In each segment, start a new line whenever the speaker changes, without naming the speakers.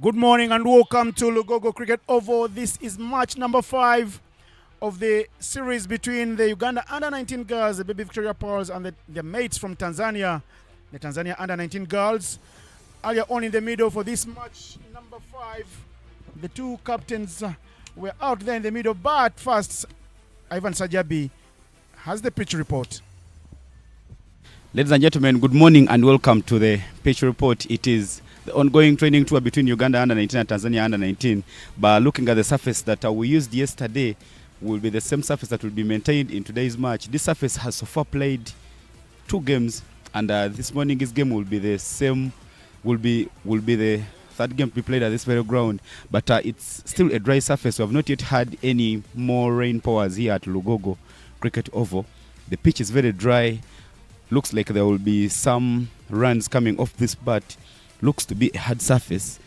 Good morning and welcome to Lugogo Cricket Oval. This is match number 5 of the series between the Uganda under-19 girls, the Baby Victoria Pearls, and their mates from Tanzania, the Tanzania under-19 girls. Earlier on in the middle for this match number 5, the two captains were out there in the middle, but first, Ivan Sajabi has the pitch report.
Ladies and gentlemen, good morning and welcome to the pitch report. It is the ongoing training tour between Uganda under-19 and Tanzania under-19. But looking at the surface that we used yesterday will be the same surface that will be maintained in today's match. This surface has so far played 2 games, and this morning's game will be the same. Will be the third game to be played at this very ground. But it's still a dry surface. We have not yet had any more rain powers here at Lugogo Cricket Oval. The pitch is very dry. Looks like there will be some runs coming off this, but looks to be a hard surface,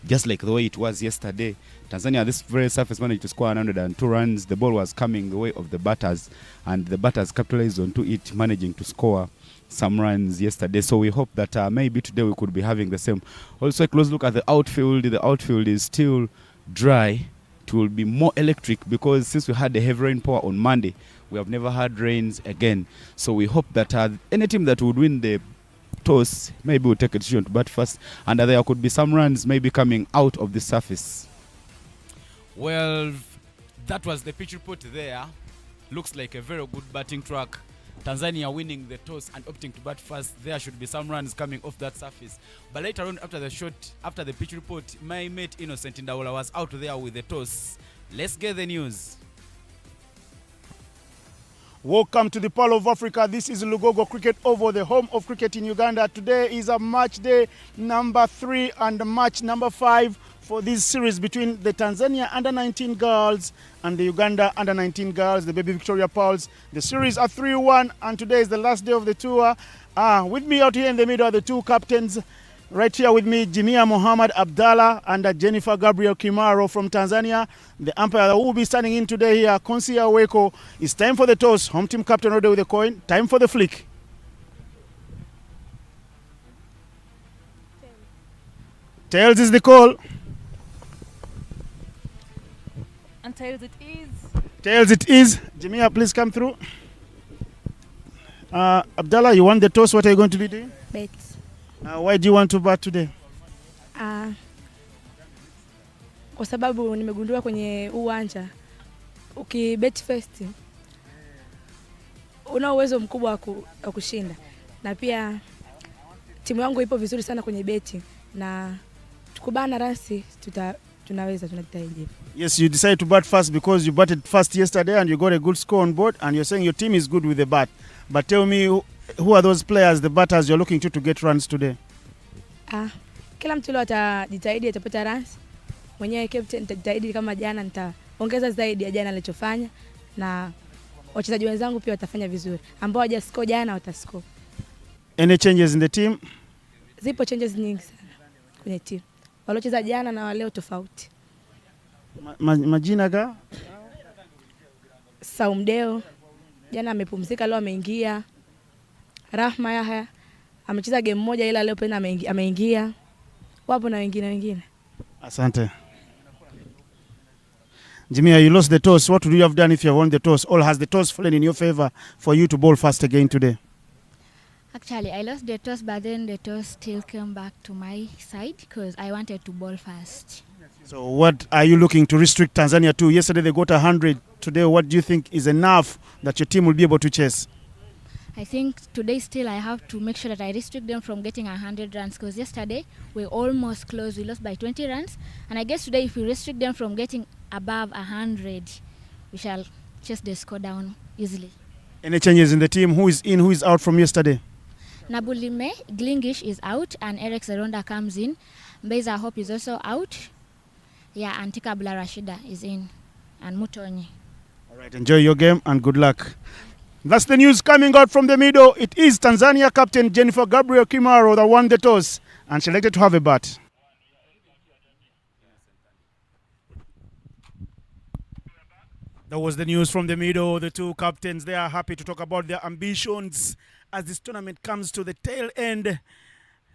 just like the way it was yesterday. Tanzania, this very surface, managed to score 102 runs. The ball was coming the way of the batters, and the batters capitalized onto it, managing to score some runs yesterday. So we hope that maybe today we could be having the same. Also, a close look at the outfield. The outfield is still dry. It will be more electric because since we had the heavy rain power on Monday, we have never had rains again. So we hope that any team that would win the toss maybe will take a decision to bat first, and there could be some runs maybe coming out of the surface.
Well, that was the pitch report there. Looks like a very good batting track. Tanzania winning the toss and opting to bat first. There should be some runs coming off that surface. But later on, after the pitch report, my mate Innocent Ndawola was out there with the toss. Let's get the news.
Welcome to the Pearl of Africa. This is Lugogo Cricket Oval, the home of cricket in Uganda. Today is a match day number 3 and match number 5 for this series between the Tanzania under-19 girls and the Uganda under-19 girls, the Baby Victoria Pearls. The series are 3-1, and today is the last day of the tour. With me out here in the middle are the two captains. Right here with me, Jimia Mohammed Abdallah and Jennifer Gabriel Kimaro from Tanzania. The umpire that will be standing in today here, Konsi Aweko. It's time for the toss. Home team captain already with the coin. Time for the flick. Tails is the call.
And tails it is.
Tails it is. Jimia, please come through. Abdallah, you want the toss. What are you going to be doing?
Bets.
Why do you want to bat today?
Kwa sababu nimegundua kwenye uwanja ukibet first una uwezo mkubwa wa kushinda, na pia timu yangu ipo vizuri sana kwenye beti, na tukubana rasi tunajitahidi.
Yes, you decided to bat first because you batted first yesterday and you got a good score on board, and you're saying your team is good with the bat. But tell me, who are those players, the batters you're looking to get runs today?
Kila mtu leo atajitahidi atapata runs. Mwenyewe captain nitajitahidi kama jana, nitaongeza zaidi ya jana alichofanya, na wachezaji wenzangu pia watafanya vizuri. Ambao hawajascore jana watascore.
Any changes in the team?
Zipo changes nyingi sana kwenye team. Waliocheza jana na waleo tofauti.
Majina ga?
Saumdeo jana amepumzika, leo ameingia. Rahma Yahya amecheza game moja, ila leo pena ameingia. Wapo na wengine.
Asante. Jimia, you lost the toss. What would you have done if you have won the toss? Or has the toss fallen in your favor for you to bowl first again today?
Actually, I lost the toss, but then the toss still came back to my side because I wanted to bowl first.
So what are you looking to restrict Tanzania to? Yesterday they got 100. Today, what do you think is enough that your team will be able to chase?
I think today still I have to make sure that I restrict them from getting 100 runs, because yesterday we almost close. We lost by 20 runs. And I guess today if we restrict them from getting above 100, we shall chase the score down easily.
Any changes in the team? Who is in, who is out from yesterday?
Nabulime Glingish is out and Eric Zeronda comes in. Mbeza Hope is also out. Yeah, and Tika Bla Rashida is in. And Mutonyi.
All right, enjoy your game and good luck. That's the news coming out from the middle. It is Tanzania captain Jennifer Gabriel Kimaro that won the toss and selected to have a bat. That was the news from the middle. The two captains, they are happy to talk about their ambitions as this tournament comes to the tail end.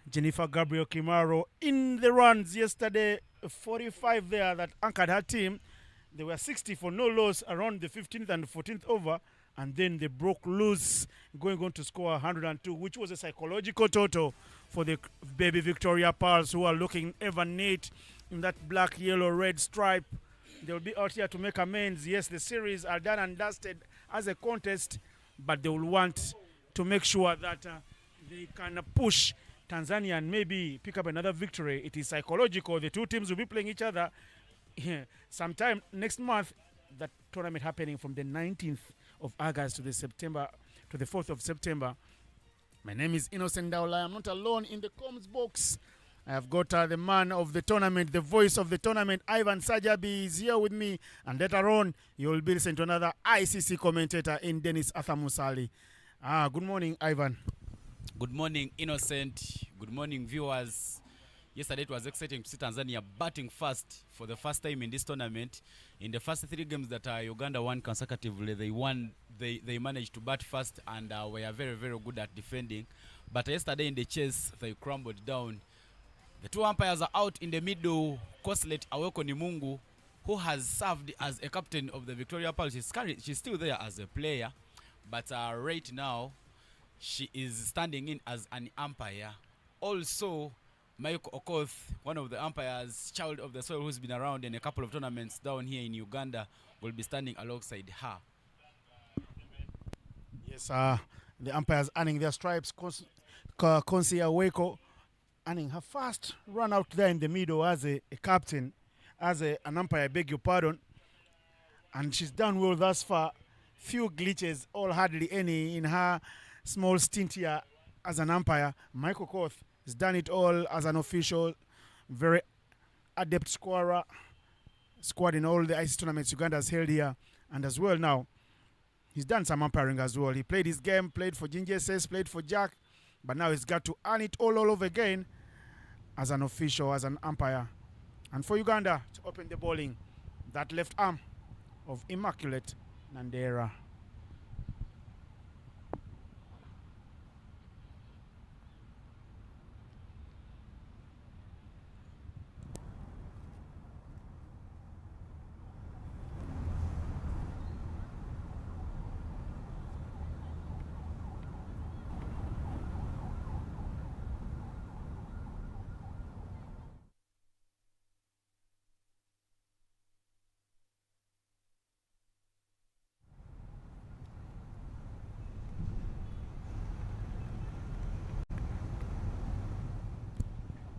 Jennifer Gabriel Kimaro in the runs yesterday, 45 there that anchored her team. They were 60 for no loss around the 15th and 14th over, and then they broke loose, going on to score 102, which was a psychological total for the baby Victoria Pearls, who are looking ever neat in that black, yellow, red stripe. They'll be out here to make amends. Yes, the series are done and dusted as a contest, but they will want to make sure that they can push Tanzania and maybe pick up another victory. It is psychological. The two teams will be playing each other sometime next month. That tournament happening from the 19th of August to the 4th of September. My name is Innocent Daula. I'm not alone in the comms box. I have got the man of the tournament, the voice of the tournament, Ivan Sajabi is here with me. And later on, you will be listening to another ICC commentator in Dennis Athamusali. Good morning, Ivan.
Good morning, Innocent. Good morning, viewers. Yesterday it was exciting to see Tanzania batting first for the first time in this tournament. In the first 3 games that Uganda won consecutively, they managed to bat first and were very, very good at defending. But yesterday in the chase, they crumbled down. The 2 umpires are out in the middle. Koslet Aweko Nimungu, who has served as a captain of the Victoria Pearls. She's still there as a player, but right now she is standing in as an umpire. Also, Michael Okoth, one of the umpires, child of the soil, who's been around in a couple of tournaments down here in Uganda, will be standing alongside her.
Yes, the umpires earning their stripes. Konsi Aweko earning her first run out there in the middle as a captain, as an umpire, I beg your pardon. And she's done well thus far. Few glitches, all hardly any in her small stint here as an umpire. Michael Koth has done it all as an official, very adept scorer, scored in all the ICC tournaments Uganda has held here. And as well now, he's done some umpiring as well. He played his game, played for Ginger SS, played for Jack, but now he's got to earn it all over again as an official, as an umpire. And for Uganda to open the bowling, that left arm of Immaculate Nandera.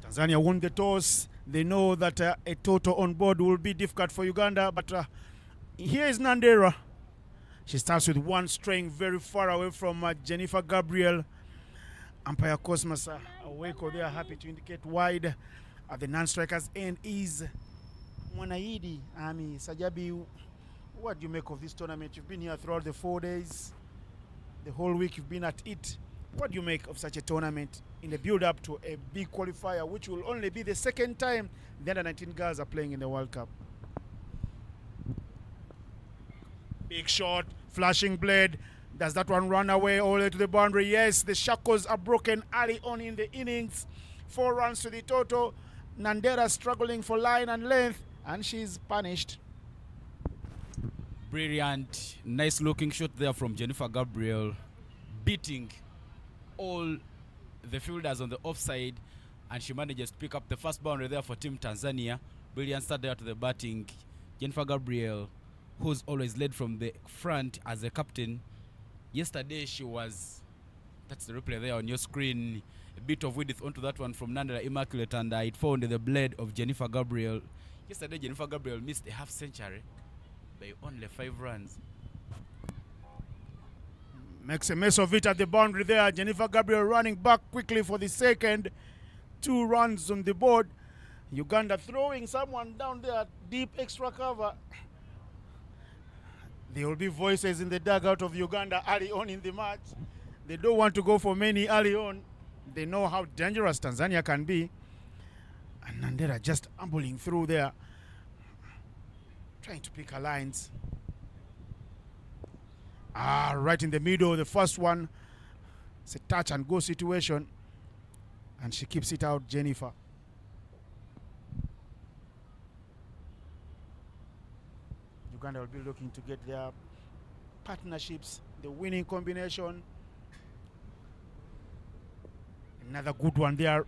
Tanzania won the toss. They know that a total on board will be difficult for Uganda, but here is Nandera. She starts with one string very far away from Jennifer Gabriel. Umpire Cosmas Aweko, they are happy to indicate wide. At the non-striker's end is Mwanaidi. Sajabi, what do you make of this tournament? You've been here throughout the 4 days. The whole week you've been at it. What do you make of such a tournament in the build-up to a big qualifier, which will only be the second time the under-19 girls are playing in the World Cup? Big shot, flashing blade. Does that one run away all the way to the boundary? Yes, the shackles are broken early on in the innings. 4 runs to the total. Nandera struggling for line and length, and she's punished.
Brilliant, nice-looking shot there from Jennifer Gabriel, beating all the fielders on the offside, and she manages to pick up the first boundary there for Team Tanzania. Brilliant start there to the batting. Jennifer Gabriel, who's always led from the front as a captain. Yesterday she was, that's the replay there on your screen, a bit of width onto that one from Nandera Immaculate, and it found the blade of Jennifer Gabriel. Yesterday Jennifer Gabriel missed a half century by only 5 runs.
Makes a mess of it at the boundary there. Jennifer Gabriel running back quickly for the second. 2 runs on the board. Uganda throwing someone down there, deep extra cover. There will be voices in the dugout of Uganda early on in the match. They don't want to go for many early on. They know how dangerous Tanzania can be. And Nandera just ambling through there, trying to pick her lines. Right in the middle, the first one. It's a touch and go situation. And she keeps it out, Jennifer. Uganda will be looking to get their partnerships, the winning combination. Another good one there.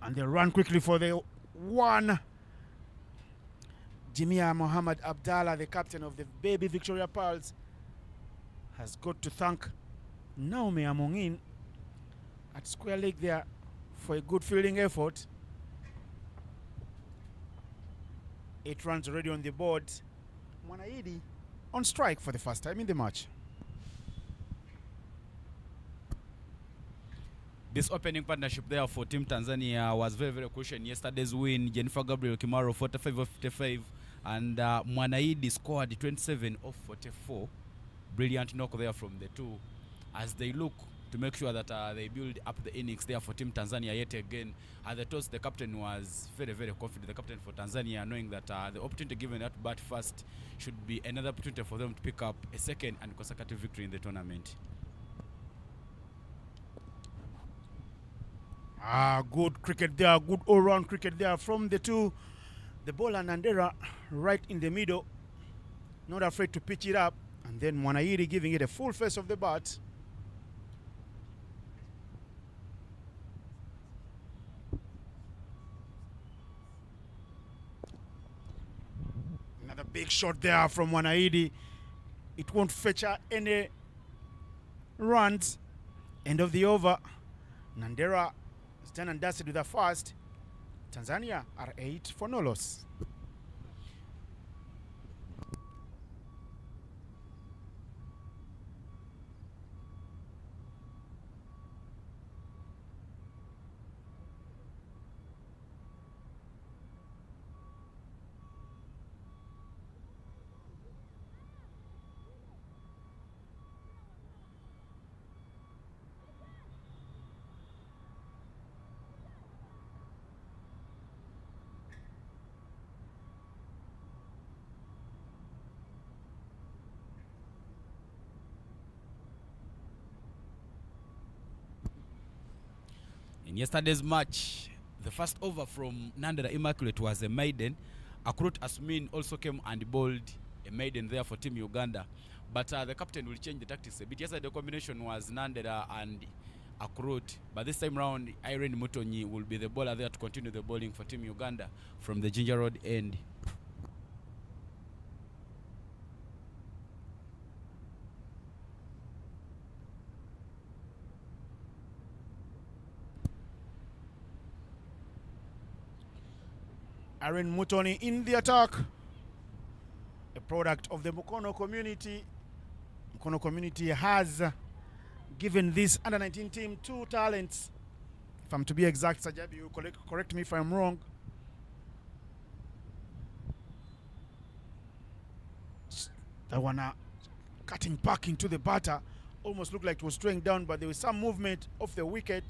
And they run quickly for the one. Jimia Mohammed Abdallah, the captain of the Baby Victoria Pearls, has got to thank Naomi Amongin at square leg there for a good fielding effort. 8 runs already on the board. Mwanaidi on strike for the first time in the match.
This opening partnership there for Team Tanzania was very, very crucial in yesterday's win. Jennifer Gabriel Kimaro 45 of 55 and Mwanaidi scored 27 of 44. Brilliant knock there from the two as they look to make sure that they build up the innings there for Team Tanzania yet again. At the toss, the captain was very, very confident, the captain for Tanzania, knowing that the opportunity given at bat first should be another opportunity for them to pick up a second and consecutive victory in the tournament.
Good cricket there, good all-round cricket there from the two. The bowler Nandera right in the middle, not afraid to pitch it up, and then Mwanaidi giving it a full face of the bat. Another big shot there from Mwanaidi. It won't fetch any runs. End of the over. Nandera is done and dusted with a first. Tanzania are 8 for no loss.
In yesterday's match, the first over from Nandera Immaculate was a maiden. Akrut Asmin also came and bowled a maiden there for Team Uganda. But the captain will change the tactics a bit. Yesterday the combination was Nandera and Akrut. But this time round, Irene Mutonyi will be the bowler there to continue the bowling for Team Uganda from the Ginger Road end.
Irene Mutoni in the attack. A product of the Mukono community. Mukono community has given this under-19 team 2 talents. If I'm to be exact, Sajabi, you correct me if I'm wrong. That one cutting back into the batter. Almost looked like it was throwing down, but there was some movement off the wicket.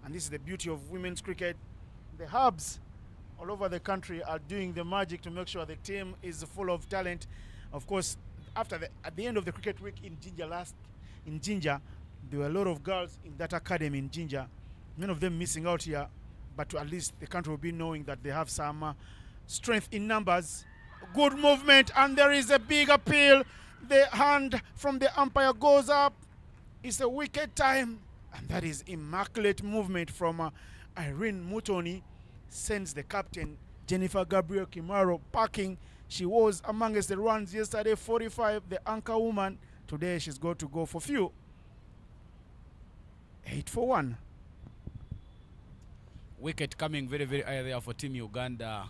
And this is the beauty of women's cricket. The hubs all over the country are doing the magic to make sure the team is full of talent. Of course, at the end of the cricket week in Jinja, there were a lot of girls in that academy in Jinja. Many of them missing out here, but at least the country will be knowing that they have some strength in numbers. Good movement, and there is a big appeal. The hand from the umpire goes up. It's a wicket time, and that is immaculate movement from Irene Mutoni. Sends the captain Jennifer Gabriel Kimaro packing. She was amongst the runs yesterday, 45, the anchor woman. Today she's got to go for few. 8 for 1.
Wicket coming very, very high there for Team Uganda.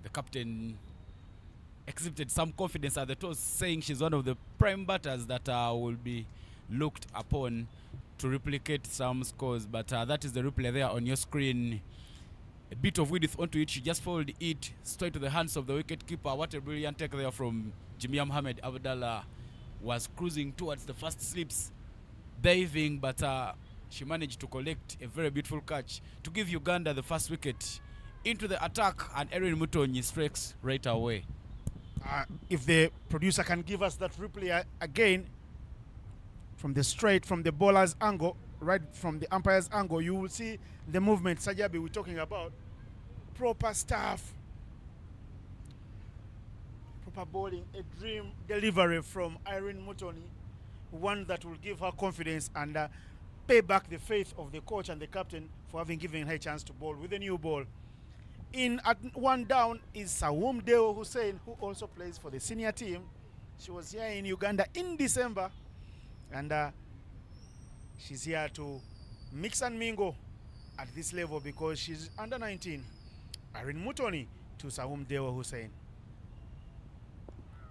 The captain exhibited some confidence at the toss, saying she's one of the prime batters that will be looked upon to replicate some scores. But that is the replay there on your screen. A bit of width onto it. She just followed it straight to the hands of the wicket keeper. What a brilliant take there from Jimia Mohammed Abdallah. Was cruising towards the first slips, diving, but she managed to collect a very beautiful catch to give Uganda the first wicket. Into the attack, and Erin Mutonyi strikes right away.
If the producer can give us that replay again from the bowler's angle. right from the umpire's angle, you will see the movement Sajabi we're talking about. Proper stuff. Proper bowling. A dream delivery from Irene Mutoni. One that will give her confidence and pay back the faith of the coach and the captain for having given her a chance to bowl with a new ball. In at one down is Sawum Deo Hussein, who also plays for the senior team. She was here in Uganda in December, and she's here to mix and mingle at this level because she's under 19. Irene Mutoni to Sawum Deo Hussein.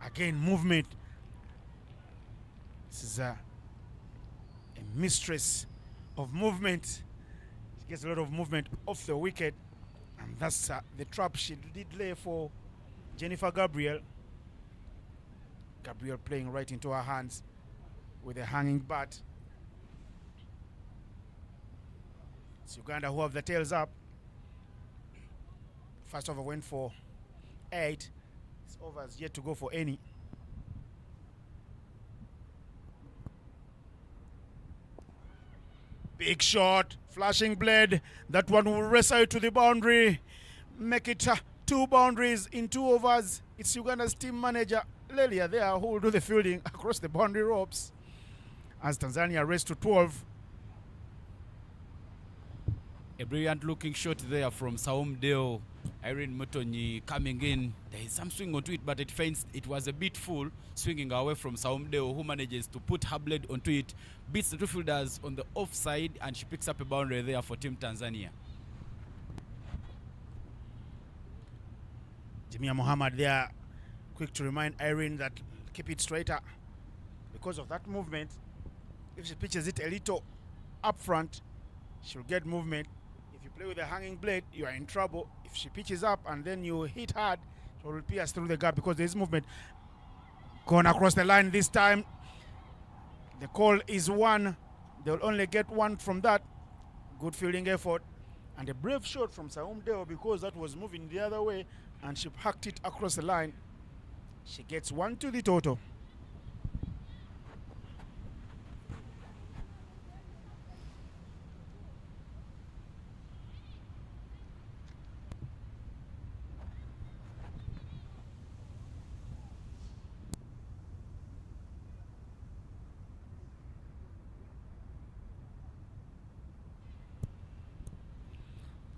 Again, movement. This is a mistress of movement. She gets a lot of movement off the wicket, and that's the trap she did lay for Jennifer Gabriel. Gabriel playing right into her hands with a hanging bat. It's Uganda who have the tails up. First over went for 8. This over is yet to go for any. Big shot, flashing blade. That one will wrestle to the boundary. Make it 2 boundaries in 2 overs. It's Uganda's team manager, Lelia, there, who will do the fielding across the boundary ropes as Tanzania race to 12.
A brilliant looking shot there from Saum Deo. Irene Mutoni coming in. There is some swing onto it, but it finds it was a bit full, swinging away from Saum Deo, who manages to put her blade onto it, beats the 2 fielders on the offside, and she picks up a boundary there for Team Tanzania.
Jamia Muhammad there, quick to remind Irene that keep it straighter because of that movement. If she pitches it a little up front, she'll get movement. If you play with a hanging blade, you are in trouble. If she pitches up and then you hit hard, it will pierce through the gap because there is movement. Gone across the line this time. The call is 1. They'll only get 1 from that. Good fielding effort. And a brave shot from Saum Deo because that was moving the other way and she hacked it across the line. She gets 1 to the total.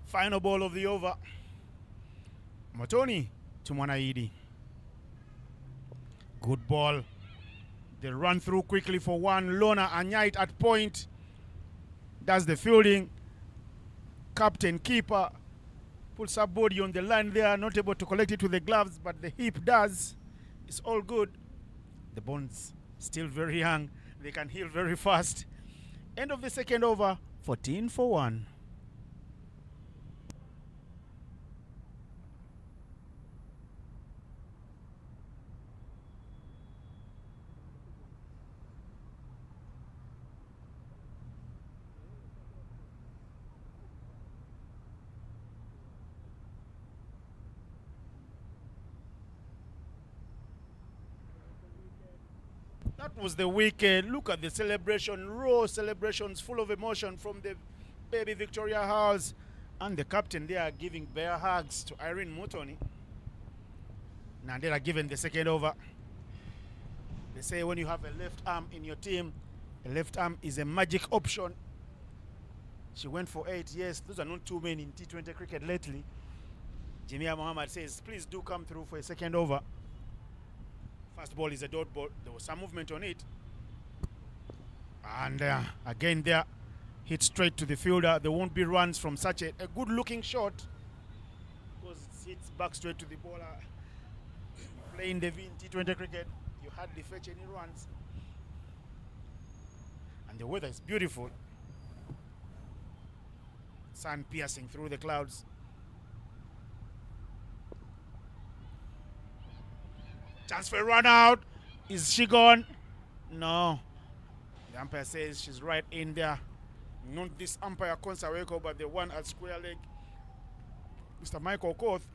Final ball of the over. Mutoni to Mwanaidi. Good ball. They run through quickly for 1. Lona Anite at point. Does the fielding. Captain, keeper, puts her body on the line there. Not able to collect it with the gloves, but the hip does. It's all good. The bones still very young. They can heal very fast. End of the second over. 14 for 1. That was the wicket. Look at the celebration, raw celebrations full of emotion from the baby Victoria House. And the captain there giving bear hugs to Irene Mutoni. Nandela given the second over. They say when you have a left arm in your team, a left arm is a magic option. She went for 8. Yes, those are not too many in T20 cricket lately. Jamia Muhammad says, please do come through for a second over. First ball is a dot ball. There was some movement on it. And again there, hit straight to the fielder. There won't be runs from such a good looking shot because it hits back straight to the bowler. Playing the T20 cricket, you hardly fetch any runs. And the weather is beautiful. Sun piercing through the clouds. Chance for a run out. Is she gone? No. The umpire says she's right in there. Not this umpire Konsaweko, but the one at square leg. Mr. Michael Koth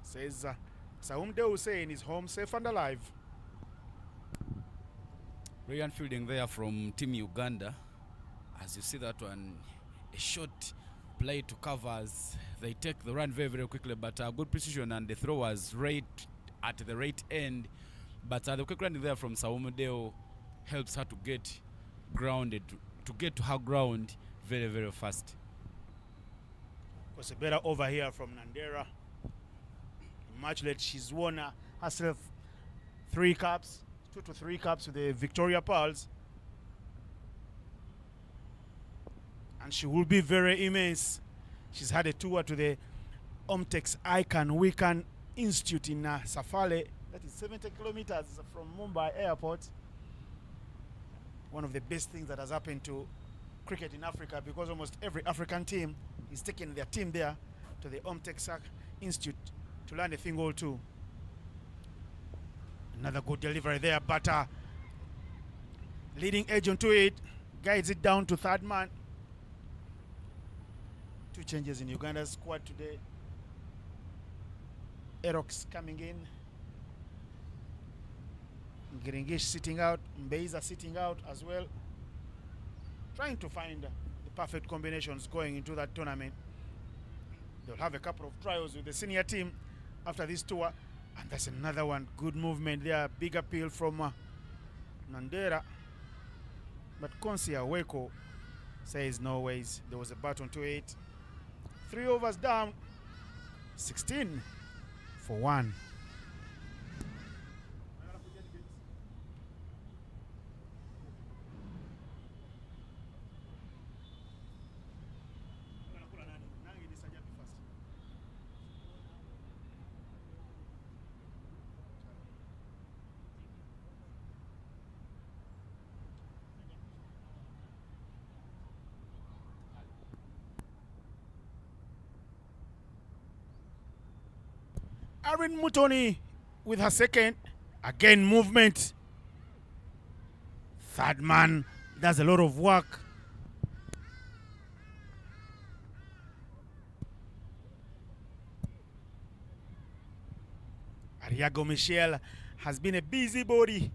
says Saum Deo Hussein is home safe and alive.
Brilliant fielding there from Team Uganda. As you see that one, a short play to covers. They take the run very, very quickly, but good precision, and the throw was right at the right end. But the quick running there from Saumudeo helps her to get grounded, to get to her ground very, very fast.
Was a better over here from Nandera. Much late, she's won herself 2 to 3 caps with the Victoria Pearls. And she will be very immense. She's had a tour to the Omtex Icon Weekend Institute in Safale. That is 70 kilometers from Mumbai Airport. One of the best things that has happened to cricket in Africa, because almost every African team is taking their team there to the Omtex Institute to learn a thing or two. Another good delivery there, but leading edge onto it, guides it down to third man. 2 changes in Uganda's squad today. Erox coming in. Giringish sitting out. Mbeiza sitting out as well. Trying to find the perfect combinations going into that tournament. They'll have a couple of trials with the senior team after this tour. And that's another one. Good movement there. Big appeal from Nandera. But Konsi Aweko says no ways. There was a button to it. 3 overs down. 16 for 1. Irene Mutoni with her second. Again, movement. Third man does a lot of work. Ariago Michelle has been a busybody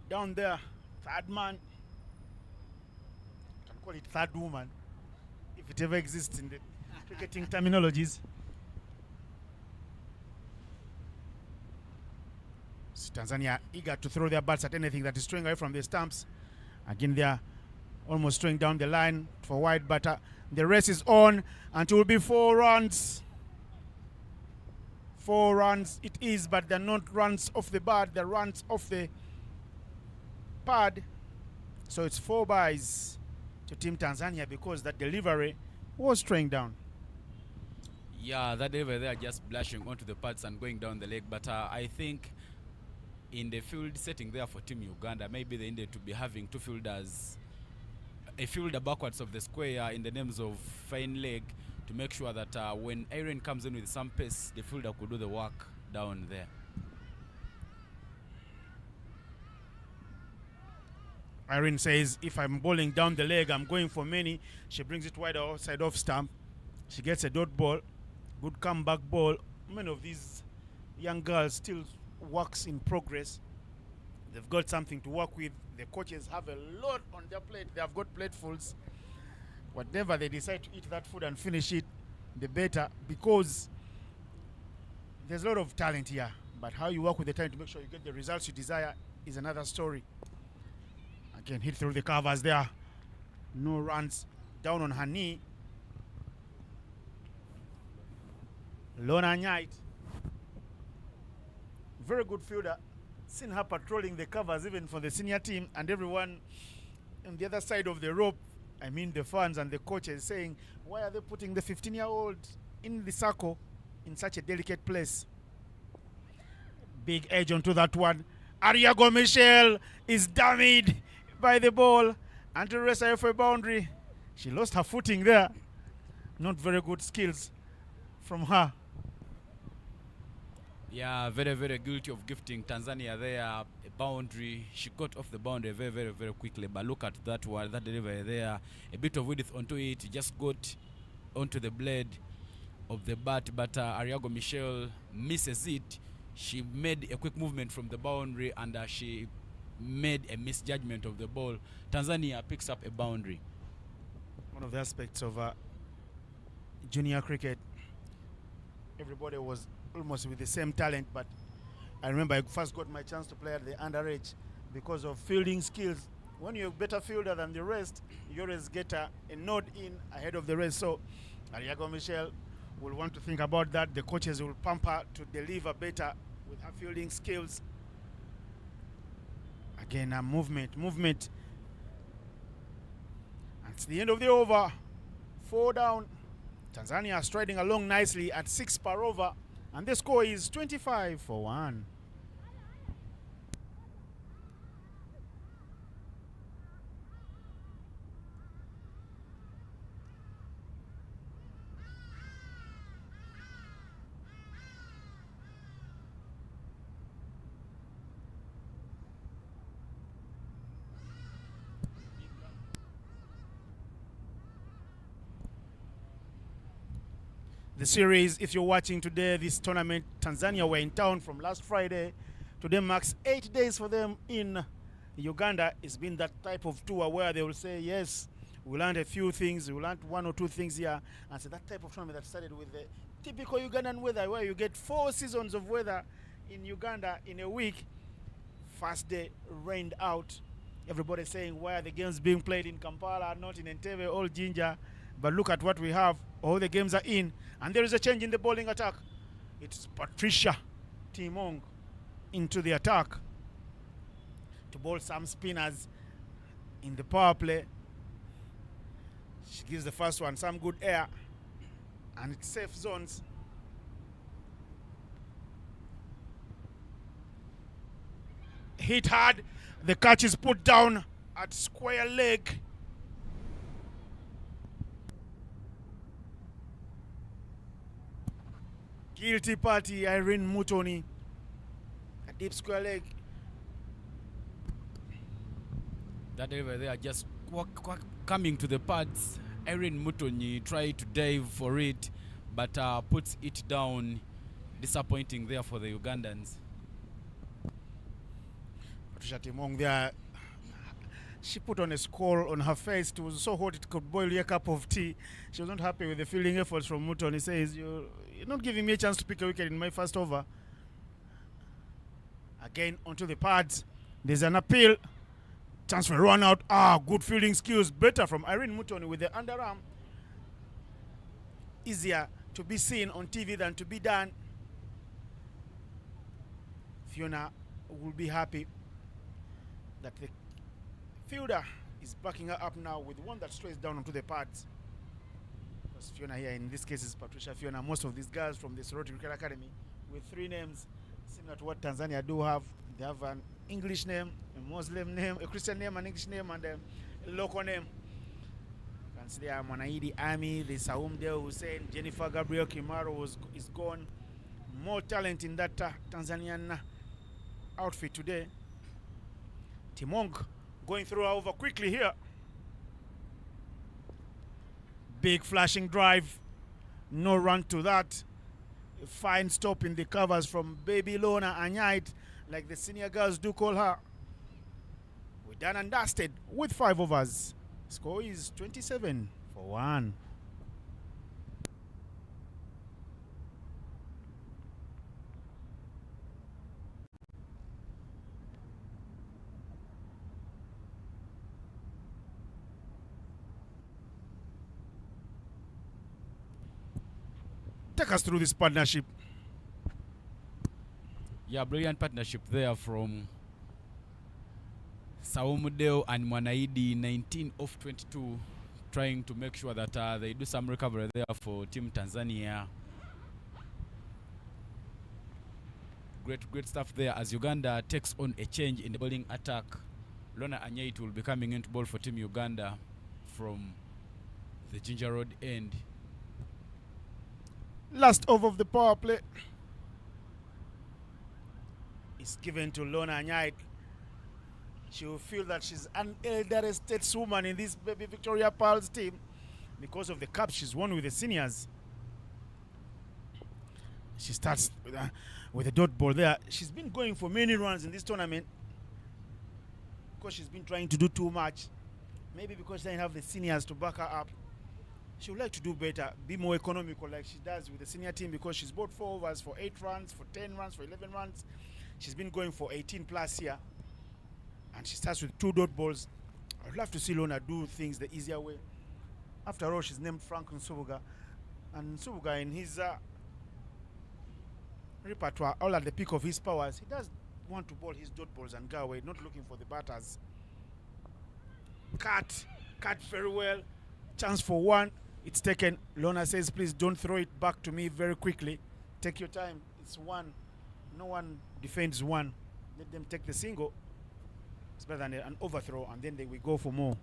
down there. Third man. You can call it third woman, if it ever exists in the cricketing terminologies. Tanzania eager to throw their bats at anything that is straying away from the stumps. Again, they are almost straying down the line for wide, but the race is on, and it will be 4 runs. 4 runs it is, but they're not runs off the bat, they're runs off the pad. So it's 4 byes to Team Tanzania because that delivery was straying down.
Yeah, that delivery there just splashing onto the pads and going down the leg, but I think in the field setting there for Team Uganda, maybe they needed to be having 2 fielders, a fielder backwards of the square in the names of fine leg, to make sure that when Irene comes in with some pace, the fielder could do the work down there.
Irene says, if I'm bowling down the leg, I'm going for many. She brings it wide outside off stump. She gets a dot ball. Good comeback ball. Many of these young girls still works in progress. They've got something to work with. The coaches have a lot on their plate. They have got platefuls. Whatever they decide to eat that food and finish it, the better, because there's a lot of talent here. But how you work with the talent to make sure you get the results you desire is another story. Again, hit through the covers there. No runs. Down on her knee. Lona Anite. Very good fielder. Seen her patrolling the covers even for the senior team, and everyone on the other side of the rope, I mean the fans and the coaches, saying, why are they putting the 15-year-old in the circle in such a delicate place? Big edge onto that one. Ariago Michelle is damaged by the ball and to race her for a boundary. She lost her footing there. Not very good skills from her.
Yeah, very, very guilty of gifting Tanzania there a boundary. She got off the boundary very, very, very quickly. But look at that one, that delivery there. A bit of width onto it. Just got onto the blade of the bat. But Ariago Michelle misses it. She made a quick movement from the boundary, and she made a misjudgment of the ball. Tanzania picks up a boundary.
one of the aspects of junior cricket. Everybody was almost with the same talent, but I remember I first got my chance to play at the underage because of fielding skills. When you're a better fielder than the rest, you always get a nod in ahead of the rest. So Ariago Michelle will want to think about that. The coaches will pump her to deliver better with her fielding skills. Again, a movement. And it's the end of the over. 4 down. Tanzania striding along nicely at 6 per over. And the score is 25 for 1. The series, if you're watching today, this tournament, Tanzania were in town from last Friday. Today marks 8 days for them in Uganda. It's been that type of tour where they will say, yes, we learned a few things, we learned 1 or 2 things here. And so that type of tournament that started with the typical Ugandan weather, where you get 4 seasons of weather in Uganda in a week. First day rained out. Everybody saying, why are the games being played in Kampala, not in Entebbe, all Jinja? But look at what we have. All the games are in. And there is a change in the bowling attack. It's Patricia Timong into the attack to bowl some spinners in the power play. She gives the first one some good air. And it's safe zones. Hit hard. The catch is put down at square leg. Guilty party, Irene Mutoni. A deep square leg.
That over there just coming to the pads. Irene Mutoni tried to dive for it, but puts it down. Disappointing there for the Ugandans.
Patricia Timong there. She put on a skull on her face. It was so hot it could boil a cup of tea. She was not happy with the fielding efforts from Mutoni. He says, you're not giving me a chance to pick a wicket in my first over. Again, onto the pads. There's an appeal. Chance for a run out. Good fielding skills. Better from Irene Mutoni with the underarm. Easier to be seen on TV than to be done. Fiona will be happy that the fielder is backing her up now with one that strays down onto the pads. Because Fiona here, in this case, is Patricia Fiona. Most of these girls from the Sorority Cricket Academy with 3 names, similar to what Tanzania do have. They have an English name, a Muslim name, a Christian name, an English name, and a local name. You can see there Mwanaidi Ami, the Saum Deo Hussein, Jennifer Gabriel Kimaro is gone. More talent in that Tanzanian outfit today. Timong going through over quickly here. Big flashing drive. No run to that. A fine stop in the covers from baby Lona Anite, like the senior girls do call her. We're done and dusted with 5 overs. Score is 27 for 1. Take us through this partnership.
Yeah, brilliant partnership there from Saumudeo and Mwanaidi, 19 of 22, trying to make sure that they do some recovery there for Team Tanzania. Great stuff there as Uganda takes on a change in the bowling attack. Lona Anite will be coming into ball for Team Uganda from the Ginger Road end.
Last over of the power play is given to Lona Anite. She will feel that she's an elderly stateswoman in this baby Victoria Pearl's team because of the cup she's won with the seniors. She starts with a dot ball there. She's been going for many runs in this tournament because she's been trying to do too much. Maybe because they didn't have the seniors to back her up. she would like to do better, be more economical like she does with the senior team, because she's bought 4 overs for 8 runs, for 10 runs, for 11 runs. She's been going for 18 plus here. And she starts with 2 dot balls. I'd love to see Lorna do things the easier way. After all, she's named Frank Nsubuga. And Nsubuga, in his repertoire, all at the peak of his powers, he does want to ball his dot balls and go away, not looking for the batters. Cut very well. Chance for 1. It's taken. Lorna says, please don't throw it back to me very quickly. Take your time. It's 1. No one defends 1. Let them take the single. It's better than an overthrow, and then we go for more.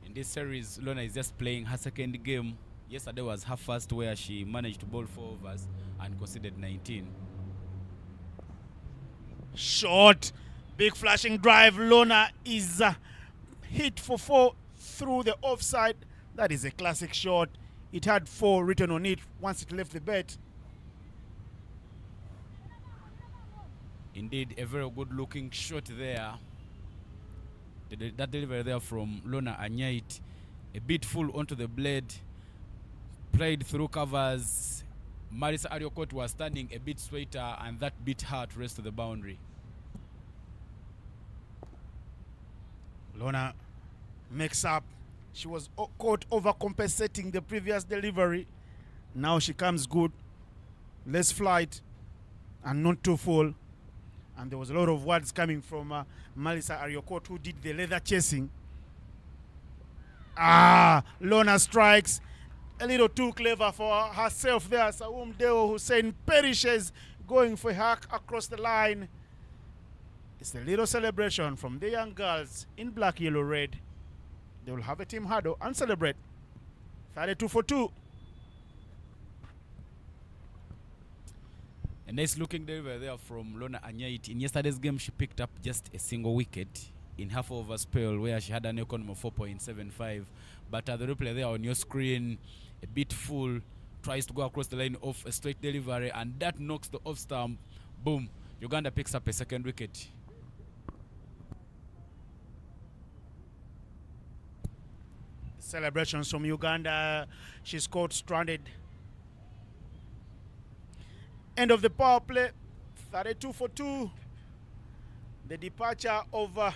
In this series, Lorna is just playing her second game. Yesterday was her first, where she managed to bowl 4 overs and conceded 19.
Short. Big flashing drive. Lorna is hit for 4 through the offside. That is a classic shot. It had 4 written on it once it left the bat.
Indeed, a very good looking shot there. That delivery there from Lorna Anite, a bit full onto the blade, played through covers. Marisa Ariokot was standing a bit straighter, and that beat her to rest to the boundary.
Lorna makes up. She was caught overcompensating the previous delivery. Now she comes good. Less flight and not too full. And there was a lot of words coming from Marisa Ariokot, who did the leather chasing. Lorna strikes. A little too clever for herself there. Saum Deo Hussein perishes, going for a hack across the line. It's a little celebration from the young girls in black, yellow, red. They will have a team huddle and celebrate. 32 for 2.
A nice looking delivery there from Lorna Anite. In yesterday's game, she picked up just a single wicket in half over spell, where she had an economy of 4.75. But the replay there on your screen, a bit full, tries to go across the line off a straight delivery, and that knocks the off stump. Boom. Uganda picks up a second wicket.
Celebrations from Uganda. She's caught stranded. End of the power play. 32 for 2. The departure of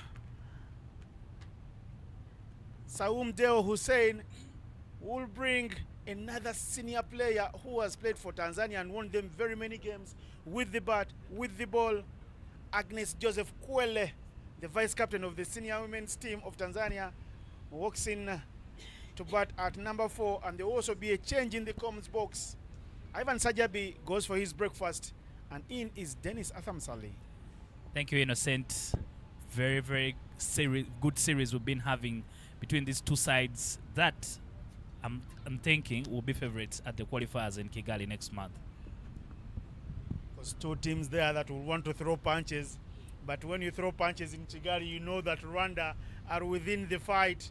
Saum Deo Hussein will bring another senior player who has played for Tanzania and won them very many games with the bat, with the ball. Agnes Joseph Kwele, the vice captain of the senior women's team of Tanzania, walks in to bat at number 4, and there will also be a change in the comms box. Ivan Sajabi goes for his breakfast, and in is Dennis Athamsali.
Thank you, Innocent. Very, very good series we've been having between these two sides that I'm thinking will be favorites at the qualifiers in Kigali next month.
There's 2 teams there that will want to throw punches, but when you throw punches in Kigali, you know that Rwanda are within the fight.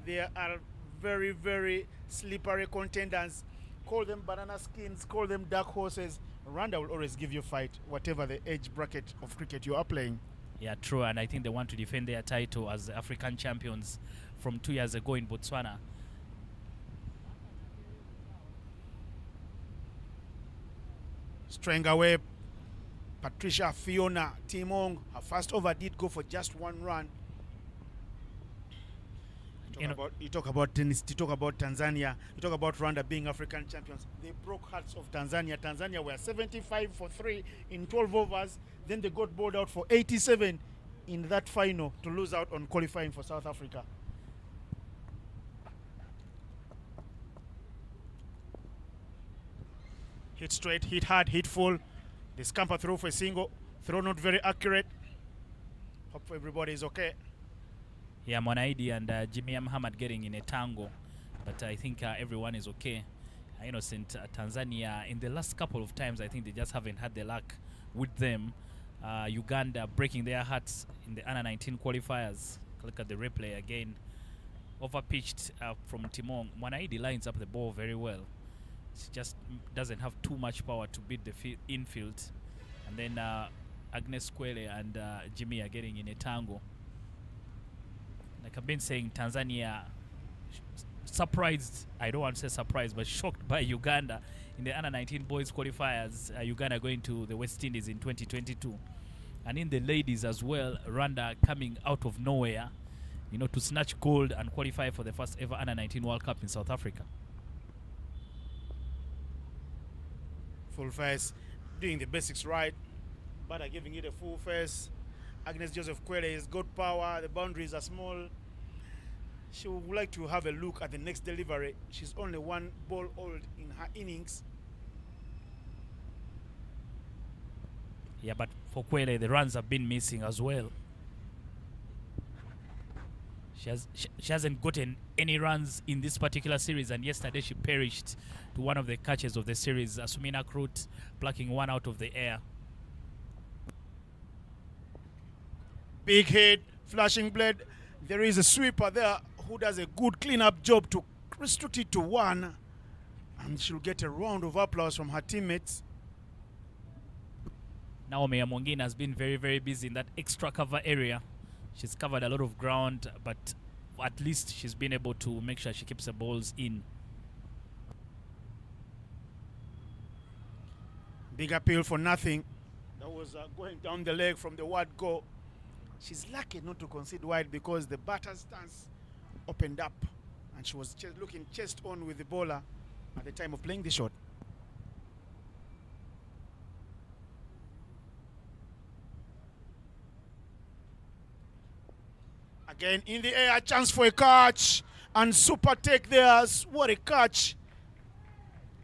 They are very, very slippery contenders. Call them banana skins, call them dark horses. Rwanda will always give you fight, whatever the age bracket of cricket you are playing.
Yeah, true, and I think they want to defend their title as the African champions from 2 years ago in Botswana.
Straying away, Patricia Fiona Timong. Her first over did go for just 1 run. You talk about tennis, you talk about Tanzania, you talk about Rwanda being African champions. They broke hearts of Tanzania. Tanzania were 75 for 3 in 12 overs. Then they got bowled out for 87 in that final to lose out on qualifying for South Africa. Hit straight, hit hard, hit full. The scamper throw for a single. Throw not very accurate. Hope everybody is okay.
Yeah, Mwanaidi and Jimmy Muhammad getting in a tangle, but I think everyone is okay. Innocent, Tanzania, in the last couple of times, I think they just haven't had the luck with them. Uganda breaking their hearts in the under 19 qualifiers. Look at the replay again. Overpitched from Timon. Mwanaidi lines up the ball very well. She just doesn't have too much power to beat the infield. And then Agnes Kwele and Jimmy are getting in a tangle. Like I've been saying, Tanzania surprised, I don't want to say surprised, but shocked by Uganda in the under-19 boys qualifiers. Uganda going to the West Indies in 2022. And in the ladies as well, Rwanda coming out of nowhere, you know, to snatch gold and qualify for the first ever under-19 World Cup in South Africa.
Full face, doing the basics right, but are giving it a full face. Agnes Joseph Kwele has got power, the boundaries are small. She would like to have a look at the next delivery. She's only one ball old in her innings.
Yeah, but for Kwele, the runs have been missing as well. She hasn't gotten any runs in this particular series, and yesterday she perished to one of the catches of the series, Asumina Krut plucking one out of the air.
Big hit, flashing blade. There is a sweeper there who does a good clean-up job to restrict it to one, and she'll get a round of applause from her teammates.
Naomi Amongina has been very, very busy in that extra cover area. She's covered a lot of ground, but at least she's been able to make sure she keeps the balls in.
Big appeal for nothing. That was going down the leg from the wide go. She's lucky not to concede wide because the batter's stance opened up and she was looking chest on with the bowler at the time of playing the shot. Again in the air, chance for a catch, and super take there. What a catch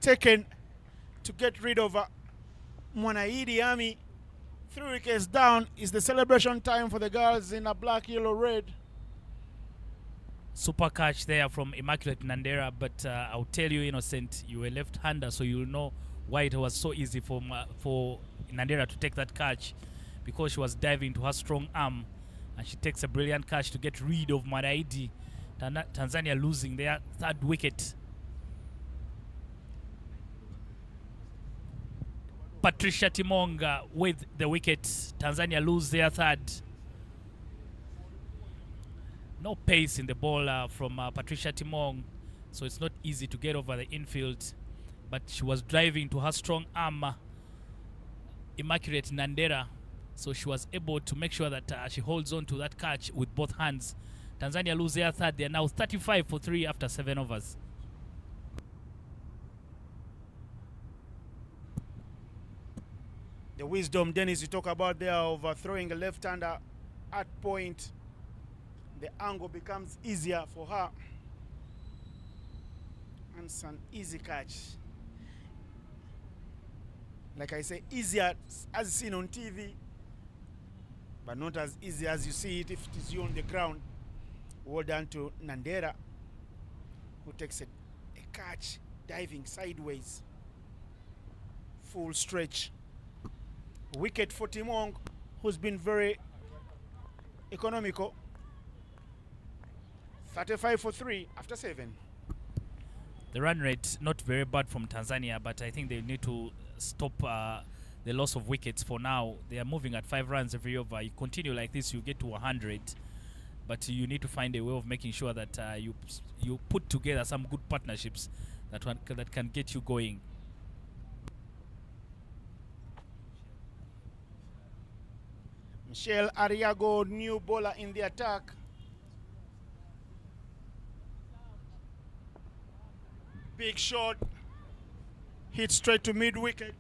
taken to get rid of Mwanaidi Ami. 3 wickets down. Is the celebration time for the girls in a black, yellow, red.
Super catch there from Immaculate Nandera, but I'll tell you, Innocent, you were left-hander, so you'll know why it was so easy for Nandera to take that catch, because she was diving to her strong arm, and she takes a brilliant catch to get rid of Mwanaidi. Tanzania losing their 3rd wicket. Patricia Timonga with the wicket. Tanzania lose their 3rd. No pace in the ball from Patricia Timong, so it's not easy to get over the infield, but she was driving to her strong arm, Immaculate Nandera, so she was able to make sure that she holds on to that catch with both hands. Tanzania lose their 3rd. They are now 35 for 3 after 7 overs.
The wisdom, Dennis, you talk about there of throwing a left-hander at point. The angle becomes easier for her. And it's an easy catch. Like I say, easier as seen on TV, but not as easy as you see it if it is you on the ground. Well done to Nandera, who takes a catch, diving sideways. Full stretch. Wicket for Timong, who's been very economical. 35 for 3 after 7.
The run rate not very bad from Tanzania, but I think they need to stop the loss of wickets for now. They are moving at 5 runs every over. You continue like this, you get to 100, but you need to find a way of making sure that you put together some good partnerships that can get you going.
Michelle Ariago, new bowler in the attack. Big shot, hit straight to mid-wicket.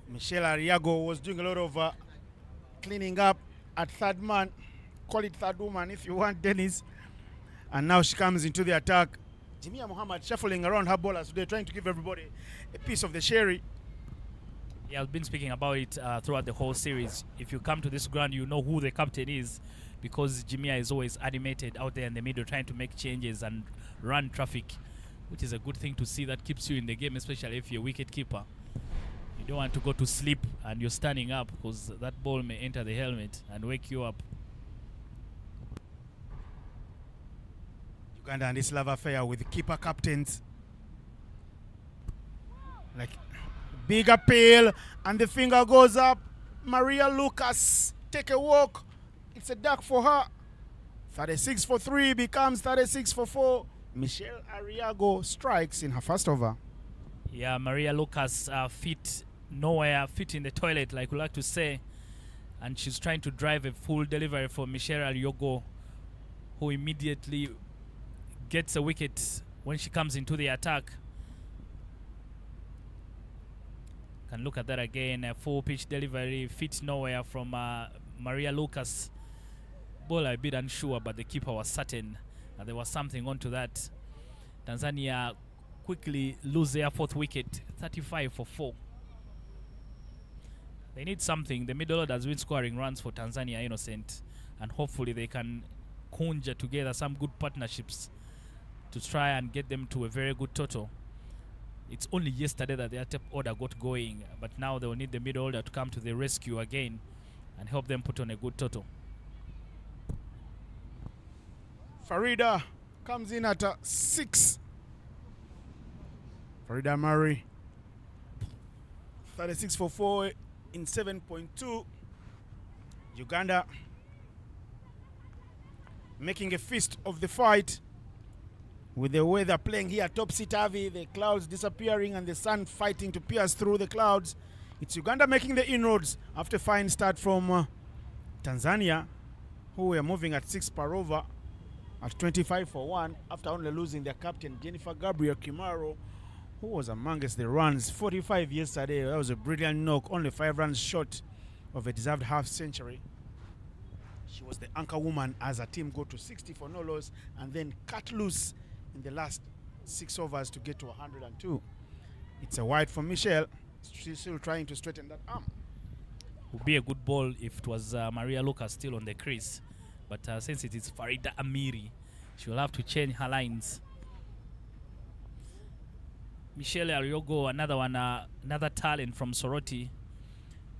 Michelle Ariago was doing a lot of cleaning up at 3rd man. Call it 3rd woman if you want, Dennis. And now she comes into the attack. Jamia Muhammad shuffling around her bowlers today, trying to give everybody a piece of the sherry.
Yeah, I've been speaking about it throughout the whole series. If you come to this ground, you know who the captain is, because Jimia is always animated out there in the middle trying to make changes and run traffic, which is a good thing to see. That keeps you in the game, especially if you're a wicket keeper. You don't want to go to sleep and you're standing up, because that ball may enter the helmet and wake you up.
Uganda and this love affair with the keeper captains. Like, big appeal, and the finger goes up. Maria Lucas, take a walk. It's a duck for her. 36 for 3 becomes 36 for 4. Michelle Ariago strikes in her first over.
Yeah, Maria Lucas fit nowhere, fit in the toilet, like we like to say. And she's trying to drive a full delivery for Michelle Ariogo, who immediately gets a wicket when she comes into the attack. Can look at that again. A full pitch delivery, fit nowhere from Maria Lucas. Ball a bit unsure, but the keeper was certain that there was something onto that. Tanzania quickly lose their fourth wicket, 35 for 4. They need something. The middle order has been scoring runs for Tanzania, Innocent, and hopefully they can conjure together some good partnerships to try and get them to a very good total. It's only yesterday that their top order got going, but now they will need the middle order to come to the rescue again and help them put on a good total.
Farida comes in at 6. Farida Murray, 36 for 4 in 7.2. Uganda making a fist of the fight with the weather playing here topsy-turvy, the clouds disappearing and the sun fighting to pierce through the clouds. It's Uganda making the inroads after a fine start from Tanzania, who were moving at 6 per over at 25 for 1 after only losing their captain Jennifer Gabriel Kimaro, who was amongst the runs. 45 yesterday. That was a brilliant knock, only 5 runs short of a deserved half century. She was the anchor woman as her team go to 60 for no loss and then cut loose in the last 6 overs to get to 102. It's a wide for Michelle. She's still trying to straighten that arm.
Would be a good ball if it was Maria Lucas still on the crease, but since it is Farida Amiri, she will have to change her lines. Michelle Ariogo, another one, another talent from Soroti,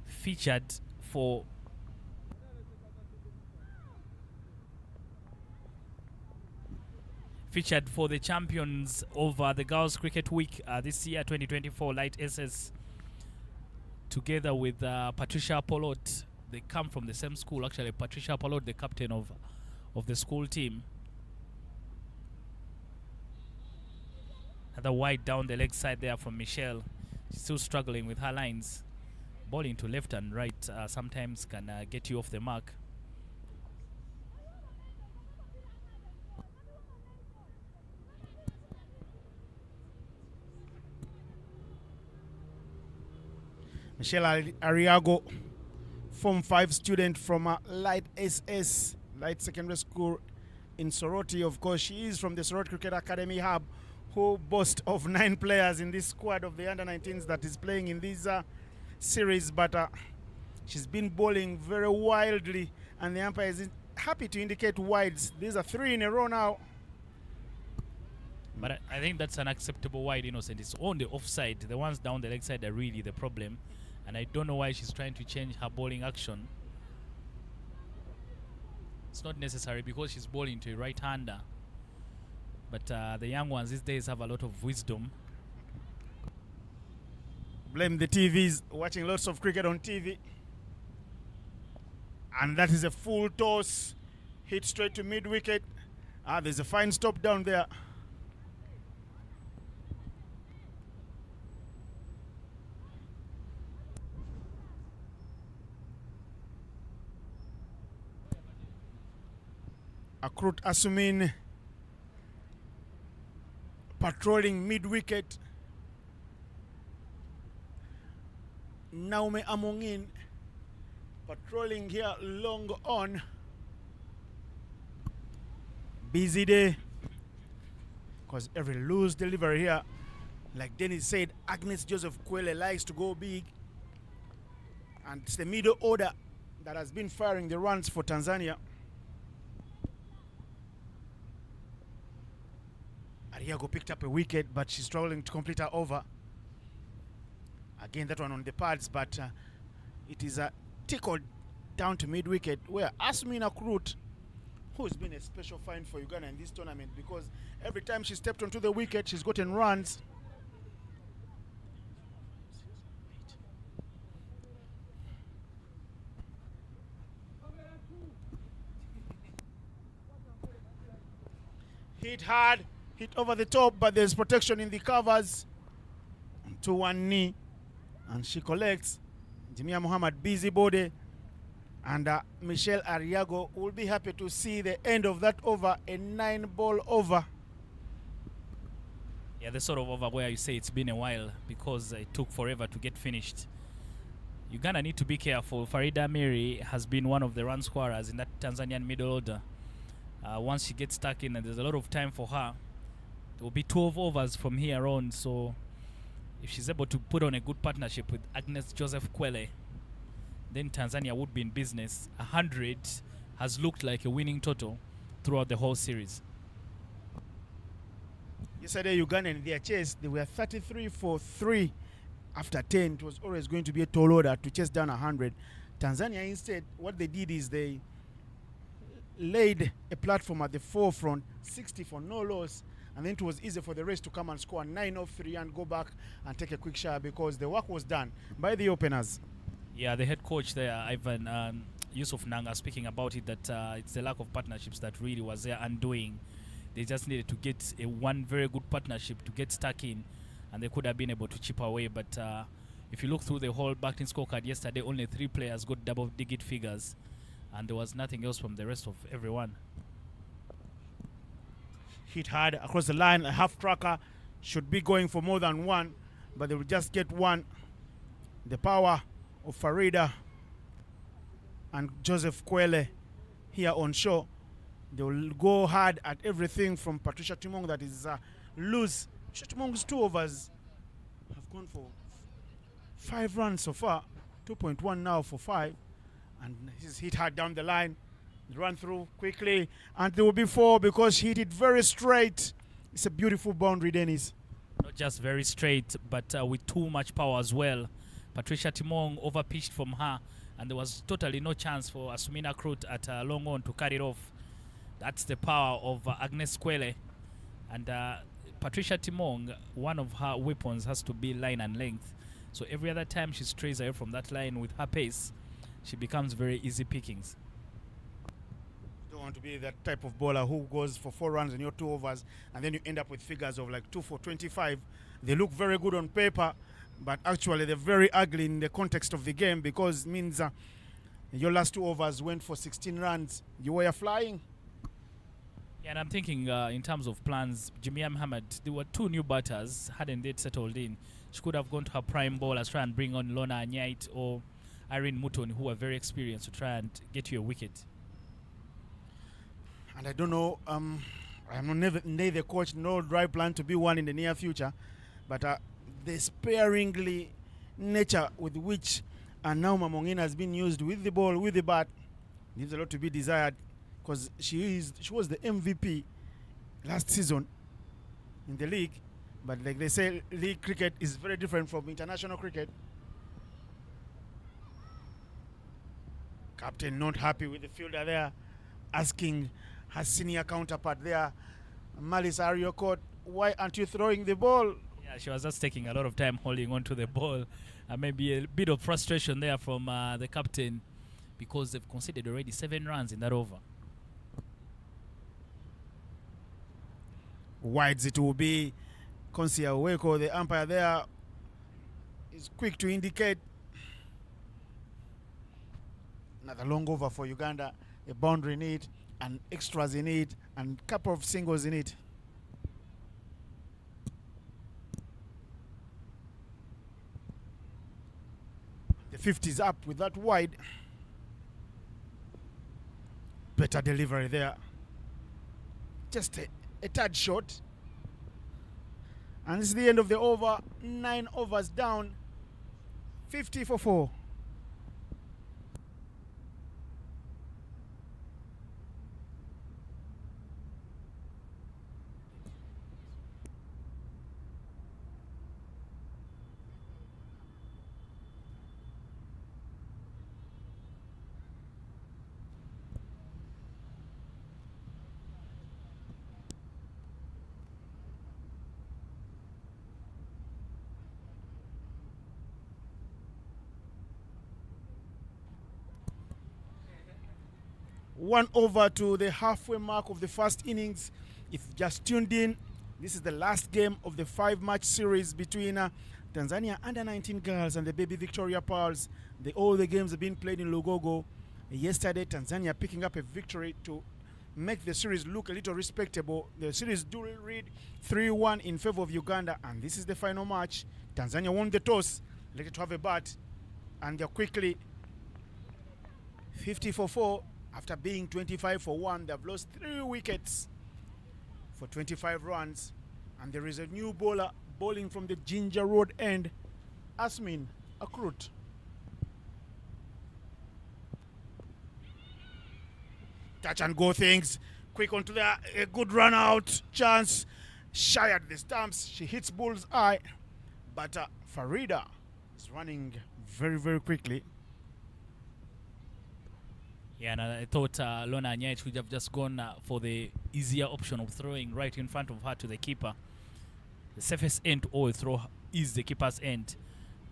featured for the champions of the Girls Cricket Week this year, 2024, Light SS, together with Patricia Polot. They come from the same school, actually. Patricia Polot, the captain of the school team. Another wide down the leg side there from Michelle. She's still struggling with her lines. Bowling to left and right sometimes can get you off the mark.
Michelle Ariago, Form 5 student from Light SS, Light Secondary School in Soroti. Of course, she is from the Soroti Cricket Academy Hub, who boasts of 9 players in this squad of the under-19s that is playing in this series. But she's been bowling very wildly, and the umpire is happy to indicate wides. These are 3 in a row now.
But I think that's an acceptable wide, Innocent. It's on the offside. The ones down the leg side are really the problem. And I don't know why she's trying to change her bowling action. It's not necessary because she's bowling to a right-hander. But the young ones these days have a lot of wisdom.
Blame the TVs, watching lots of cricket on TV. And that is a full toss, hit straight to mid-wicket. There's a fine stop down there. Akrut Asumin patrolling mid-wicket. Naume Amongin patrolling here long on. Busy day, because every loose delivery here, like Dennis said, Agnes Joseph Kwele likes to go big, and it's the middle order that has been firing the runs for Tanzania. Ariago picked up a wicket, but she's struggling to complete her over. Again, that one on the pads, but it is tickled down to mid-wicket, where Asmina Krut, who's been a special find for Uganda in this tournament, because every time she stepped onto the wicket, she's gotten runs. Hit hard, hit over the top, but there's protection in the covers. To one knee, and she collects. Jamia Muhammad busybody, and Michelle Ariago will be happy to see the end of that over, a 9-ball over.
Yeah, the sort of over where you say it's been a while because it took forever to get finished. Uganda need to be careful. Farida Mary has been one of the run scorers in that Tanzanian middle order. Once she gets stuck in, and there's a lot of time for her, there will be 12 overs from here on. So if she's able to put on a good partnership with Agnes Joseph Kwele, then Tanzania would be in business. 100 has looked like a winning total throughout the whole series.
Yesterday, Uganda in their chase, they were 33 for 3 after 10. It was always going to be a tall order to chase down 100. Tanzania instead, what they did is they laid a platform at the forefront, 60 for no loss, and then it was easy for the rest to come and score 9 off 3 and go back and take a quick shot because the work was done by the openers.
Yeah, the head coach there, Ivan Yusuf Nanga, speaking about it, that it's the lack of partnerships that really was their undoing. They just needed to get one very good partnership to get stuck in, and they could have been able to chip away. But if you look through the whole batting scorecard yesterday, only 3 players got double-digit figures, and there was nothing else from the rest of everyone.
Hit hard across the line. A half tracker should be going for more than 1, but they will just get 1. The power of Farida and Joseph Kwele here on shore. They will go hard at everything from Patricia Timong that is loose. Patricia Timong's 2 overs have gone for 5 runs so far. 2.1 now for 5. And he's hit hard down the line. Run through quickly, and there will be 4 because she hit it very straight. It's a beautiful boundary, Dennis.
Not just very straight, but with too much power as well. Patricia Timong overpitched from her, and there was totally no chance for Asumina Krut at long on to carry it off. That's the power of Agnes Kwele. And Patricia Timong, one of her weapons has to be line and length. So every other time she strays away from that line with her pace, she becomes very easy pickings.
Don't want to be that type of bowler who goes for 4 runs in your 2 overs, and then you end up with figures of like 2 for 25. They look very good on paper, but actually they're very ugly in the context of the game because it means your last 2 overs went for 16 runs. You were flying.
Yeah, and I'm thinking in terms of plans, Jamia Muhammad, there were 2 new batters, hadn't they settled in. She could have gone to her prime bowlers, try and bring on Lona Anite or Irene Muton, who are very experienced, to try and get you a wicket.
And I don't know, I'm never the coach, no dry plan to be one in the near future, but the sparingly nature with which Nauma Mongina has been used with the ball, with the bat, leaves a lot to be desired because she was the MVP last season in the league, but like they say, league cricket is very different from international cricket. Captain not happy with the fielder there, asking her senior counterpart there, Malice Ariokot, why aren't you throwing the ball?
Yeah, she was just taking a lot of time holding on to the ball. Maybe a bit of frustration there from the captain because they've conceded already 7 runs in that over.
Wides it will be. Konsia Oweko, the umpire there, is quick to indicate another long over for Uganda, a boundary in it, and extras in it, and a couple of singles in it. The 50's up with that wide. Better delivery there. Just a tad short. And this is the end of the over. 9 overs down. 50 for 4. One over to the halfway mark of the first innings. If you just tuned in, this is the last game of the 5-match series between Tanzania under-19 girls and the baby Victoria Pearls. All the games have been played in Lugogo. Yesterday, Tanzania picking up a victory to make the series look a little respectable. The series do read 3-1 in favor of Uganda, and this is the final match. Tanzania won the toss, elected to have a bat, and they're quickly 50 for 4 after being 25 for 1. They've lost 3 wickets for 25 runs, and there is a new bowler bowling from the Ginger Road end, Asmin Akrut. Touch and go things, quick onto the a good run out chance, shy at the stumps, she hits bull's eye, but Farida is running very, very quickly.
Yeah, and I thought Lona Anite would have just gone for the easier option of throwing right in front of her to the keeper. The safest end to always throw is the keeper's end.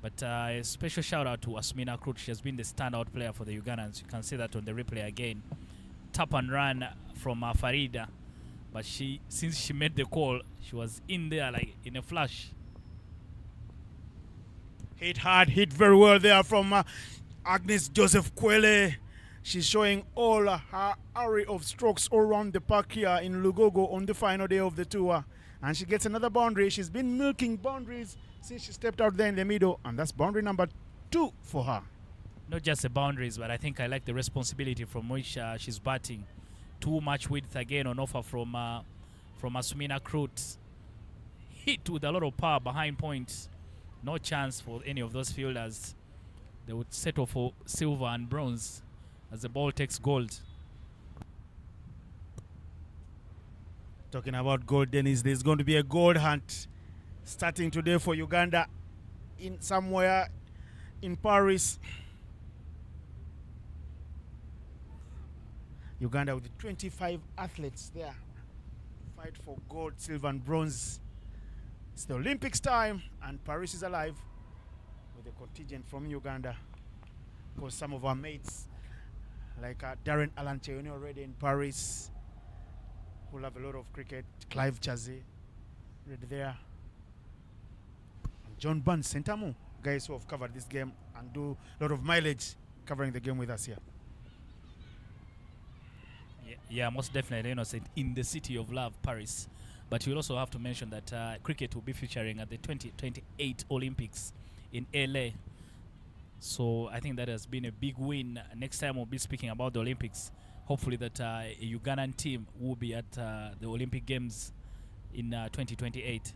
But a special shout out to Asmina Krut. She has been the standout player for the Ugandans. You can see that on the replay again. Tap and run from Farida. But since she made the call, she was in there like in a flash.
Hit hard, hit very well there from Agnes Joseph Kwele. She's showing all her array of strokes all around the park here in Lugogo on the final day of the tour. And she gets another boundary. She's been milking boundaries since she stepped out there in the middle. And that's boundary number 2 for her.
Not just the boundaries, but I think I like the responsibility from which she's batting. Too much width again on offer from Asmina Krut. Hit with a lot of power behind points. No chance for any of those fielders. They would settle for silver and bronze as the ball takes gold.
Talking about gold, Dennis, there's going to be a gold hunt starting today for Uganda in somewhere in Paris. Uganda with 25 athletes there. Fight for gold, silver and bronze. It's the Olympics time and Paris is alive with a contingent from Uganda. Of course, some of our mates like Darren Alancheoni already in Paris, who'll have a lot of cricket. Clive Chazi, right there. And John Burns, Sentamu, guys who have covered this game and do a lot of mileage covering the game with us here.
Yeah, most definitely, innocent in the city of love, Paris. But you'll also have to mention that cricket will be featuring at the 2028 Olympics in LA. So I think that has been a big win. Next time we'll be speaking about the Olympics. Hopefully that a Ugandan team will be at the Olympic Games in 2028.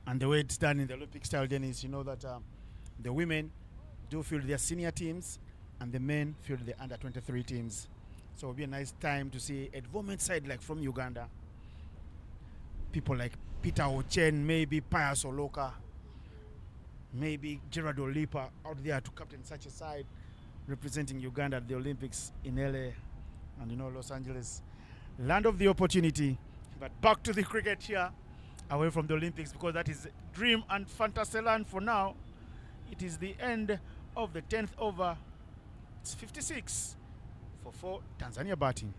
And the way it's done in the Olympic style, Dennis, you know that the women do field their senior teams and the men field the under-23 teams. So it'll be a nice time to see a development side like from Uganda. People like Peter Ochen, maybe Pius Oloka, maybe Gerard Olipa out there to captain such a side representing Uganda at the Olympics in LA and Los Angeles. Land of the opportunity. But back to the cricket here, away from the Olympics, because that is dream and fantasy land for now. It is the end of the 10th over. It's 56 for 4 Tanzania batting.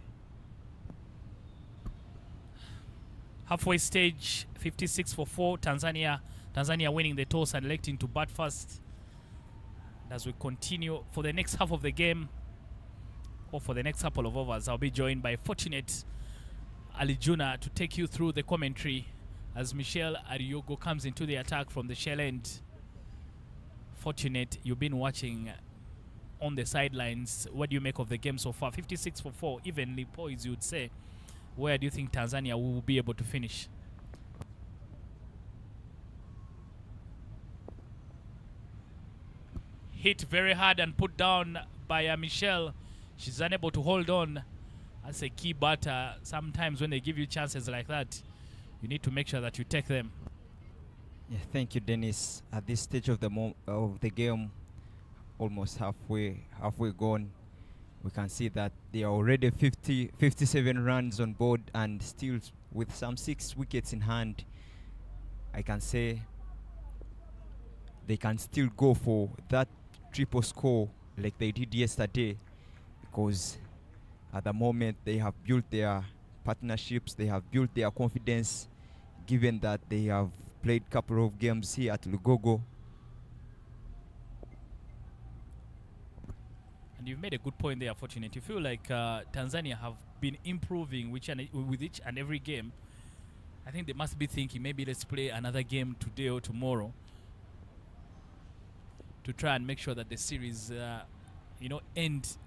Halfway stage, 56 for 4 Tanzania. Tanzania winning the toss and electing to bat first. As we continue for the next half of the game, or for the next couple of overs, I'll be joined by Fortunate Alijuna to take you through the commentary as Michelle Ariogo comes into the attack from the shell end. Fortunate, you've been watching on the sidelines. What do you make of the game so far? 56 for 4, evenly poised, you would say. Where do you think Tanzania will be able to finish? Hit very hard and put down by Michelle. She's unable to hold on. That's a key batter. Sometimes when they give you chances like that, you need to make sure that you take them.
Yeah, thank you, Dennis. At this stage of the game, almost halfway gone, we can see that they are already 57 runs on board, and still with some 6 wickets in hand, I can say they can still go for that triple score like they did yesterday, because at the moment they have built their partnerships, they have built their confidence, given that they have played a couple of games here at Lugogo.
And you've made a good point there, Fortunate. You feel like Tanzania have been improving with each and every game. I think they must be thinking maybe let's play another game today or tomorrow to try and make sure that the series, end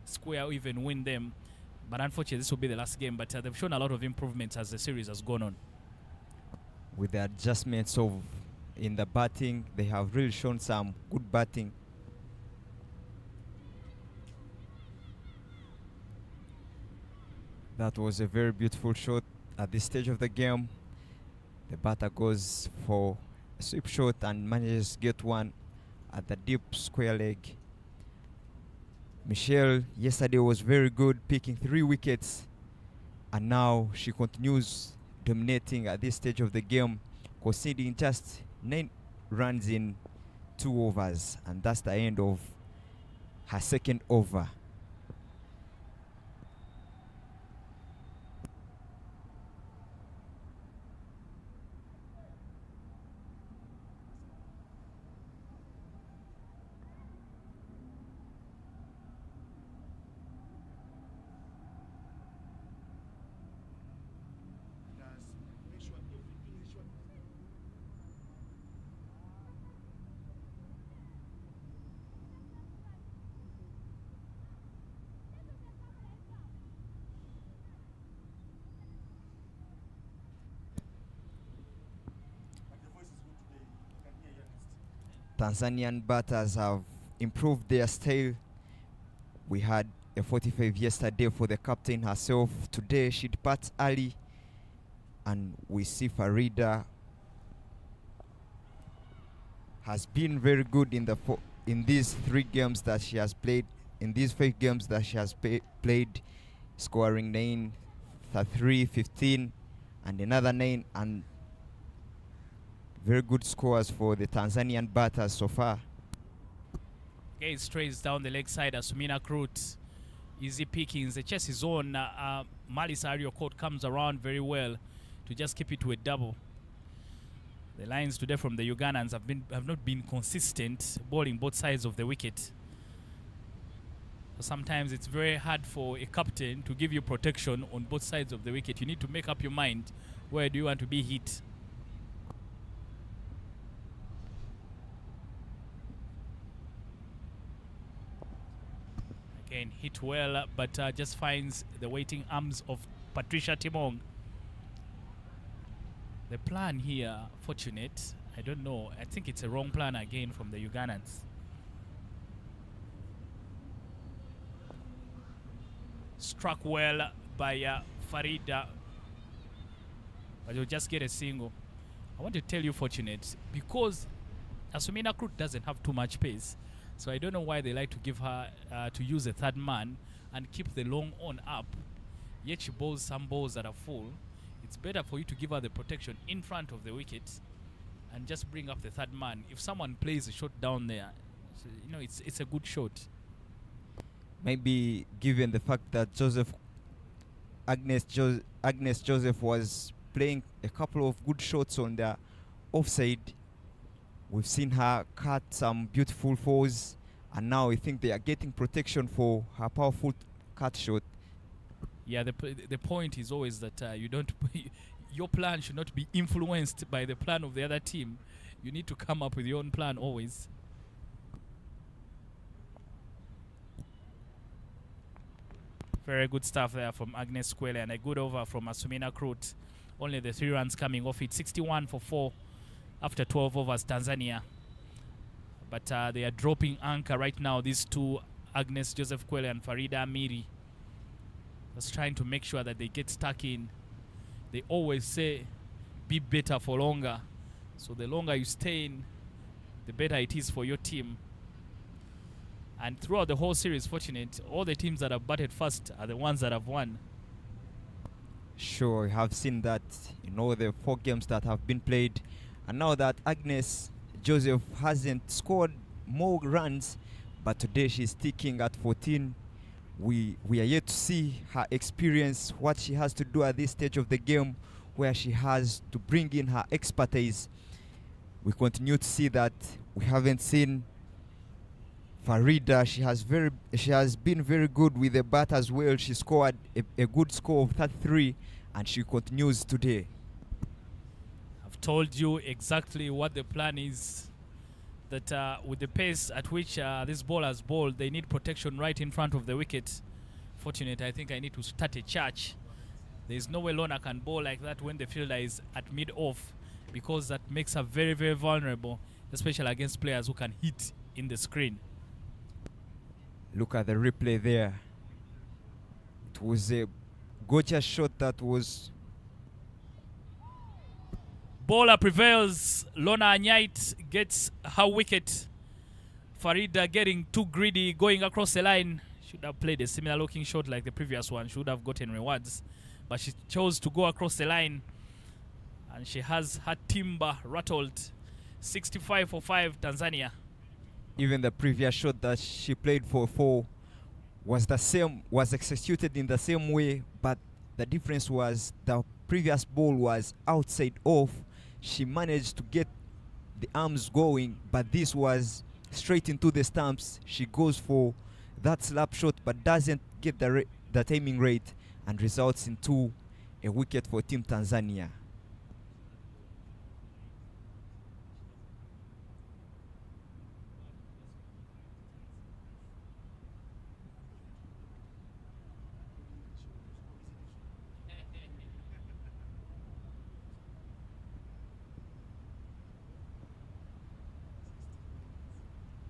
square or even win them. But unfortunately, this will be the last game. But they've shown a lot of improvements as the series has gone on.
With the adjustments in the batting, they have really shown some good batting. That was a very beautiful shot at this stage of the game. The batter goes for a sweep shot and manages to get one at the deep square leg. Michelle yesterday was very good, picking 3 wickets, and now she continues dominating at this stage of the game, conceding just 9 runs in 2 overs, and that's the end of her second over. Tanzanian batters have improved their style. We had a 45 yesterday for the captain herself. Today she departs early, and we see Farida has been very good in these 3 games that she has played. In these 5 games that she has played, scoring 9, 3, 15, and another 9, and very good scores for the Tanzanian batters so far.
Again, strays down the leg side. Asumina Krut, easy pickings. The chase is on. Malis Ario Court comes around very well to just keep it to a double. The lines today from the Ugandans have not been consistent, bowling both sides of the wicket. So sometimes it's very hard for a captain to give you protection on both sides of the wicket. You need to make up your mind, where do you want to be hit. Again, hit well, but just finds the waiting arms of Patricia Timong. The plan here, Fortunate, I don't know. I think it's a wrong plan again from the Ugandans. Struck well by Farida, but you'll just get a single. I want to tell you, Fortunate, because Asumina Krut doesn't have too much pace, so I don't know why they like to give her to use a third man and keep the long on up. Yet she bowls some balls that are full. It's better for you to give her the protection in front of the wicket and just bring up the third man. If someone plays a shot down there, so, it's a good shot.
Maybe given the fact that Agnes Joseph was playing a couple of good shots on the offside, we've seen her cut some beautiful fours, and now I think they are getting protection for her powerful cut shot.
Yeah, the point is always that your plan should not be influenced by the plan of the other team. You need to come up with your own plan always. Very good stuff there from Agnes Kwele, and a good over from Asumina Krut. Only the 3 runs coming off it. 61 for 4 after 12 overs, Tanzania. But they are dropping anchor right now, these 2, Agnes Joseph Kwele and Farida Amiri. Just trying to make sure that they get stuck in. They always say, be better for longer. So the longer you stay in, the better it is for your team. And throughout the whole series, Fortunate, all the teams that have batted first are the ones that have won.
Sure, we have seen that in all the 4 games that have been played. And now that Agnes Joseph hasn't scored more runs, but today she's sticking at 14 we are yet to see her experience, what she has to do at this stage of the game, where she has to bring in her expertise. We continue to see that we haven't seen Farida. She has been very good with the bat as well. She scored a good score of 33, and she continues today.
I've told you exactly what the plan is. That with the pace at which this ball has bowled, they need protection right in front of the wicket. Fortunate, I think I need to start a charge. There is no way Lorna can bowl like that when the fielder is at mid-off, because that makes her very, very vulnerable, especially against players who can hit in the screen.
Look at the replay there. It was a gorgeous shot that was...
Bowler prevails. Lorna Anite gets her wicket. Farida getting too greedy, going across the line. Should have played a similar looking shot like the previous one. Should have gotten rewards. But she chose to go across the line. And she has her timber rattled. 65 for 5 Tanzania.
Even the previous shot that she played for 4 was the same, was executed in the same way, but the difference was the previous ball was outside off. She managed to get the arms going, but this was straight into the stumps. She goes for that slap shot, but doesn't get the timing rate, and results into a wicket for Team Tanzania.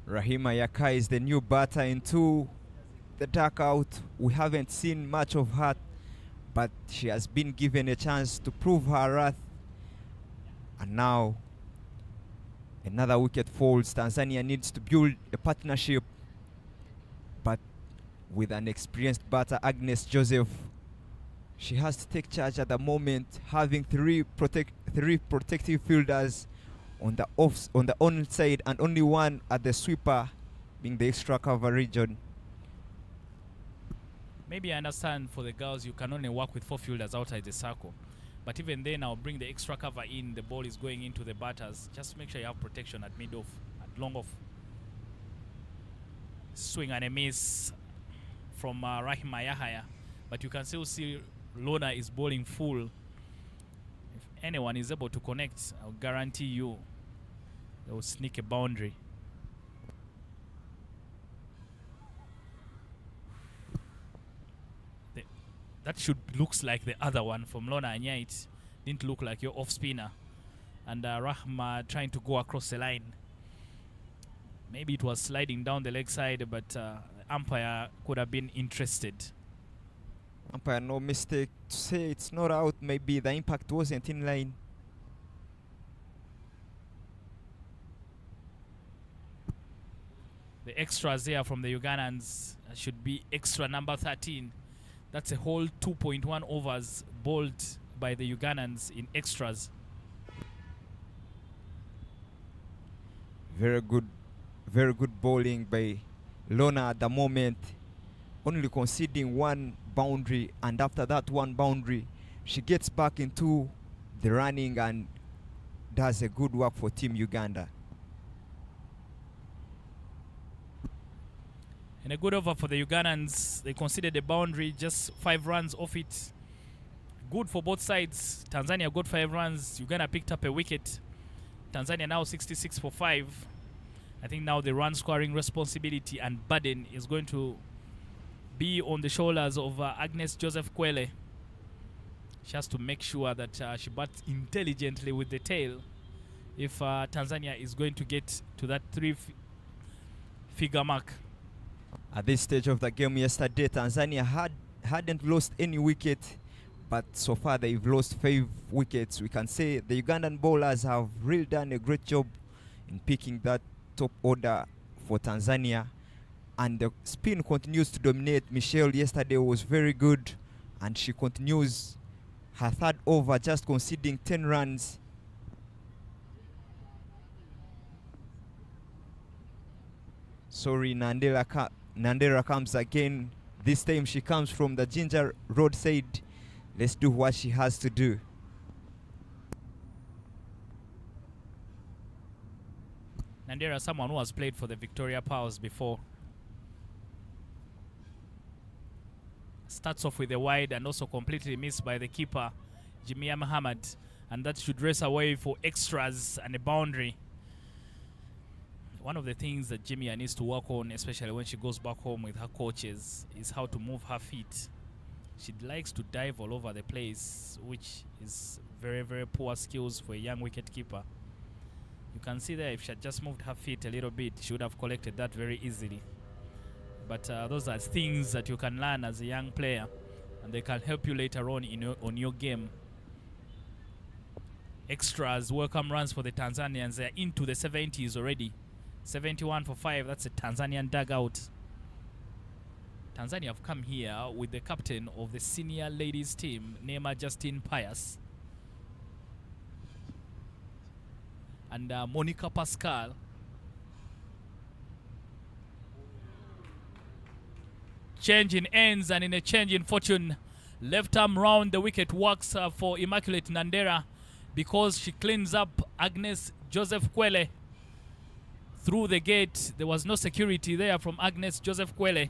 Rahima Yaka is the new batter into the dugout. We haven't seen much of her, but she has been given a chance to prove her wrath. And now another wicket falls. Tanzania needs to build a partnership, but with an experienced batter, Agnes Joseph, she has to take charge at the moment, having three protective fielders on the on side and only one at the sweeper, being the extra cover region.
Maybe I understand for the girls you can only work with 4 fielders outside the circle, but even then I'll bring the extra cover in. The ball is going into the batters. Just make sure you have protection at mid off, at long off. Swing and a miss from Rahima Yahaya, but you can still see Lorna is bowling full. If anyone is able to connect, I'll guarantee you they will sneak a boundary. That should looks like the other one from Lorna Anite. Didn't look like your off spinner. And Rahma trying to go across the line. Maybe it was sliding down the leg side, but umpire could have been interested.
Umpire, no mistake to say it's not out. Maybe the impact wasn't in line.
The extras there from the Ugandans should be extra number 13. That's a whole 2.1 overs bowled by the Ugandans in extras.
Very good bowling by Lorna at the moment. Only conceding 1 boundary, and after that 1 boundary, she gets back into the running and does a good work for Team Uganda.
And a good over for the Ugandans. They conceded a boundary, just 5 runs off it. Good for both sides. Tanzania got 5 runs. Uganda picked up a wicket. Tanzania now 66 for 5. I think now the run scoring responsibility and burden is going to be on the shoulders of Agnes Joseph Kwele. She has to make sure that she bats intelligently with the tail if Tanzania is going to get to that 3-figure mark.
At this stage of the game yesterday, Tanzania hadn't lost any wicket, but so far they've lost 5 wickets. We can say the Ugandan bowlers have really done a great job in picking that top order for Tanzania, and the spin continues to dominate. Michelle yesterday was very good, and she continues her 3rd over, just conceding 10 runs. Sorry, Nandera comes again This time she comes from the Ginger Road side. Let's do what she has to do.
Nandera, someone who has played for the Victoria Powers before. Starts off with a wide and also completely missed by the keeper, Jimia Muhammad. And that should race away for extras and a boundary. One of the things that Jimia needs to work on, especially when she goes back home with her coaches, is how to move her feet. She likes to dive all over the place, which is very, very poor skills for a young wicket keeper. You can see there, if she had just moved her feet a little bit, she would have collected that very easily. But those are things that you can learn as a young player, and they can help you later on on your game. Extras, welcome runs for the Tanzanians. They're into the 70s already. 71 for 5, that's a Tanzanian dugout. Tanzania have come here with the captain of the senior ladies team, Neema Justine Pius. And Monica Pascal. Change in ends and in a change in fortune. Left arm round the wicket works for Immaculate Nandera because she cleans up Agnes Joseph Kwele. Through the gate, there was no security there from Agnes Joseph Kwele.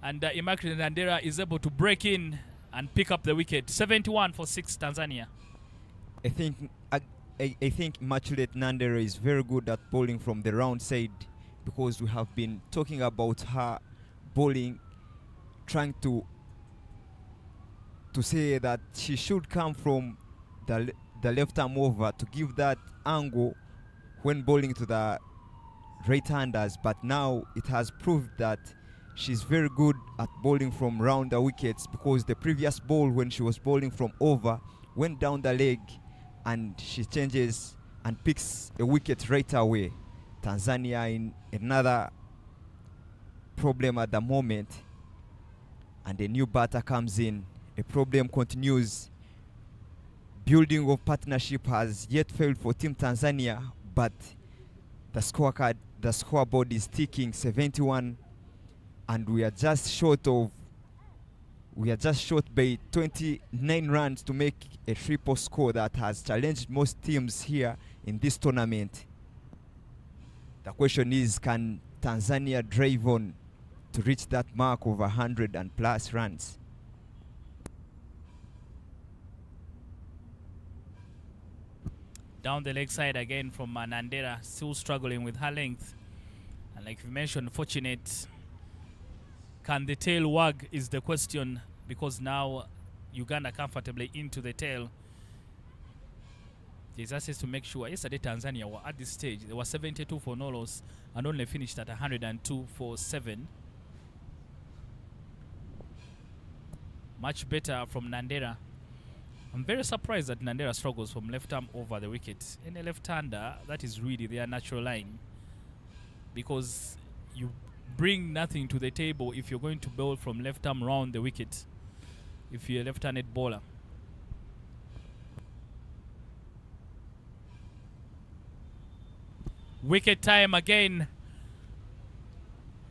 And Immaculate Nandera is able to break in and pick up the wicket. 71 for 6 Tanzania.
I think Immaculate Nandera is very good at bowling from the round side, because we have been talking about her bowling, trying to say that she should come from the left arm over to give that angle when bowling to the right-handers. But now it has proved that she's very good at bowling from round the wickets, because the previous ball when she was bowling from over went down the leg, and she changes and picks a wicket right away. Tanzania in another problem at the moment, and a new batter comes in. The problem continues. Building of partnership has yet failed for Team Tanzania, but the scoreboard is ticking 71, and we are just short by 29 runs to make a triple score that has challenged most teams here in this tournament. The question is, can Tanzania drive on to reach that mark of 100 and plus runs?
Down the leg side again from Nandera, still struggling with her length. And like we mentioned, fortunate. Can the tail wag is the question, because now Uganda comfortably into the tail. There's access to make sure. Yesterday Tanzania were at this stage, they were 72 for no loss and only finished at 102 for 7. Much better from Nandera. I'm very surprised that Nandera struggles from left arm over the wicket. In a left-hander, that is really their natural line, because you bring nothing to the table if you're going to bowl from left arm round the wicket, if you're a left-handed bowler. Wicket time again.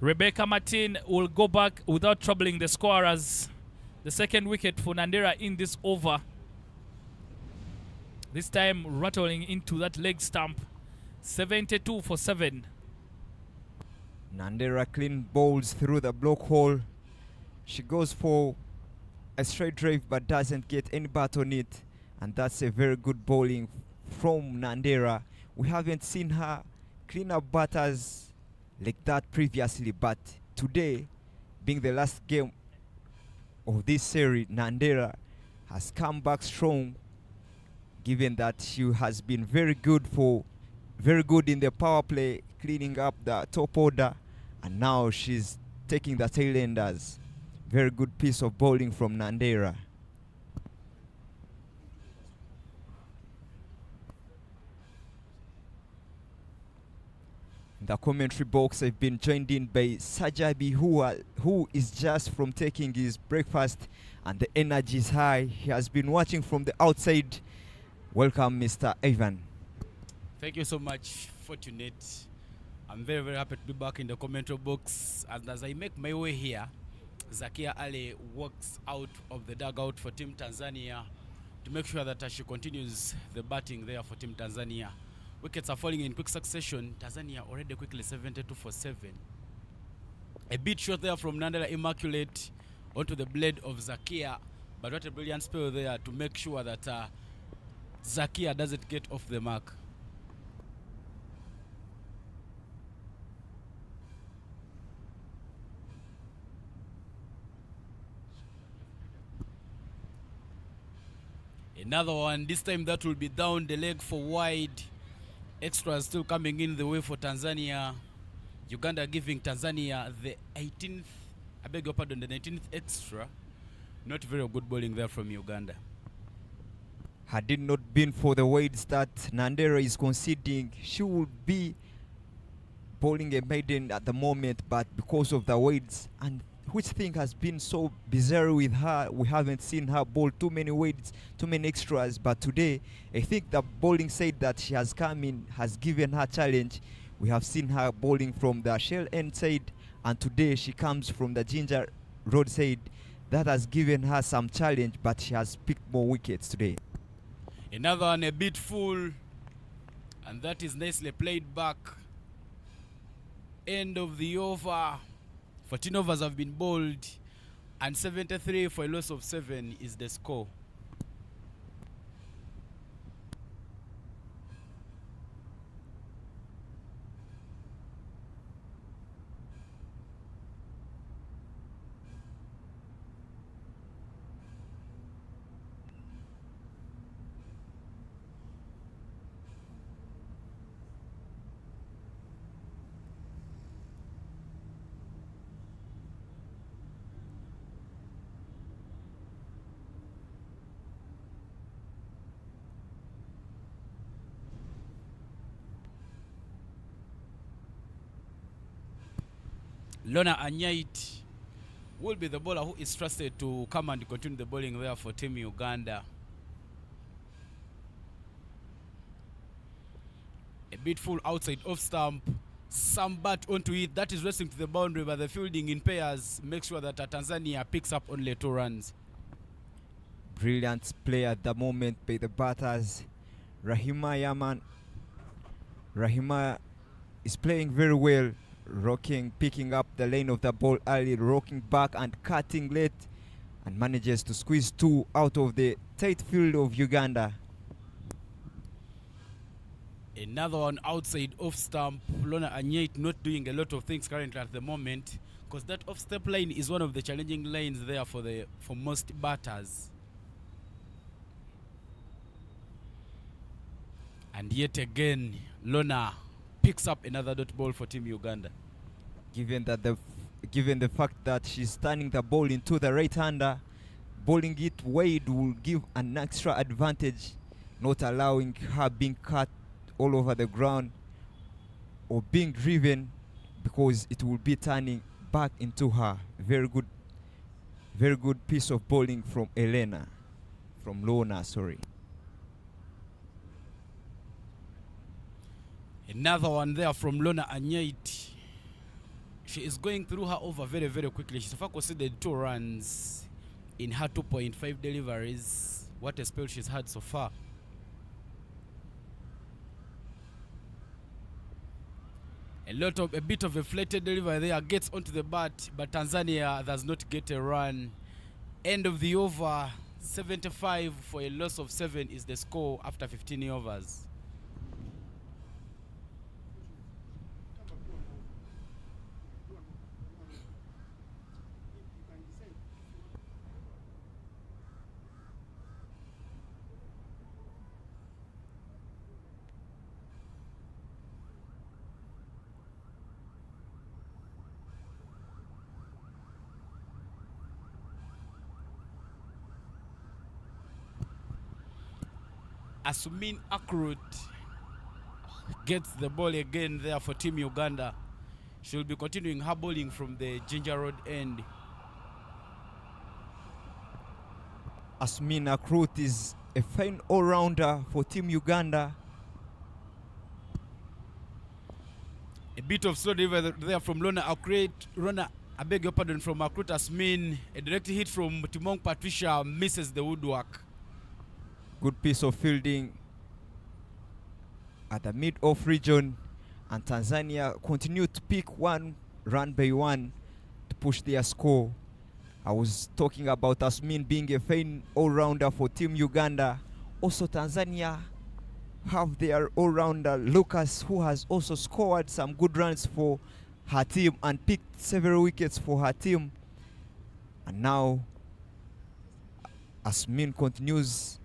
Rebecca Martin will go back without troubling the scorers. The second wicket for Nandera in this over. This time rattling into that leg stump. 72 for 7.
Nandera clean bowls through the block hole. She goes for a straight drive but doesn't get any bat on it. And that's a very good bowling from Nandera. We haven't seen her clean up batters like that previously, but today, being the last game of this series, Nandera has come back strong, given that she has been very good in the power play, cleaning up the top order, and now she's taking the tail enders. Very good piece of bowling from Nandera. In the commentary box, I've been joined in by Sajabi, who is just from taking his breakfast, and the energy is high. He has been watching from the outside. Welcome, Mr. Ivan.
Thank you so much, Fortunate. I'm very, very happy to be back in the commentary box. And as I make my way here, Zakia Ali walks out of the dugout for Team Tanzania to make sure that she continues the batting there for Team Tanzania. Wickets are falling in quick succession. Tanzania already quickly 72 for 7. A bit short there from Nandela Immaculate onto the blade of Zakia. But what a brilliant spell there to make sure that Zakia doesn't get off the mark. Another one, this time that will be down the leg for wide. Extras still coming in the way for Tanzania. Uganda giving Tanzania the 18th, I beg your pardon, the 19th extra. Not very good bowling there from Uganda.
Had it not been for the weights that Nandera is conceding, she would be bowling a maiden at the moment, but because of the weights, and which thing has been so bizarre with her, we haven't seen her bowl too many weights, too many extras, but today, I think the bowling side that she has come in has given her challenge. We have seen her bowling from the shell end side, and today she comes from the ginger road side. That has given her some challenge, but she has picked more wickets today.
Another one a bit full, and that is nicely played back. End of the over. 14 overs have been bowled, and 73 for a loss of 7 is the score. Anite will be the bowler who is trusted to come and continue the bowling there for Team Uganda. A bit full outside off stump. Some bat onto it. That is racing to the boundary, but the fielding in pairs makes sure that Tanzania picks up only 2 runs.
Brilliant play at the moment by the batters. Rahima Yaman. Rahima is playing very well. Rocking, picking up the lane of the ball early, rocking back and cutting late, and manages to squeeze 2 out of the tight field of Uganda.
Another one outside off stump. Anite not doing a lot of things currently at the moment, because that off step line is one of the challenging lines there for most batters. And yet again, Lona picks up another dot ball for Team Uganda.
Given the fact that she's turning the ball into the right-hander, bowling it wide will give an extra advantage, not allowing her being cut all over the ground or being driven, because it will be turning back into her. Very good piece of bowling from Lona, sorry.
Another one there from Lona Anite. She is going through her over very, very quickly. She's considered 2 runs in her 2.5 deliveries. What a spell she's had so far. A bit of a flatted delivery there, gets onto the bat, but Tanzania does not get a run. End of the over, 75 for a loss of 7 is the score after 15 overs. Asumin Akrut gets the ball again there for Team Uganda. She'll be continuing her bowling from the Ginger Road end.
Asumin Akrut is a fine all-rounder for Team Uganda.
A bit of slow delivery there from Lona I beg your pardon, from Akrut Asmin. A direct hit from Timong Patricia misses the woodwork.
Good piece of fielding at the mid-off region, and Tanzania continue to pick one run by one to push their score. I was talking about Asmin being a fine all-rounder for Team Uganda. Also Tanzania have their all-rounder Lucas, who has also scored some good runs for her team and picked several wickets for her team. And now Asmin continues.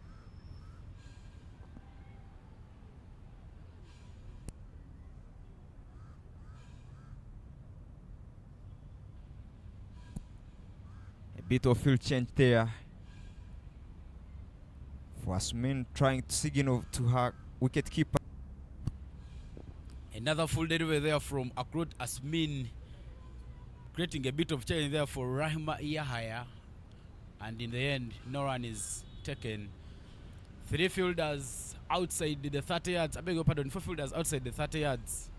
A bit of field change there for Asmin, trying to signal to her wicket keeper.
Another full delivery there from Akrut Asmin, creating a bit of challenge there for Rahima Yahaya. And in the end, no run is taken. 3 fielders outside the 30 yards. I beg your pardon, 4 fielders outside the 30 yards.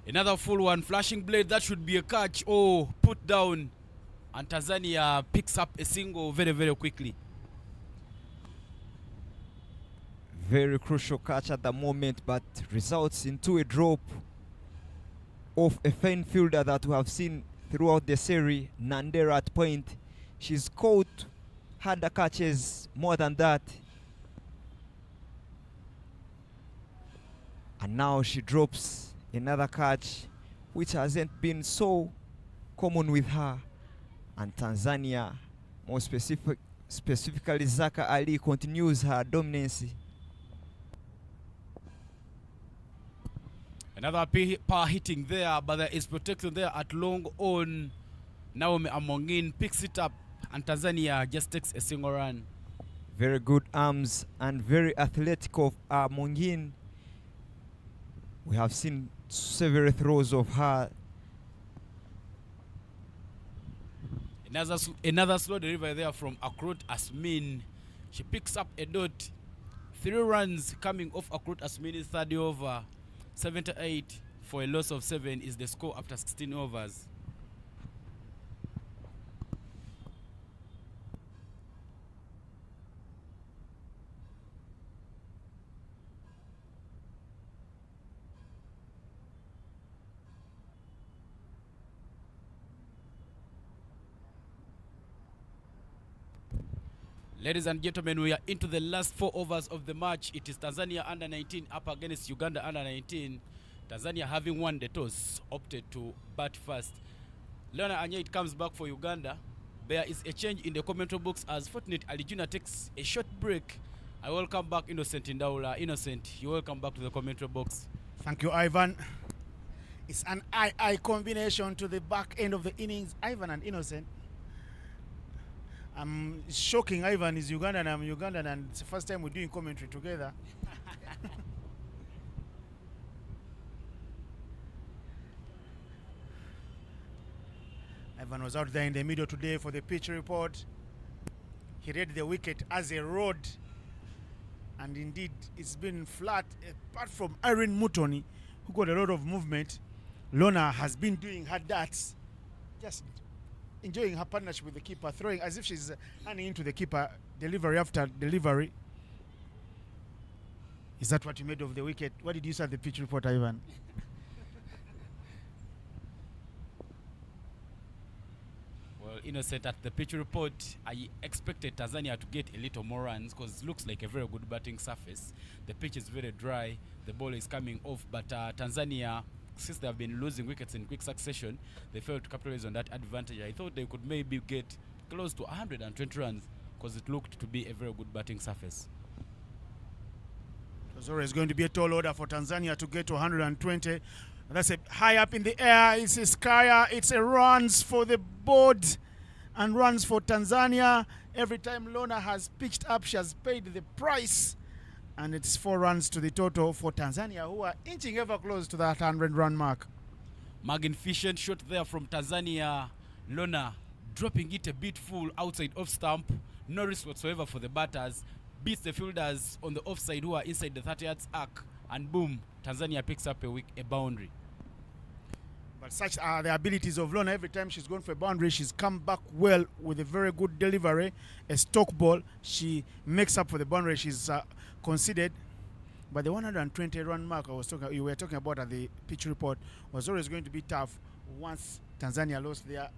Another full one, flashing blade, that should be a catch. Oh, put down. And Tanzania picks up a single very, very quickly.
Very crucial catch at the moment, but results into a drop of a fine fielder that we have seen throughout the series, Nandera at point. She's caught harder catches more than that. And now she drops another catch, which hasn't been so common with her. And Tanzania, more specifically Zaka Ali, continues her dominance.
Another power hitting there, but there is protection there at long on. Naomi Amongin picks it up, and Tanzania just takes a single run.
Very good arms and very athletic of Amongin. We have seen several throws of her.
Another slow delivery there from Akrut Asmin. She picks up a dot. 3 runs coming off Akrut Asmin's third over. 78 for a loss of 7 is the score after 16 overs. Ladies and gentlemen, we are into the last 4 overs of the match. It is Tanzania under 19 up against Uganda under 19. Tanzania, having won the toss, opted to bat first. Leona Anite comes back for Uganda. There is a change in the commentary box as Fortunate Alijuna takes a short break. I welcome back Innocent Indaula. Innocent, you welcome back to the commentary box.
Thank you, Ivan. It's an I combination to the back end of the innings. Ivan and Innocent. I'm shocking. Ivan is Ugandan, I'm Ugandan, and it's the first time we're doing commentary together. Ivan was out there in the middle today for the pitch report. He read the wicket as a road, and indeed it's been flat apart from Irene Mutoni, who got a lot of movement. Lona has been doing her darts, just enjoying her partnership with the keeper, throwing as if she's running into the keeper, delivery after delivery. Is that what you made of the wicket? What did you say at the pitch report, Ivan?
Well, Innocent, at the pitch report, I expected Tanzania to get a little more runs because it looks like a very good batting surface. The pitch is very dry, the ball is coming off, but Tanzania, since they have been losing wickets in quick succession, they failed to capitalize on that advantage. I thought they could maybe get close to 120 runs because it looked to be a very good batting surface.
It was always going to be a tall order for Tanzania to get to 120. That's a high up in the air. It's a Skaya. It's a runs for the board and runs for Tanzania. Every time Lona has pitched up, she has paid the price. And it's 4 runs to the total for Tanzania, who are inching ever close to that 100-run mark.
Magnificent shot there from Tanzania. Lona dropping it a bit full outside off stump. No risk whatsoever for the batters. Beats the fielders on the offside who are inside the 30 yards arc. and boom, Tanzania picks up a boundary.
But such are the abilities of Lorna. Every time she's gone for a boundary, she's come back well with a very good delivery, a stock ball. She makes up for the boundary she's conceded. But the 120-run mark you were talking about at the pitch report was always going to be tough once Tanzania lost their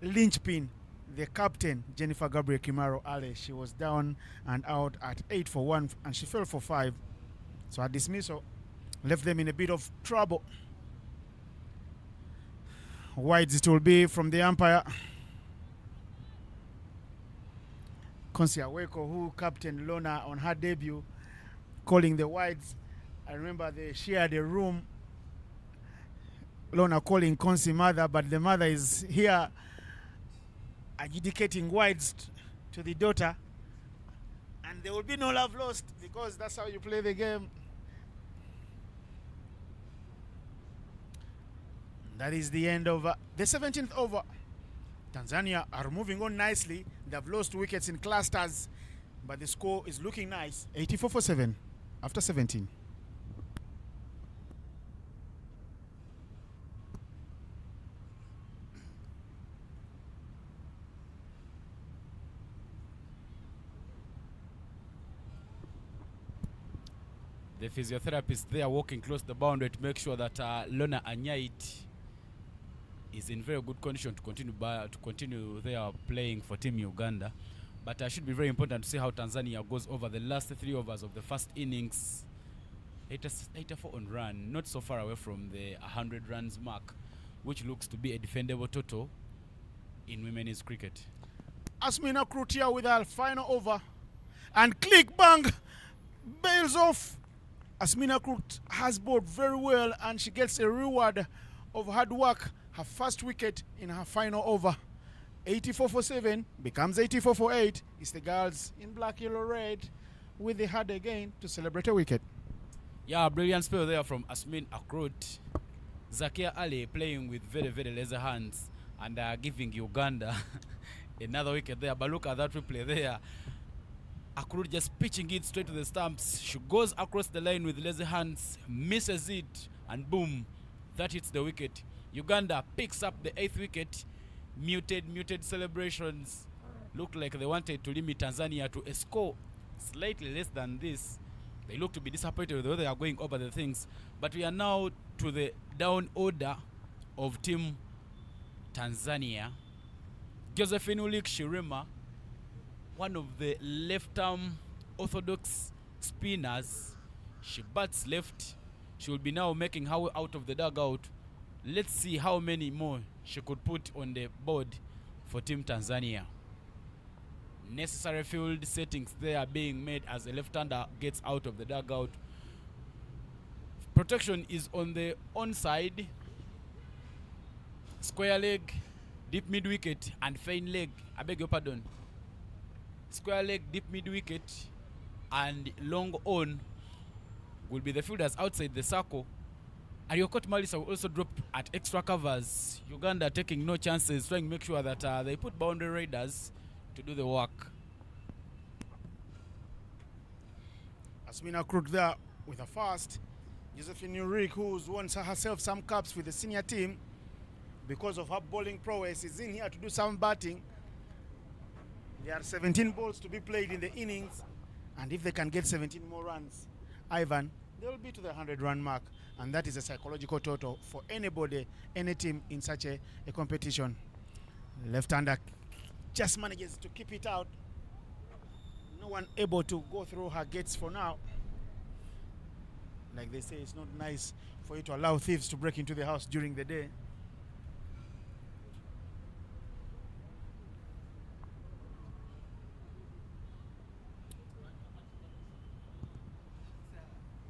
linchpin, the captain, Jennifer Gabriel Kimaro Ale. She was down and out at 8 for 1, and she fell for 5. So her dismissal left them in a bit of trouble. Wides it will be from the umpire. Konsi Aweko, who captained Lorna on her debut, calling the wides. I remember they shared a room. Lorna calling Konsi mother, but the mother is here adjudicating wides to the daughter. And there will be no love lost, because that's how you play the game. That is the end of the 17th over. Tanzania are moving on nicely. They've lost wickets in clusters, but the score is looking nice. 84 for 7 after 17.
The physiotherapist there walking close to the boundary to make sure that Lorna Anite is in very good condition to continue their playing for Team Uganda. But it should be very important to see how Tanzania goes over the last 3 overs of the first innings. 84 on run, not so far away from the 100 runs mark, which looks to be a defendable total in women's cricket.
Asmina Krutia with her final over, and click bang bails off. Asmina Krut has bowled very well, and she gets a reward of hard work. Her first wicket in her final over. 84 for 7 becomes 84 for 8. It's the girls in black, yellow, red with the hat again to celebrate a wicket.
Yeah, brilliant spell there from Asmin Akrut. Zakia Ali playing with very, very lazy hands and giving Uganda another wicket there. But look at that replay there. Akrut just pitching it straight to the stumps. She goes across the line with lazy hands, misses it, and boom, that hits the wicket. Uganda picks up the 8th wicket. Muted celebrations. Look like they wanted to limit Tanzania to a score slightly less than this. They look to be disappointed with the way they are going over the things. But we are now to the down order of Team Tanzania. Josephine Ulik Shirima, one of the left-arm orthodox spinners. She bats left. She will be now making her way out of the dugout. Let's see how many more she could put on the board for Team Tanzania. Necessary field settings there are being made as a left-hander gets out of the dugout. Protection is on the onside. Square leg, deep mid-wicket, and feint leg. I beg your pardon. Square leg, deep mid-wicket, and long on will be the fielders outside the circle. Ariokot Malisa will also drop at extra covers. Uganda taking no chances, trying to make sure that they put boundary raiders to do the work.
Asmina Krut there with a fast. Josephine Urik, who's won herself some caps with the senior team because of her bowling prowess, is in here to do some batting. There are 17 balls to be played in the innings, and if they can get 17 more runs, Ivan, they will be to the 100-run mark, and that is a psychological total for anybody, any team in such a competition. Left-hander just manages to keep it out. No one able to go through her gates for now. Like they say, it's not nice for you to allow thieves to break into the house during the day.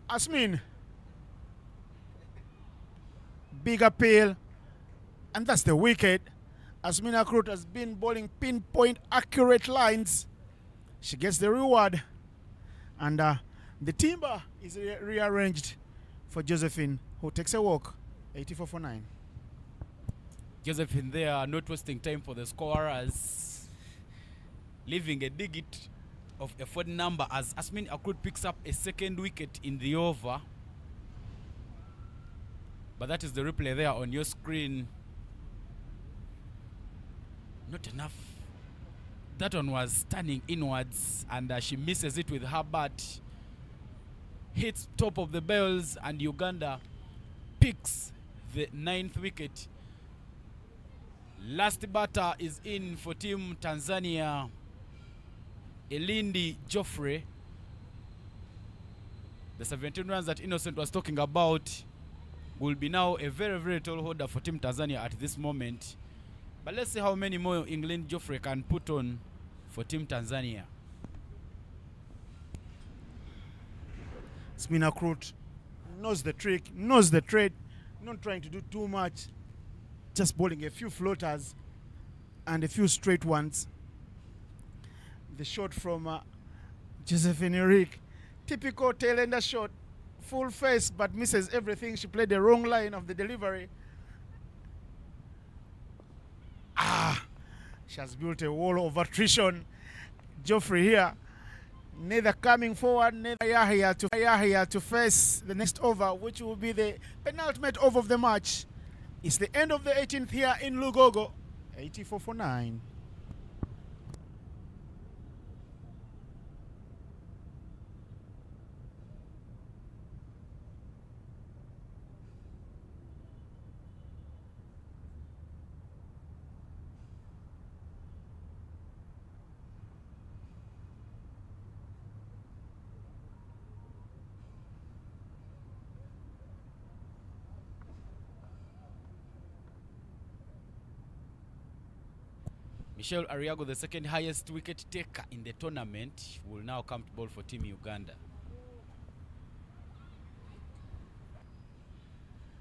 Asmin, big appeal, and that's the wicket. Asmina Krut has been bowling pinpoint accurate lines. She gets the reward, and the timber is rearranged for Josephine, who takes a walk. 84 for 9.
Josephine there, not wasting time for the scorers, leaving a digit of a fourth number as Asmin Akrut picks up a second wicket in the over. But that is the replay there on your screen. Not enough. That one was turning inwards, and she misses it with her bat. Hits top of the bells, and Uganda picks the 9th wicket. Last batter is in for Team Tanzania, Elindi Geoffrey. The 17 runs that Innocent was talking about will be now a very, very tall order for Team Tanzania at this moment. But let's see how many more England Geoffrey can put on for Team Tanzania.
Smina Krut knows the trick, knows the trade, not trying to do too much, just bowling a few floaters and a few straight ones. The shot from Josephine Eric, typical tail-ender shot, full face but misses everything. She played the wrong line of the delivery. She has built a wall of attrition. Geoffrey here, neither coming forward, neither Yahya to face the next over, which will be the penultimate over of the match. It's the end of the 18th here in Lugogo. 84 for 9.
Michelle Ariago, the second highest wicket taker in the tournament, will now come to bowl for Team Uganda.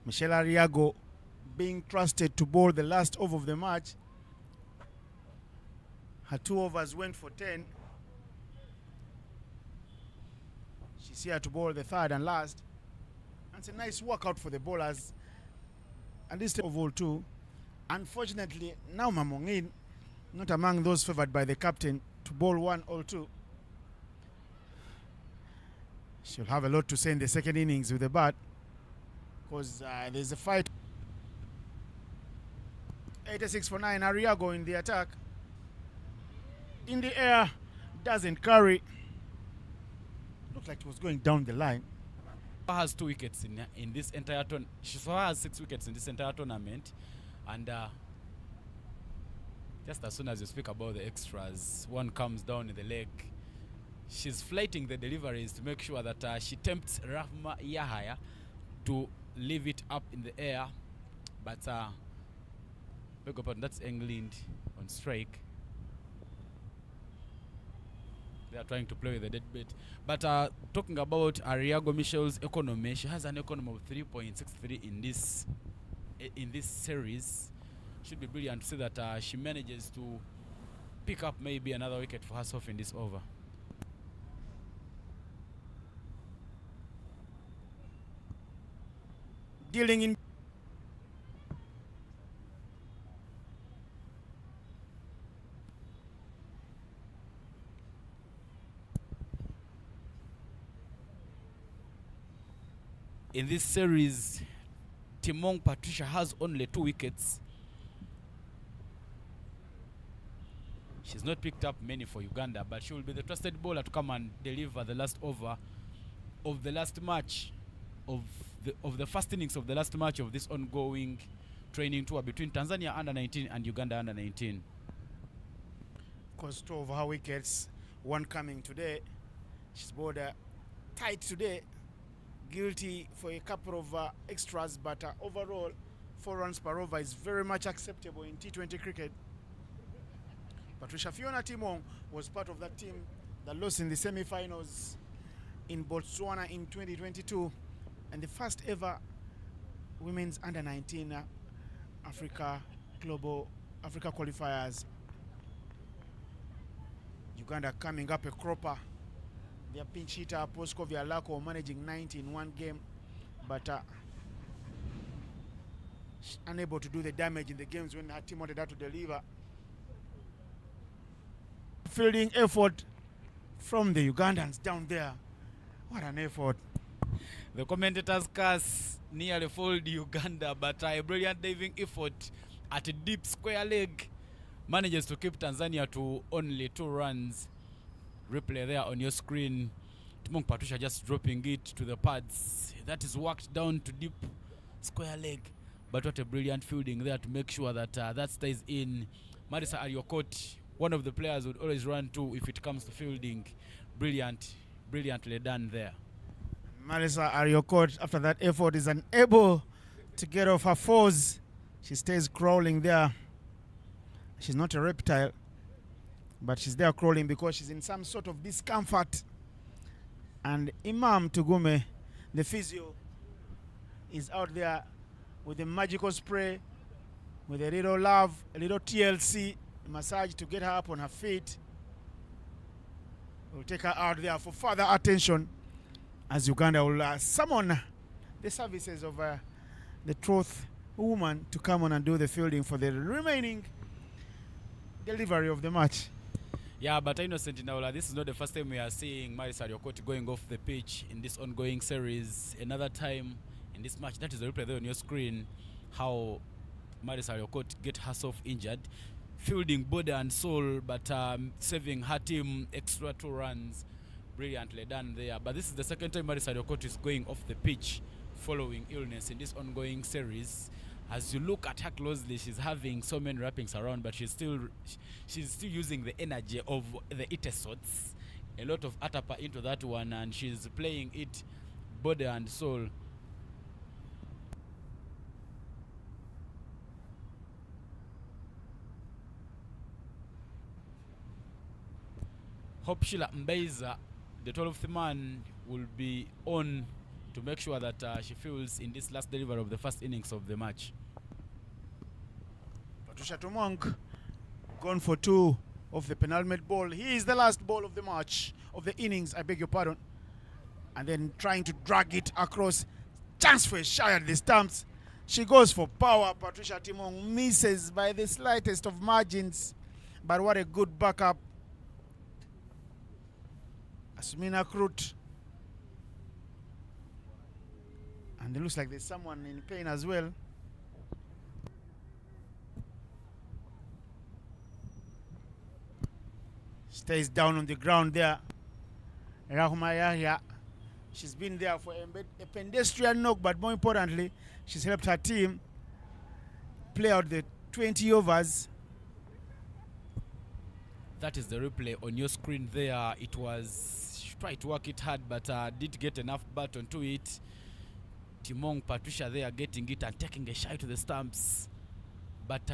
Michelle Ariago being trusted to bowl the last over of the match. Her 2 overs went for 10. She's here to bowl the third and last. And it's a nice workout for the bowlers. And this of all too. Unfortunately, now Mamongin not among those favored by the captain to bowl 1 or 2. She'll have a lot to say in the second innings with the bat, because there's a fight. 86 for 9. Ariago in the attack. In the air, doesn't carry. Looked like it was going down the line.
Has 2 wickets in this entire tournament. She has 6 wickets in this entire tournament, and just as soon as you speak about the extras, one comes down in the leg. She's flighting the deliveries to make sure that she tempts Rahma Yahya to leave it up in the air. But beg your pardon, that's England on strike. They are trying to play with the dead bait. But talking about Ariago Michel's economy, she has an economy of 3.63 in this series. Should be brilliant to see that she manages to pick up maybe another wicket for herself in this over.
Dealing
in this series, Timong Patricia has only 2 wickets. She's not picked up many for Uganda, but she will be the trusted bowler to come and deliver the last over of the last match of the first innings of the last match of this ongoing training tour between Tanzania under-19 and Uganda under-19.
Of course, 2 of her wickets, 1 coming today. She's bowled tight today, guilty for a couple of extras, but overall 4 runs per over is very much acceptable in T20 cricket. Patricia Fiona Timong was part of that team that lost in the semi-finals in Botswana in 2022, and the first ever women's under-19 Africa qualifiers. Uganda coming up a cropper. Their pinch hitter Posco Vialako managing 90 in 1 game, but unable to do the damage in the games when her team wanted her to deliver. Fielding effort from the Ugandans down there. What an effort.
The commentators curse nearly fooled Uganda, but a brilliant diving effort at a deep square leg manages to keep Tanzania to only 2 runs. Replay there on your screen. Timong Patricia just dropping it to the pads. That is worked down to deep square leg. But what a brilliant fielding there to make sure that that stays in. Marisa Ariokot, one of the players would always run to if it comes to fielding. Brilliantly done there.
Marisa Ariokot, after that effort, is unable to get off her fours. She stays crawling there. She's not a reptile, but she's there crawling because she's in some sort of discomfort. And Imam Tugume, the physio, is out there with a magical spray, with a little love, a little TLC massage to get her up on her feet. We'll take her out there for further attention as Uganda will summon the services of the truth woman to come on and do the fielding for the remaining delivery of the match.
Yeah, but Innocent Inaula, this is not the first time we are seeing Marisa Ariokot going off the pitch in this ongoing series. Another time in this match, that is the replay there on your screen, how Marisa Ariokot get herself injured, fielding body and soul, but saving her team extra 2 runs. Brilliantly done there. But this is the second time Marisa Ariokot is going off the pitch following illness in this ongoing series. As you look at her closely, she's having so many wrappings around, but she's still using the energy of the Itesots. A lot of atapa into that one, and she's playing it body and soul. Hope Sheila Mbeza, the 12th man, will be on to make sure that she fields in this last delivery of the first innings of the match.
Patricia Tumong gone for 2 of the penultimate ball. He is the last ball of the match, of the innings, I beg your pardon. And then trying to drag it across. Chance for a shy at the stumps. She goes for power. Patricia Tumong misses by the slightest of margins. But what a good backup. Asmina Krut. And it looks like there's someone in pain as well. Stays down on the ground there. Rahuma Yahya. She's been there for a pedestrian knock, but more importantly, she's helped her team play out the 20 overs.
That is the replay on your screen there. It was, she tried to work it hard, but didn't get enough baton to it. Timong Patricia there getting it and taking a shy to the stumps. But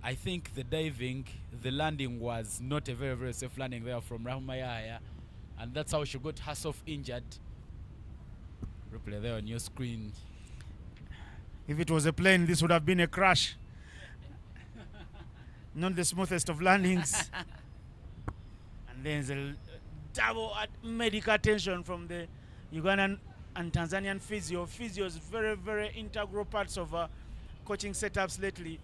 I think the diving, the landing was not a very, very safe landing there from Rahuma Yahya. And that's how she got herself injured. Replay there on your screen.
If it was a plane, this would have been a crash. Not the smoothest of landings. And then there's a double medical attention from the Ugandan and Tanzanian physio. Physio is very, very integral parts of coaching setups lately.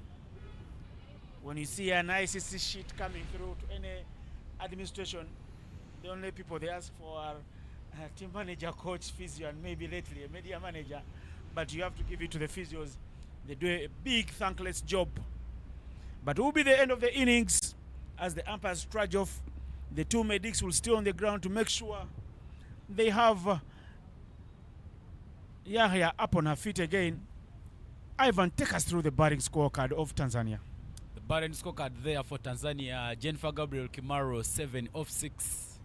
When you see an ICC sheet coming through to any administration, the only people they ask for are team manager, coach, physio, and maybe lately a media manager. But you have to give it to the physios. They do a big thankless job. But it will be the end of the innings as the umpires trudge off. The 2 medics will stay on the ground to make sure they have Yahya up on her feet again. Ivan, take us through the batting scorecard of Tanzania.
The batting scorecard there for Tanzania: Jennifer Gabriel Kimaro 7 of 6.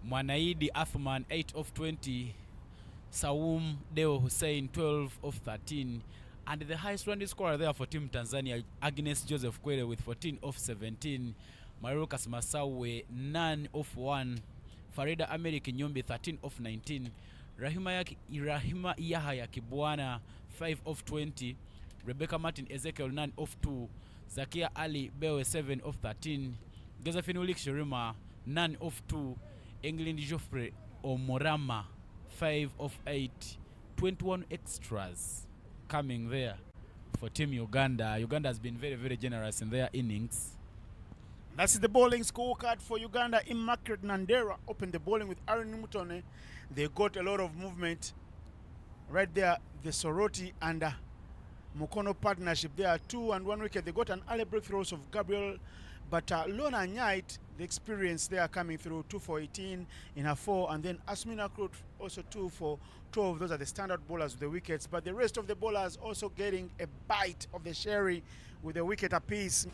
Mwanaidi Athman 8 of 20. Saum Deo Hussein 12 of 13. And the highest running scorer there for Team Tanzania, Agnes Joseph Kwele with 14 of 17. Marukas Masawe 9 of 1. Farida Amerik Nyombi 13 of 19. Rahima Yahya Kibwana 5 of 20. Rebecca Martin Ezekiel 9 of 2. Zakia Ali Bewe 7 of 13. Josephine Ulik Shirima 9 of 2. England Joffrey Omorama 5 of 8. 21 extras coming there for Team Uganda. Uganda has been very, very generous in their innings.
That's the bowling scorecard for Uganda. Immaculate Nandera opened the bowling with Aaron Mutone. They got a lot of movement. Right there, the Soroti and Mukono partnership. There are 2 and 1 wicket. They got an early breakthroughs of Gabriel, but Lona Anite, the experience they are coming through, 2 for 18 in her 4, and then Asmina Krut also 2 for 12. Those are the standard bowlers with the wickets, but the rest of the bowlers also getting a bite of the sherry with a wicket apiece.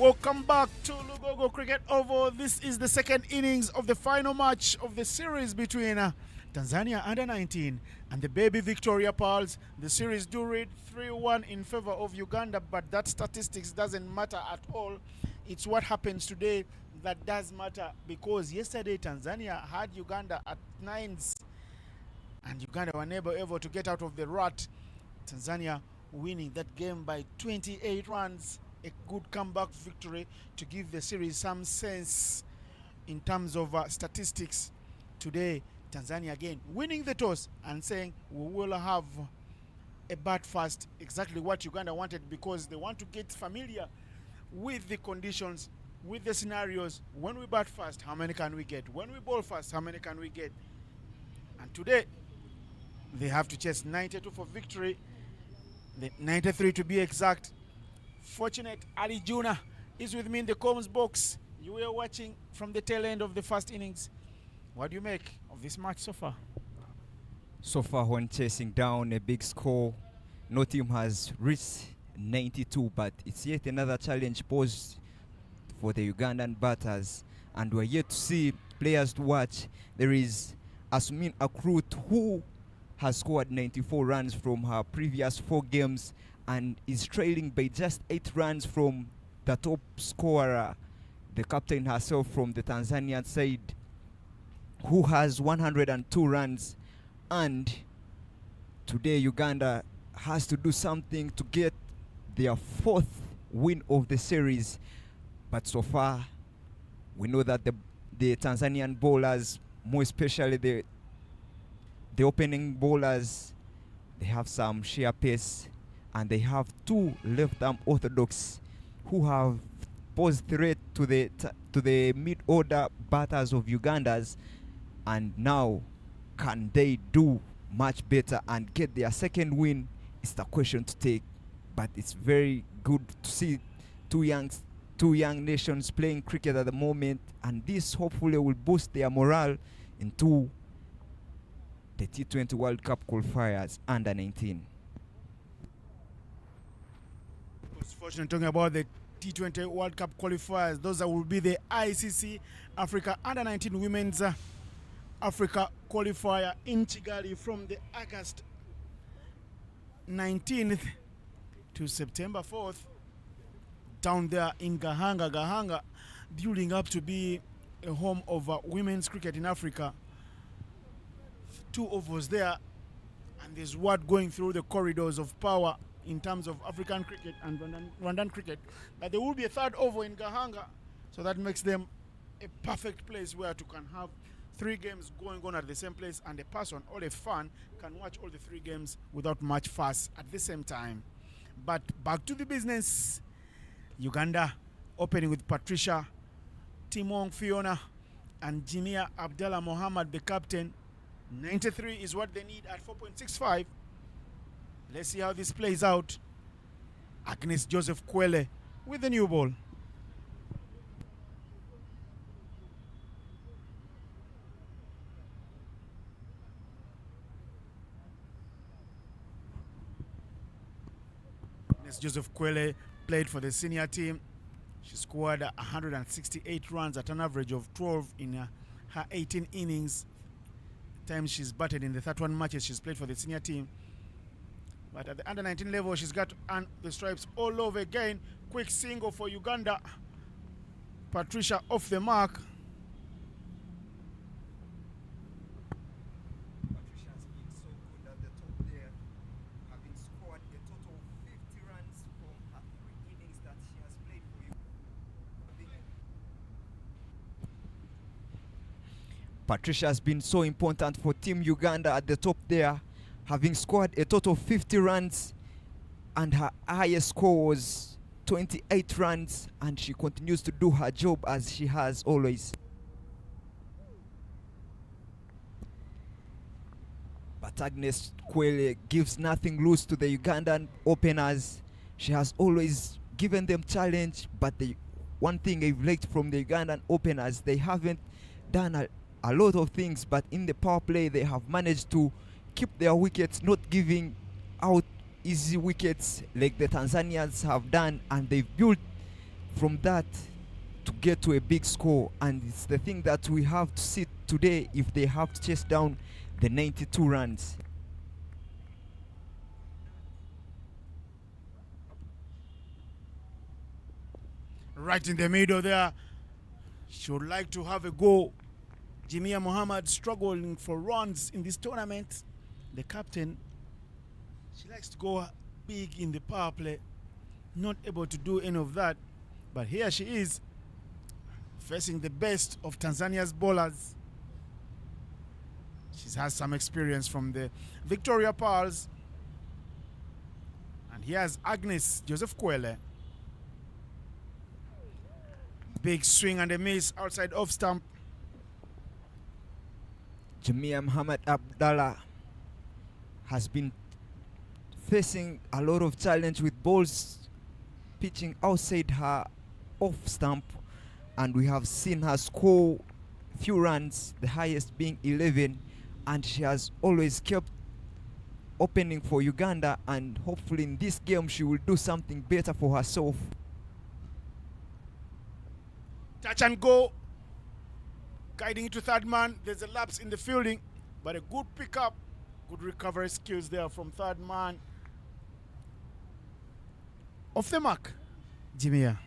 Welcome back to Lugogo Cricket Oval. This is the second innings of the final match of the series between Tanzania under 19 and the baby Victoria Pearls. The series do read 3-1 in favor of Uganda, but that statistics doesn't matter at all. It's what happens today that does matter, because yesterday Tanzania had Uganda at 9s and Uganda were never able to get out of the rut. Tanzania winning that game by 28 runs. A good comeback victory to give the series some sense in terms of statistics. Today, Tanzania again winning the toss and saying we will have a bat first, exactly what Uganda wanted, because they want to get familiar with the conditions, with the scenarios. When we bat first, how many can we get? When we bowl first, how many can we get? And today, they have to chase 92 for victory, the 93 to be exact. Fortunate Ali Juna is with me in the comms box. You were watching from the tail end of the first innings. What do you make of this match so far?
So far, when chasing down a big score, no team has reached 92, but it's yet another challenge posed for the Ugandan batters, and we're yet to see players to watch. There is Asmin Akrut, who has scored 94 runs from her previous 4 games and is trailing by just 8 runs from the top scorer, the captain herself from the Tanzanian side, who has 102 runs. And today Uganda has to do something to get their 4th win of the series. But so far, we know that the Tanzanian bowlers, more especially the opening bowlers, they have some sheer pace, and they have 2 left-arm orthodox who have posed threat to the mid-order batters of Uganda's. And now, can they do much better and get their 2nd win? It's the question to take. But it's very good to see two young nations playing cricket at the moment, and this hopefully will boost their morale into the T20 World Cup qualifiers under 19.
Fortunately, talking about the T20 World Cup qualifiers, those will be the ICC Africa Under 19 Women's Africa qualifier in Kigali from the August 19th to September 4th, down there in Gahanga. Gahanga building up to be a home of women's cricket in Africa. 2 ovals there, and there's what going through the corridors of power in terms of African cricket and Rwandan cricket. But there will be a 3rd oval in Gahanga, so that makes them a perfect place where you can have 3 games going on at the same place, and a person or a fan can watch all the 3 games without much fuss at the same time. But back to the business. Uganda opening with Patricia Timong Fiona and Jimia Abdallah Mohammed, the captain. 93 is what they need at 4.65. Let's see how this plays out. Agnes Joseph Kwele with the new ball. Agnes Joseph Kwele played for the senior team. She scored 168 runs at an average of 12 in her 18 innings. Times she's batted in the 31 matches she's played for the senior team. But at the under 19 level, she's got to earn the stripes all over again. Quick single for Uganda. Patricia off the mark.
Patricia has been so good at the top there, having scored a total of 50 runs from her 3 innings that she has played for you. Patricia has been so important for Team Uganda at the top there, having scored a total of 50 runs, and her highest score was 28 runs, and she continues to do her job as she has always. But Agnes Kwele gives nothing loose to the Ugandan openers. She has always given them challenge, but the one thing I've liked from the Ugandan openers, they haven't done a lot of things, but in the power play they have managed to keep their wickets, not giving out easy wickets like the Tanzanians have done, and they've built from that to get to a big score, and it's the thing that we have to see today if they have to chase down the 92 runs.
Right in the middle there. She would like to have a go. Jamia Mohammed struggling for runs in this tournament. The captain, she likes to go big in the power play. Not able to do any of that. But here she is, facing the best of Tanzania's bowlers. She has some experience from the Victoria Pearls. And here's Agnes Joseph Kwele. Big swing and a miss outside off stump.
Jamia Muhammad Abdallah has been facing a lot of challenge with balls pitching outside her off stump, and we have seen her score few runs, the highest being 11, and she has always kept opening for Uganda, and hopefully in this game she will do something better for herself.
Touch and go. Guiding to third man. There's a lapse in the fielding, but a good pickup. Good recovery skills there from third man. Off the mark, Jamia.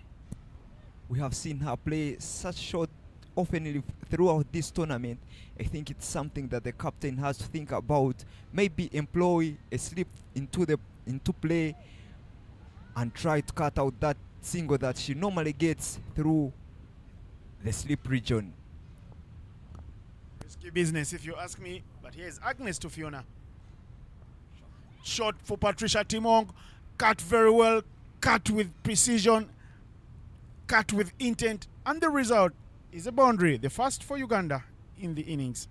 We have seen her play such shot often throughout this tournament. I think it's something that the captain has to think about. Maybe employ a slip into play and try to cut out that single that she normally gets through the slip region.
Risky business if you ask me, but here's Agnes to Fiona. Shot for Patricia Timong. Cut very well, cut with precision, cut with intent, and the result is a boundary, the first for Uganda in the innings.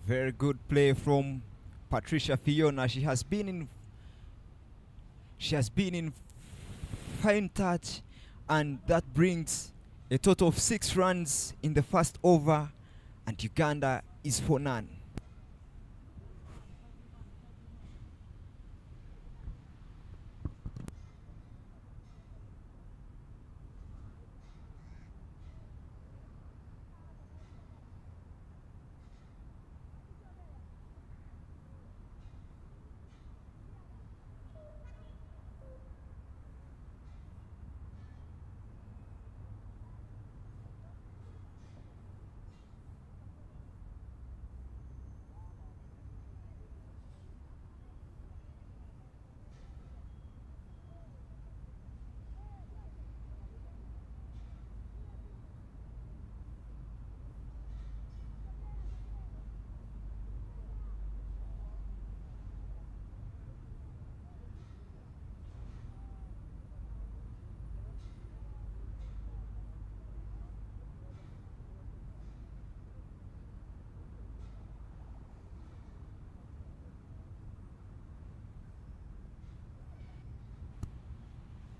Very good play from Patricia Fiona. She has been in fine touch, and that brings a total of 6 runs in the first over, and Uganda is for none.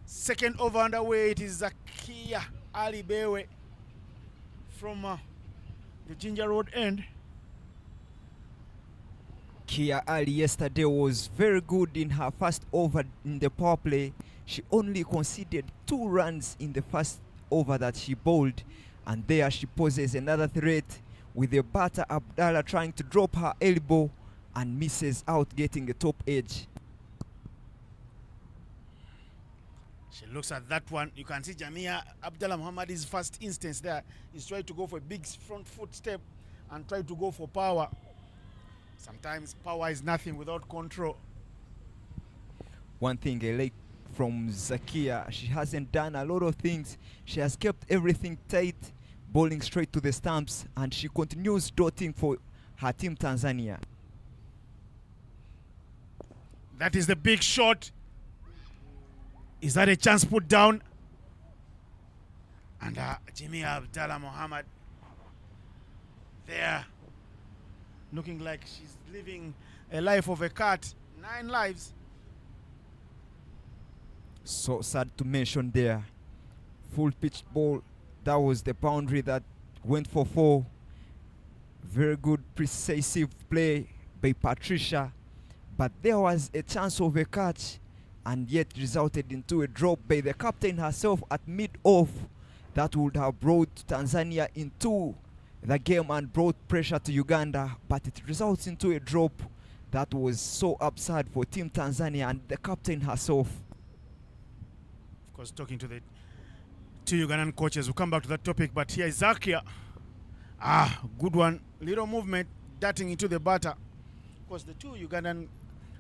Second over underway. It is Zakia Ali Bewe from the Ginger Road end.
Kia Ali yesterday was very good in her first over in the power play. She only conceded 2 runs in the first over that she bowled, and there she poses another threat with the batter Abdallah trying to drop her elbow and misses out, getting a top edge.
She looks at that one. You can see Jamia Abdallah Muhammad's first instance there is trying to go for a big front foot step and try to go for power. Sometimes power is nothing without control.
One thing I like from Zakia, she hasn't done a lot of things. She has kept everything tight, bowling straight to the stumps, and she continues dotting for her team Tanzania.
That is the big shot. Is that a chance put down? And Jamia Abdallah Muhammad there, looking like she's living a life of a cat. 9 lives.
So sad to mention there. Full pitch ball. That was the boundary that went for 4. Very good, precise play by Patricia. But there was a chance of a catch. and yet resulted into a drop by the captain herself at mid-off. That would have brought Tanzania into the game and brought pressure to Uganda, but it results into a drop that was so absurd for Team Tanzania and the captain herself.
Of course, talking to the two Ugandan coaches, we'll come back to that topic, but here is Zakia. Good one. Little movement, darting into the batter. Of course, the two Ugandan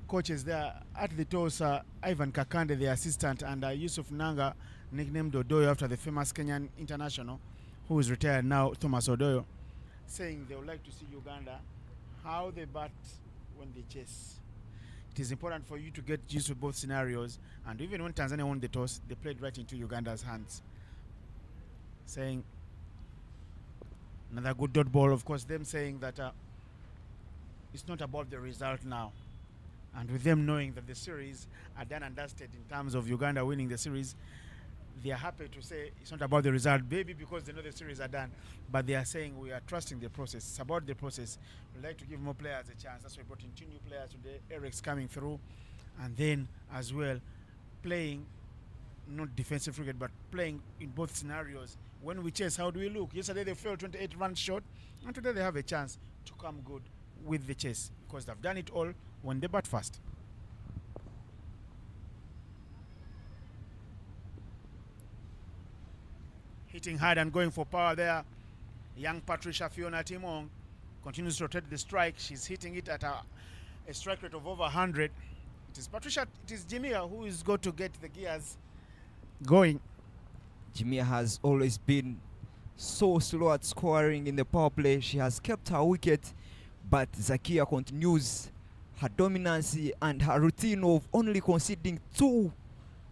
coaches there at the toss, Ivan Kakande, the assistant, and Yusuf Nanga, nicknamed Odoyo after the famous Kenyan international, who is retired now, Thomas Odoyo, saying they would like to see Uganda, how they bat when they chase. It is important for you to get used to both scenarios, and even when Tanzania won the toss, they played right into Uganda's hands. Saying another good dot ball, of course, them saying that it's not about the result now. And with them knowing that the series are done and dusted in terms of Uganda winning the series, they are happy to say it's not about the result, maybe because they know the series are done, but they are saying we are trusting the process. It's about the process. We'd like to give more players a chance. That's why we brought in 2 new players today. Eric's coming through, and then as well playing not defensive cricket, but playing in both scenarios. When we chase, how do we look? Yesterday they failed 28 runs short, and today they have a chance to come good with the chase because they've done it all when they bat fast. Hitting hard and going for power there. Young Patricia Fiona Timong continues to rotate the strike. She's hitting it at a strike rate of over 100. It is Patricia, it is Jimia who is going to get the gears going.
Jimia has always been so slow at scoring in the power play. She has kept her wicket, but Zakia continues her dominance and her routine of only conceding 2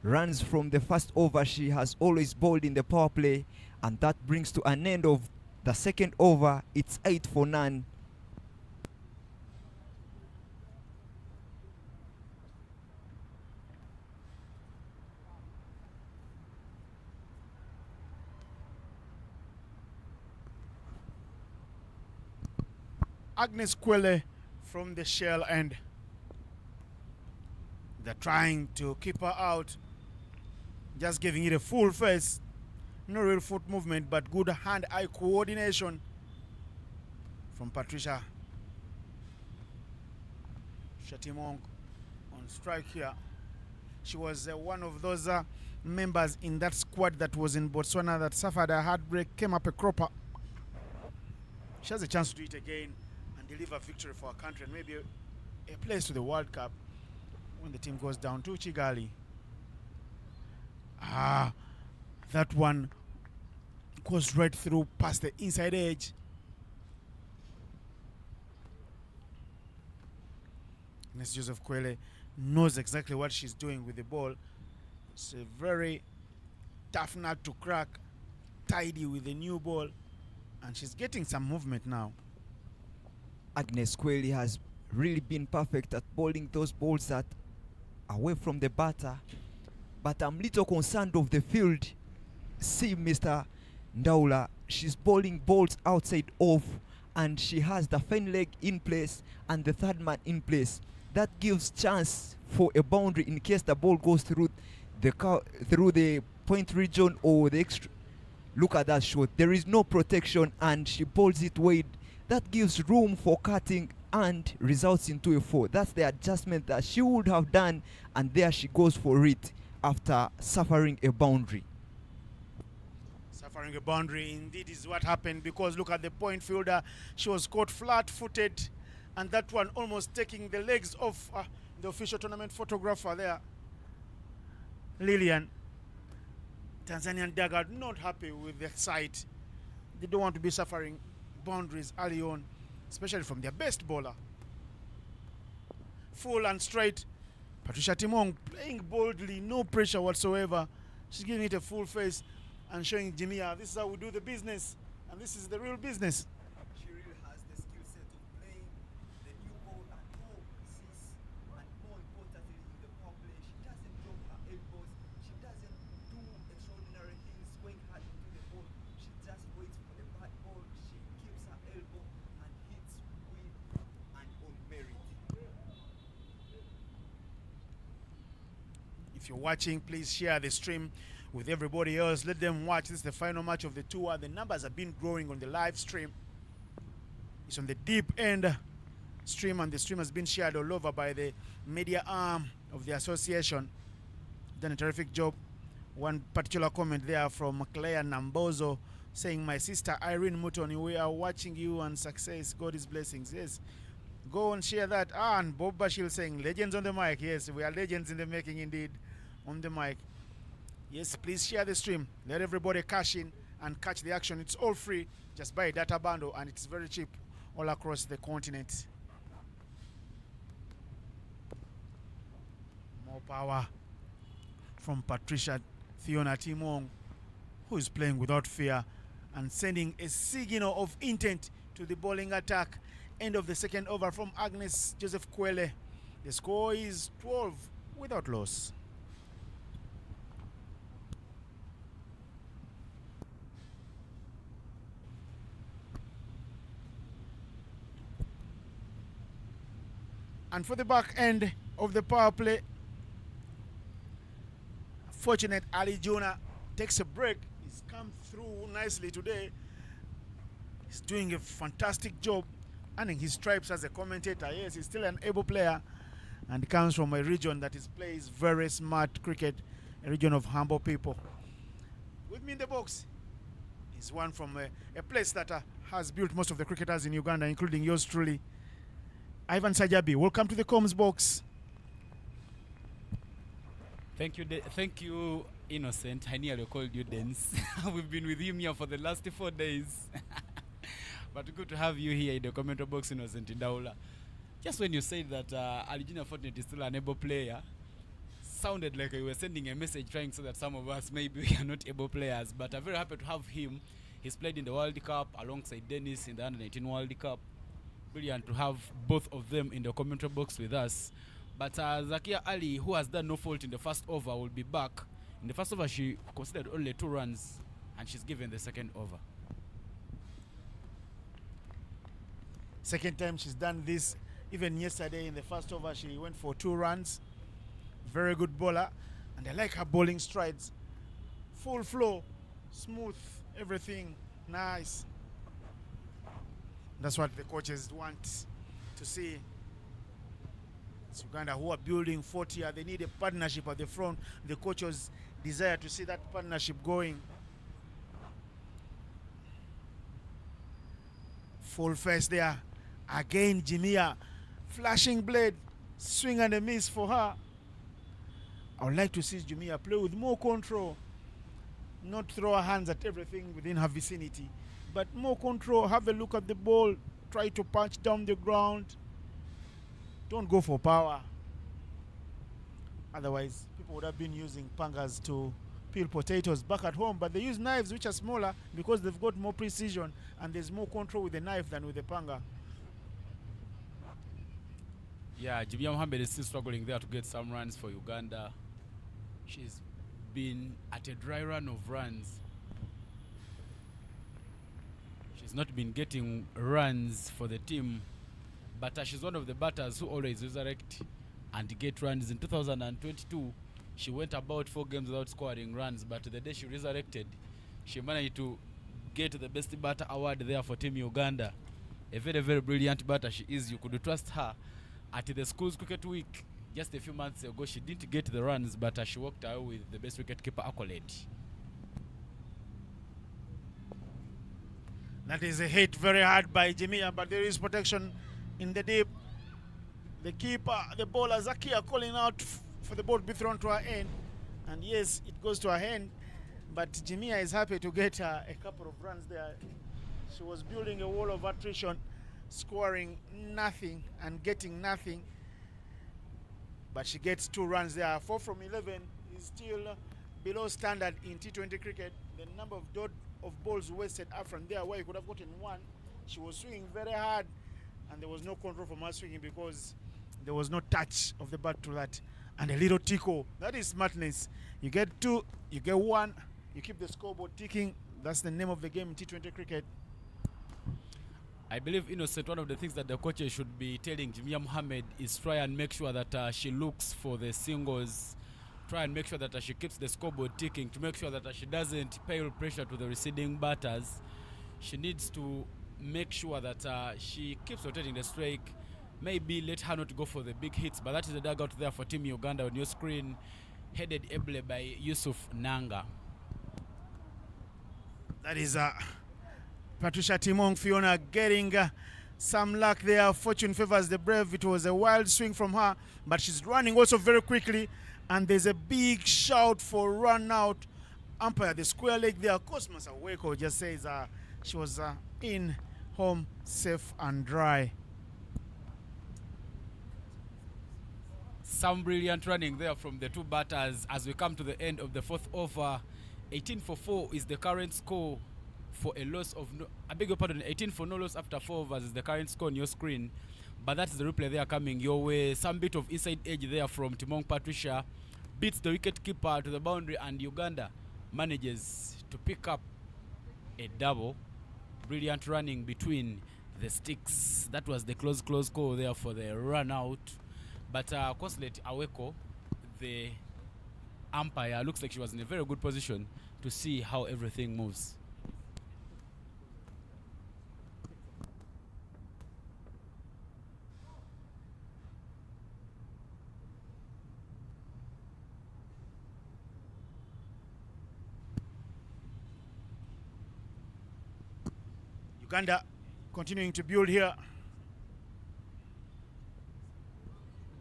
runs from the first over. She has always bowled in the power play, and that brings to an end of the second over. It's 8 for none.
Agnes Kwele from the shell end. They're trying to keep her out, just giving it a full face. No real foot movement, but good hand-eye coordination from Patricia Shatimong on strike here. She was one of those members in that squad that was in Botswana that suffered a heartbreak, came up a cropper. She has a chance to do it again and deliver victory for our country and maybe a place to the World Cup when the team goes down to Chigali. That one goes right through past the inside edge. Miss Joseph Kwele knows exactly what she's doing with the ball. It's a very tough nut to crack, tidy with the new ball, and she's getting some movement now.
Agnes Kweli has really been perfect at bowling those balls that away from the batter, but I'm little concerned of the field. See Mr. Ndaula, she's bowling balls outside off, and she has the fine leg in place and the third man in place. That gives chance for a boundary in case the ball goes through the point region or the extra. Look at that shot. There is no protection and she bowls it wide. That gives room for cutting and results into a 4. That's the adjustment that she would have done, and there she goes for it after suffering a boundary.
Suffering a boundary indeed is what happened, because look at the point fielder. She was caught flat-footed, and that one almost taking the legs off the official tournament photographer there, Lillian. Tanzanian dugout not happy with the sight. They don't want to be suffering boundaries early on, especially from their best bowler. Full and straight. Patricia Timong playing boldly, no pressure whatsoever. She's giving it a full face and showing Jimia, this is how we do the business, and this is the real business.
She really has the skill set of playing the new ball at all pieces, and more importantly in the power play, she doesn't drop her elbows, she doesn't do extraordinary things going hard into the ball. She just waits for the bad ball, she keeps her elbow and hits with and on merit.
If you're watching, please share the stream with everybody else. Let them watch. This is the final match of the tour. The numbers have been growing on the live stream. It's on the deep end stream, and the stream has been shared all over by the media arm of the association. Done a terrific job. One particular comment there from Claire Nambozo saying, my sister Irene Mutoni, we are watching you and success. God is blessings. Yes. Go and share that. And Bob Bashil saying, legends on the mic. Yes, we are legends in the making indeed on the mic. Yes, please share the stream. Let everybody cash in and catch the action. It's all free. Just buy a data bundle and it's very cheap all across the continent. More power from Patricia Fiona Timong, who is playing without fear and sending a signal of intent to the bowling attack. End of the second over from Agnes Joseph Kwele. The score is 12 without loss. And for the back end of the power play, fortunate Ali Jona takes a break. He's come through nicely today. He's doing a fantastic job, earning his stripes as a commentator. Yes, he's still an able player and comes from a region that plays very smart cricket, a region of humble people. With me in the box is one from a place that has built most of the cricketers in Uganda, including yours truly, Ivan Sajabi. Welcome to the comms box.
Thank you, Innocent. I nearly called you Dense. We've been with him here for the last 4 days. But good to have you here in the commentary box, Innocent Indaula. Just when you said that Alijina Fortnite is still an able player, sounded like you were sending a message trying so that some of us maybe we are not able players. But I'm very happy to have him. He's played in the World Cup alongside Dennis in the Under-19 World Cup. Brilliant to have both of them in the commentary box with us. But Zakia Ali, who has done no fault in the first over, will be back. In the first over, she considered only 2 runs, and she's given the second over.
Second time she's done this. Even yesterday in the first over, she went for 2 runs. Very good bowler. And I like her bowling strides. Full flow, smooth, everything nice. That's what the coaches want to see. It's Uganda who are building 40. They need a partnership at the front. The coaches desire to see that partnership going. Full face there. Again, Jimia. Flashing blade. Swing and a miss for her. I would like to see Jimia play with more control. Not throw her hands at everything within her vicinity. But more control. Have a look at the ball. Try to punch down the ground. Don't go for power. Otherwise, people would have been using pangas to peel potatoes back at home. But they use knives which are smaller because they've got more precision and there's more control with the knife than with the panga.
Yeah, Jimia Mohammed is still struggling there to get some runs for Uganda. She's been at a dry run of runs. She's not been getting runs for the team, but she's one of the batters who always resurrect and get runs. In 2022, she went about 4 games without scoring runs, but the day she resurrected, she managed to get the best batter award there for Team Uganda. A very, very brilliant batter she is. You could trust her. At the Schools Cricket Week, just a few months ago, she didn't get the runs, but she walked away with the best wicketkeeper accolade.
That is a hit very hard by Jimia, but there is protection in the deep. The keeper, the bowler Zakia calling out for the ball to be thrown to her end. And yes, it goes to her hand, but Jimia is happy to get a couple of runs there. She was building a wall of attrition, scoring nothing and getting nothing. But she gets 2 runs there. 4 from 11 is still below standard in T20 cricket. The number of balls wasted up from there where you could have gotten 1. She was swinging very hard and there was no control from her swinging because there was no touch of the bat to that. And a little tickle. That is smartness. You get 2, you get 1, you keep the scoreboard ticking. That's the name of the game in T20 cricket.
I believe, Innocent, one of the things that the coaches should be telling Jimia Mohammed is try and make sure that she looks for the singles try and make sure that she keeps the scoreboard ticking, to make sure that she doesn't pile pressure to the receding batters. She needs to make sure that she keeps rotating the strike. Maybe let her not go for the big hits, but that is the dugout there for Team Uganda on your screen, headed ably by Yusuf Nanga.
That is Patricia Timong Fiona getting some luck there. Fortune favors the brave. It was a wild swing from her, but she's running also very quickly. And there's a big shout for run out. Umpire, the square leg there. Cosmos Aweko just says she was in, home, safe and dry.
Some brilliant running there from the two batters as we come to the end of the fourth over. 18 for 4 is the current score for a loss of no, I beg your pardon, 18 for no loss after 4 overs is the current score on your screen. But that's the replay there coming your way. Some bit of inside edge there from Timong Patricia. Beats the wicket keeper to the boundary, and Uganda manages to pick up a double. Brilliant running between the sticks. That was the close call there for the run out. But Consulate Aweko, the umpire, looks like she was in a very good position to see how everything moves.
Uganda continuing to build here.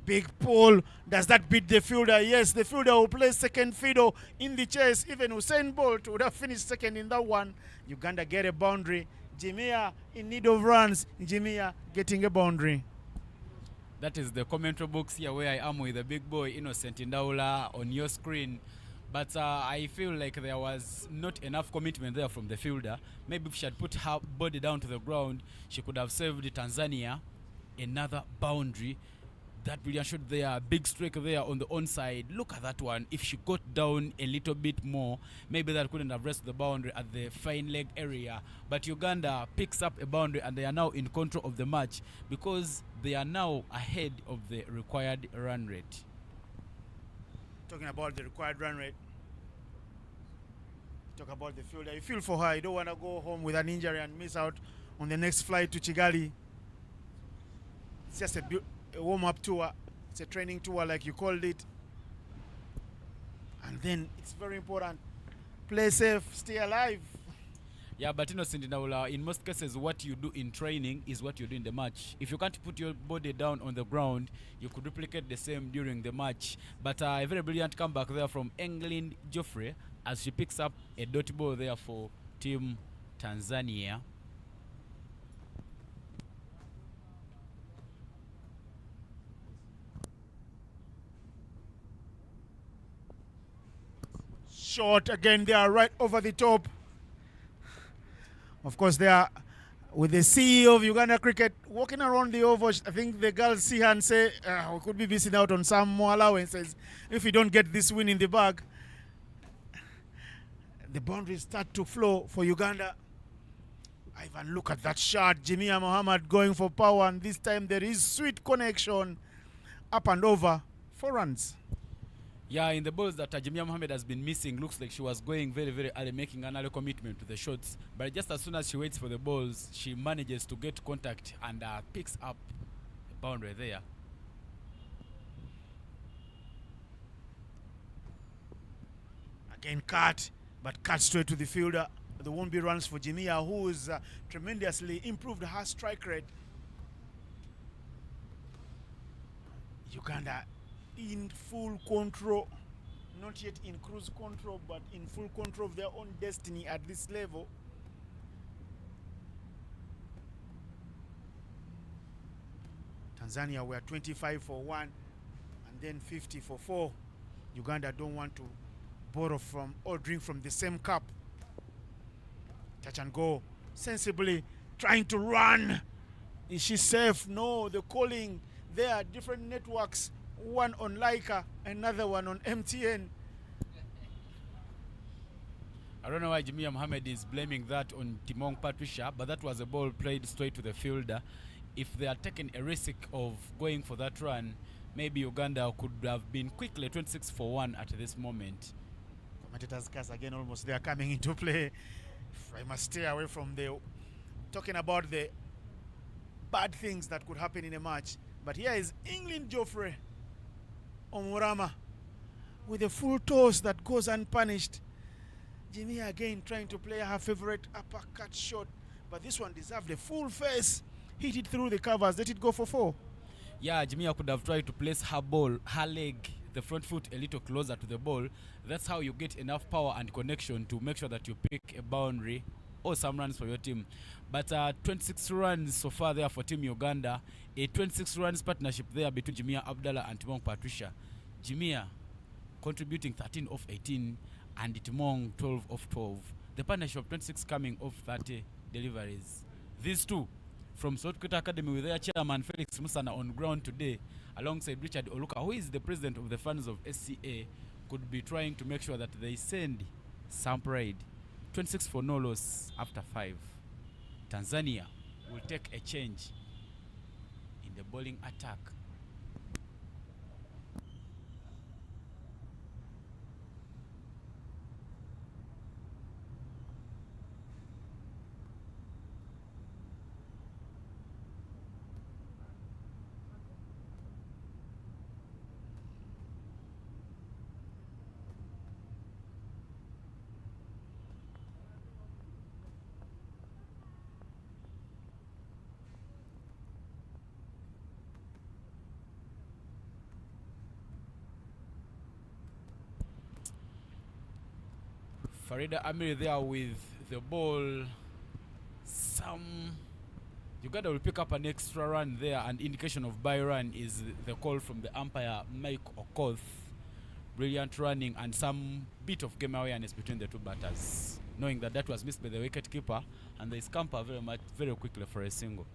Big pull. Does that beat the fielder? Yes, the fielder will play second fiddle in the chase. Even Usain Bolt would have finished second in that one. Uganda get a boundary. Jimia in need of runs. Jimia getting a boundary.
That is the commentary box here where I am with the big boy Innocent Indaula on your screen. But I feel like there was not enough commitment there from the fielder. Maybe if she had put her body down to the ground, she could have saved Tanzania another boundary. That brilliant shot there, big strike there on the onside. Look at that one. If she got down a little bit more, maybe that couldn't have rested the boundary at the fine leg area. But Uganda picks up a boundary, and they are now in control of the match because they are now ahead of the required run rate.
Talking about the required run rate. Talk about the fielder. You feel for her. You don't want to go home with an injury and miss out on the next flight to Kigali. It's just a warm-up tour. It's a training tour like you called it. And then it's very important. Play safe, stay alive.
Yeah, but Innocent Naula, in most cases, what you do in training is what you do in the match. If you can't put your body down on the ground, you could replicate the same during the match. But a very brilliant comeback there from England Geoffrey as she picks up a dot ball there for Team Tanzania.
Short again, they are right over the top. Of course, they are with the CEO of Uganda Cricket walking around the oval. I think the girls see her and say, we could be missing out on some more allowances if we don't get this win in the bag. The boundaries start to flow for Uganda. Ivan, look at that shot. Jimia Mohammed going for power, and this time there is sweet connection. Up and over, 4 runs.
Yeah, in the balls that Jimia Mohammed has been missing, looks like she was going very, very early, making an early commitment to the shots. But just as soon as she waits for the balls, she manages to get contact and picks up a boundary there.
Again, cut, but cut straight to the fielder. There won't be runs for Jimia, who is tremendously improved her strike rate. Uganda in full control, not yet in cruise control, but in full control of their own destiny at this level. Tanzania were 25 for 1 and then 50 for 4. Uganda don't want to borrow from or drink from the same cup. Touch and go, sensibly trying to run. Is she safe? No, the calling. There are different networks. One on Laika, another one on MTN.
I don't know why Jimia Mohammed is blaming that on Timong Patricia, but that was a ball played straight to the fielder. If they are taking a risk of going for that run, maybe Uganda could have been quickly 26-1 at this moment.
Commentators cast again almost they are coming into play. I must stay away from the talking about the bad things that could happen in a match. But here is England Geoffrey Omurama with a full toss that goes unpunished. Jimmy again trying to play her favorite uppercut shot, but this one deserved a full face. Hit it through the covers. Let it go for 4.
Yeah, Jimia could have tried to place her ball, her leg, the front foot a little closer to the ball. That's how you get enough power and connection to make sure that you pick a boundary or some runs for your team. But 26 runs so far there for Team Uganda. A 26 runs partnership there between Jimia Abdallah and Timong Patricia. Jimia contributing 13 of 18 and Timong 12 of 12. The partnership of 26 coming off 30 deliveries. These two from South Cricket Academy with their chairman Felix Musana on ground today, alongside Richard Oluka, who is the president of the fans of SCA, could be trying to make sure that they send some pride. 26 for no loss after 5. Tanzania will take a change in the bowling attack. Farida Amiri there with the ball. Uganda will pick up an extra run there, and indication of by run is the call from the umpire Mike Okoth. Brilliant running and some bit of game awareness between the two batters, knowing that that was missed by the wicket keeper, and they scamper very quickly for a single.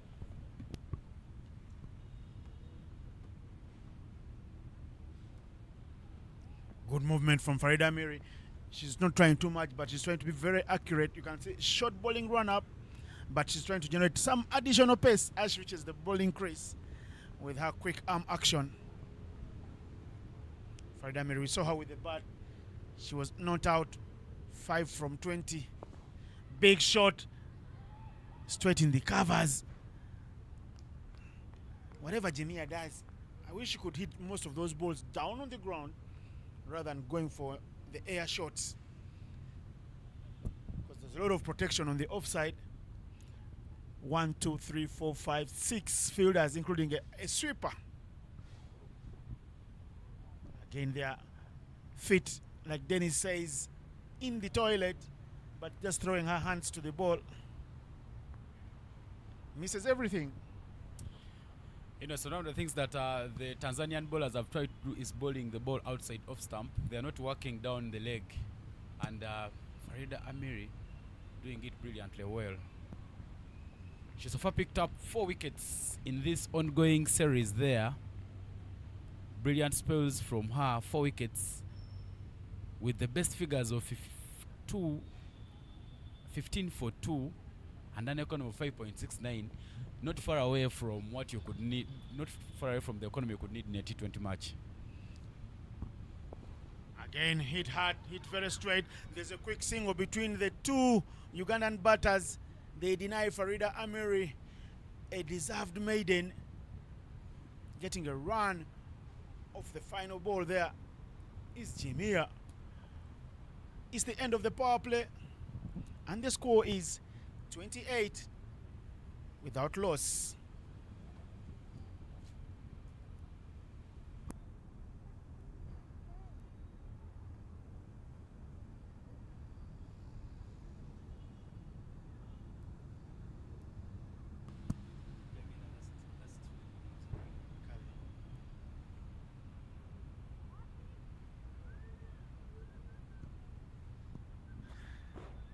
Good movement from Farida Amiri. She's not trying too much, but she's trying to be very accurate. You can see short bowling run up, but she's trying to generate some additional pace as she reaches the bowling crease with her quick arm action. Farida Amiri, we saw her with the bat. She was not out. 5 from 20. Big shot. Straight in the covers. Whatever Jemia does, I wish she could hit most of those balls down on the ground rather than going for the air shots, because there's a lot of protection on the offside. 1, 2, 3, 4, 5, 6 fielders, including a sweeper. Again, their feet, like Dennis says, in the toilet, but just throwing her hands to the ball. Misses everything.
You know, so one of the things that the Tanzanian bowlers have tried to do is bowling the ball outside off stump. They are not working down the leg. And Farida Amiri doing it brilliantly well. She so far picked up 4 wickets in this ongoing series there. Brilliant spells from her, 4 wickets, with the best figures of 15 for 2 and an economy of 5.69. Not far away from what you could need, not far away from the economy you could need in a T20 match.
Again, hit hard, hit very straight. There's a quick single between the two Ugandan batters. They deny Farida Amiri a deserved maiden, getting a run off the final ball there is Jimia. It's the end of the power play, and the score is 28 without loss.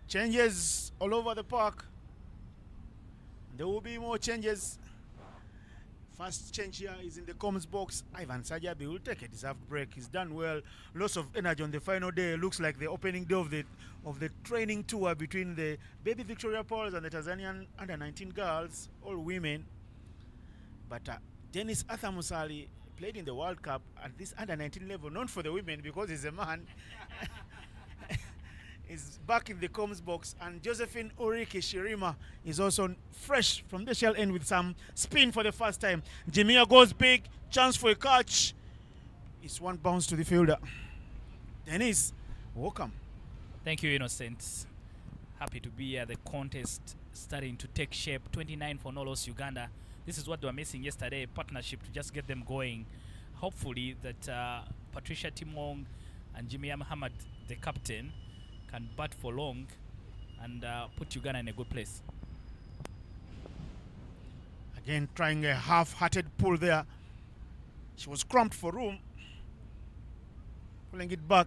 Changes all over the park. There will be more changes. First change here is in the comms box. Ivan Sajabi will take a deserved break. He's done well. Loss of energy on the final day. Looks like the opening day of the training tour between the Baby Victoria Pauls and the Tanzanian under 19 girls, all women. But Dennis Athamusali played in the World Cup at this under-19 level, not for the women because he's a man. Is back in the comms box, and Josephine Uriki Shirima is also fresh from the shell end with some spin for the first time. Jimia goes big, chance for a catch. It's one bounce to the fielder. Dennis, welcome.
Thank you, Innocent. Happy to be here. The contest starting to take shape. 29 for Nolos Uganda. This is what they were missing yesterday, partnership to just get them going. Hopefully that Patricia Timong and Jimia Muhammad, the captain, can bat for long and put Uganda in a good place.
Again, trying a half-hearted pull there. She was cramped for room. Pulling it back.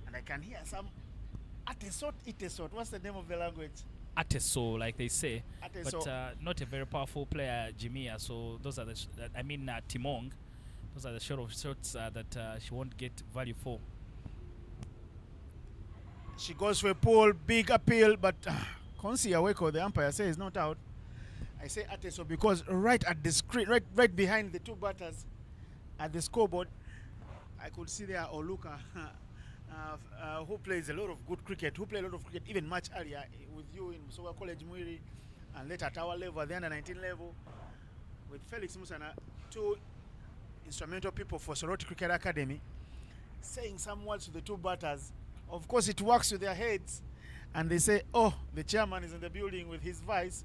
And I can hear some Itesot. What's the name of the language?
Ateso, like they say.
Ateso.
But not a very powerful player, Jimia. So those are the, Timong. Those are the shots that she won't get value for.
She goes for a pull, big appeal, but Konsi Aweko, the umpire, says not out. I say Ateso because right at the screen, right behind the two batters at the scoreboard, I could see there Oluka, who plays a lot of good cricket, who played a lot of cricket even much earlier with you in Musoga College Mwiri, and later at our level, the under-19 level, with Felix Musana, two instrumental people for Soroti Cricket Academy, saying some words to the two batters. Of course, it works with their heads, and they say, oh, the chairman is in the building with his vice.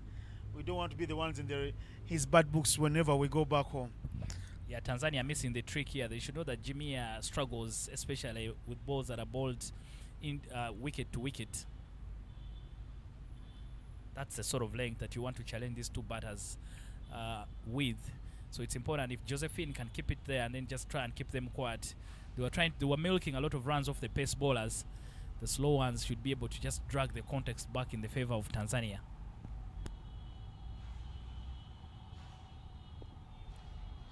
We don't want to be the ones in his bad books whenever we go back home.
Yeah, Tanzania missing the trick here. They should know that Jimia struggles, especially with balls that are bowled in wicket to wicket. That's the sort of length that you want to challenge these two batters with. So it's important if Josephine can keep it there and then just try and keep them quiet. They were milking a lot of runs off the pace bowlers. The slow ones should be able to just drag the context back in the favor of Tanzania.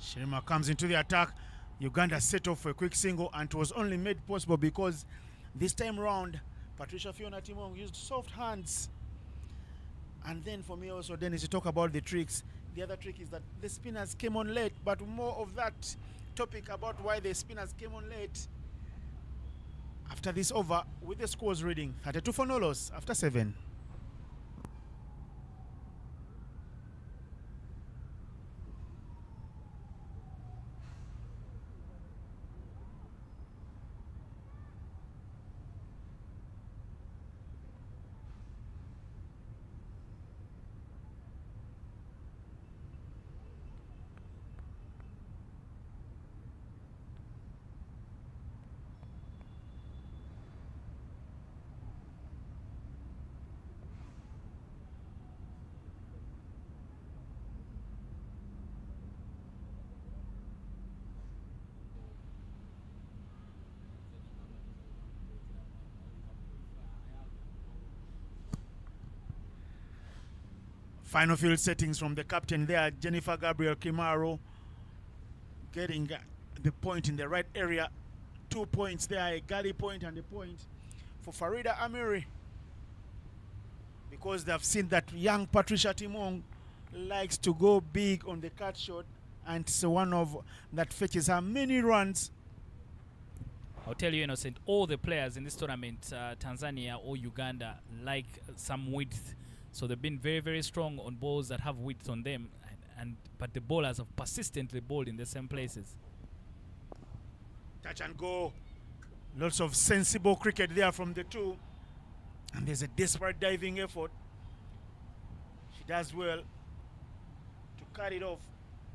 Shirima comes into the attack. Uganda set off for a quick single, and it was only made possible because this time round, Patricia Fiona Timong used soft hands. And then for me also, Dennis, to talk about the tricks. The other trick is that the spinners came on late, but more of that topic about why the spinners came on late after this over with the scores reading 32 for Nolos after 7. Final field settings from the captain there, Jennifer Gabriel Kimaro, getting the point in the right area. 2 points there, a galley point and a point for Farida Amiri, because they've seen that young Patricia Timong likes to go big on the cut shot, and it's one of that fetches her many runs.
I'll tell you, Innocent, all the players in this tournament, Tanzania or Uganda, like some width. So they've been very, very strong on balls that have width on them, but the bowlers have persistently bowled in the same places.
Touch and go. Lots of sensible cricket there from the two. And there's a desperate diving effort. She does well to cut it off.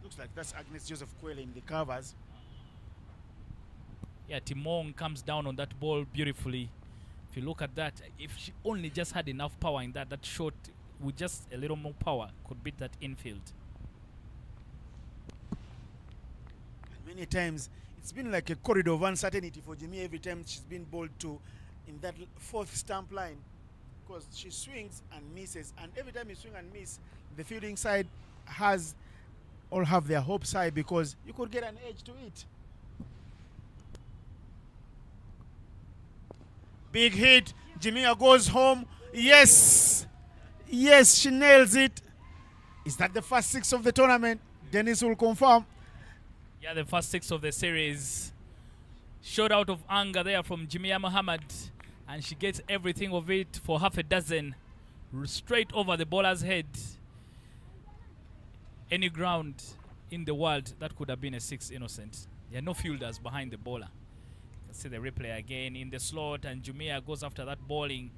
Looks like that's Agnes Joseph Kwele in the covers.
Yeah, Timong comes down on that ball beautifully. If you look at that, if she only just had enough power in that shot with just a little more power could beat that infield.
And many times it's been like a corridor of uncertainty for Jimmy every time she's been bowled to in that fourth stump line, because she swings and misses, and every time you swing and miss, the fielding side all have their hopes high because you could get an edge to it. Big hit. Jimia goes home. Yes. Yes, she nails it. Is that the first 6 of the tournament? Dennis will confirm.
Yeah, the first 6 of the series. Shot out of anger there from Jimia Muhammad, and she gets everything of it for half a dozen. Straight over the bowler's head. Any ground in the world, that could have been a 6 innocent. There are no fielders behind the bowler. Let's see the replay again in the slot, and Jumia goes after that bowling.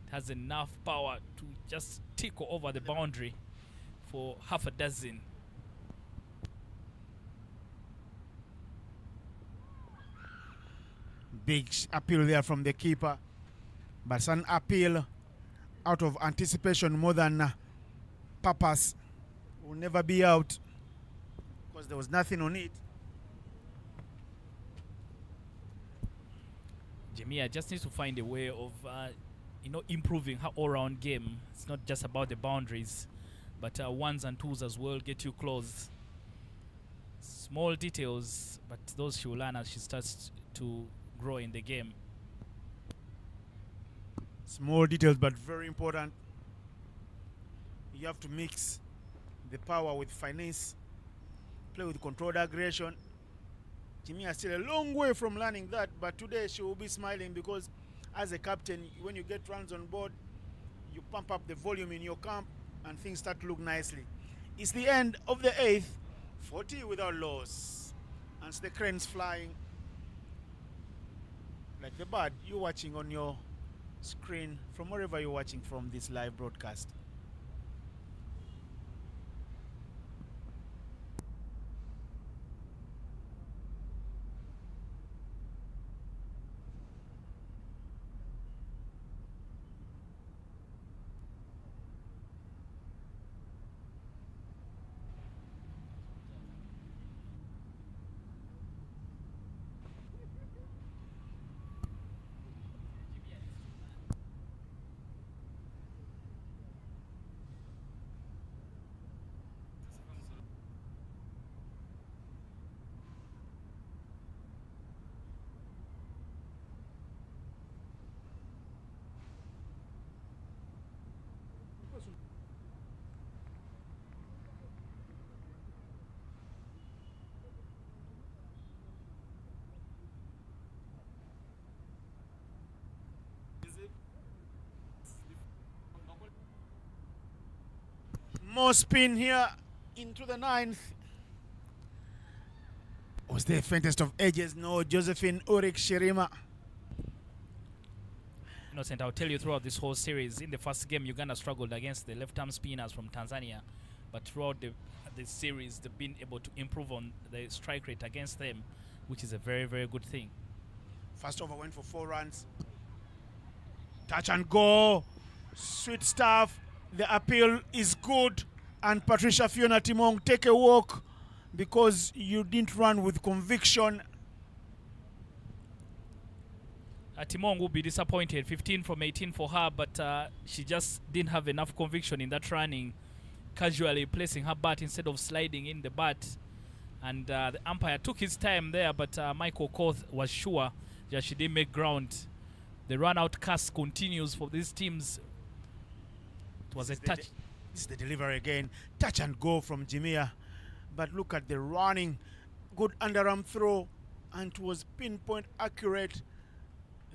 It has enough power to just tickle over the boundary for half a dozen.
Big appeal there from the keeper, but it's an appeal out of anticipation more than purpose. Will never be out because there was nothing on it.
Jamia just needs to find a way of improving her all-round game. It's not just about the boundaries, but ones and twos as well get you close. Small details, but those she will learn as she starts to grow in the game.
Small details, but very important. You have to mix the power with finesse, play with controlled aggression. Jimmy is still a long way from learning that, but today she will be smiling because as a captain, when you get runs on board, you pump up the volume in your camp and things start to look nicely. It's the end of the 8th, 40 without loss. And the cranes flying like the bird you're watching on your screen from wherever you're watching from this live broadcast. More spin here into the 9th. Was there faintest of edges? No, Josephine Urik Shirima.
Innocent, I'll tell you, throughout this whole series, in the first game, Uganda struggled against the left-arm spinners from Tanzania. But throughout the series, they've been able to improve on the strike rate against them, which is a very, very good thing.
First over went for 4 runs. Touch and go. Sweet stuff. The appeal is good. And Patricia Fiona Timong, take a walk because you didn't run with conviction.
Timong will be disappointed. 15 from 18 for her, but she just didn't have enough conviction in that running, casually placing her bat instead of sliding in the bat. And the umpire took his time there, but Michael Koth was sure that she didn't make ground. The run-out cast continues for these teams. It was a touch.
This is the delivery again. Touch and go from Jimia. But look at the running. Good underarm throw. And it was pinpoint accurate.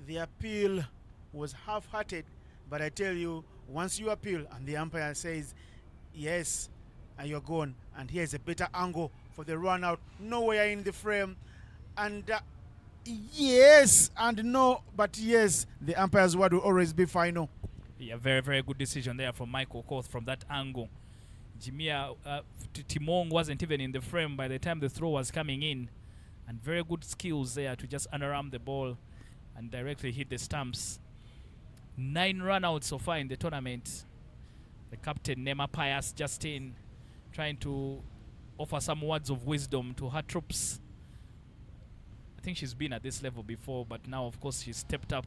The appeal was half-hearted. But I tell you, once you appeal and the umpire says, yes, and you're gone. And here's a better angle for the run out. Nowhere in the frame. And yes and no. But yes, the umpire's word will always be final.
Yeah, very, very good decision there from Michael Koth from that angle. Jimia Timong wasn't even in the frame by the time the throw was coming in. And very good skills there to just underarm the ball and directly hit the stumps. 9 run-outs so far in the tournament. The captain, Nema Pius Justin, trying to offer some words of wisdom to her troops. I think she's been at this level before, but now, of course, she's stepped up.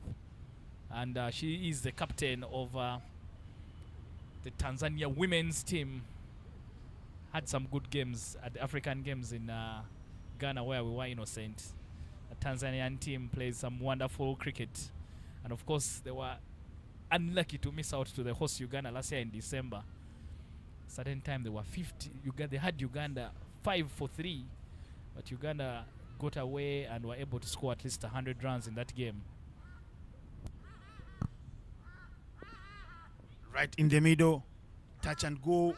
And she is the captain of the Tanzania women's team. Had some good games at the African Games in Ghana where we were innocent. The Tanzanian team plays some wonderful cricket. And of course, they were unlucky to miss out to the host Uganda last year in December. Certain time they were 50. They had Uganda 5 for 3. But Uganda got away and were able to score at least 100 runs in that game.
Right in the middle, touch and go.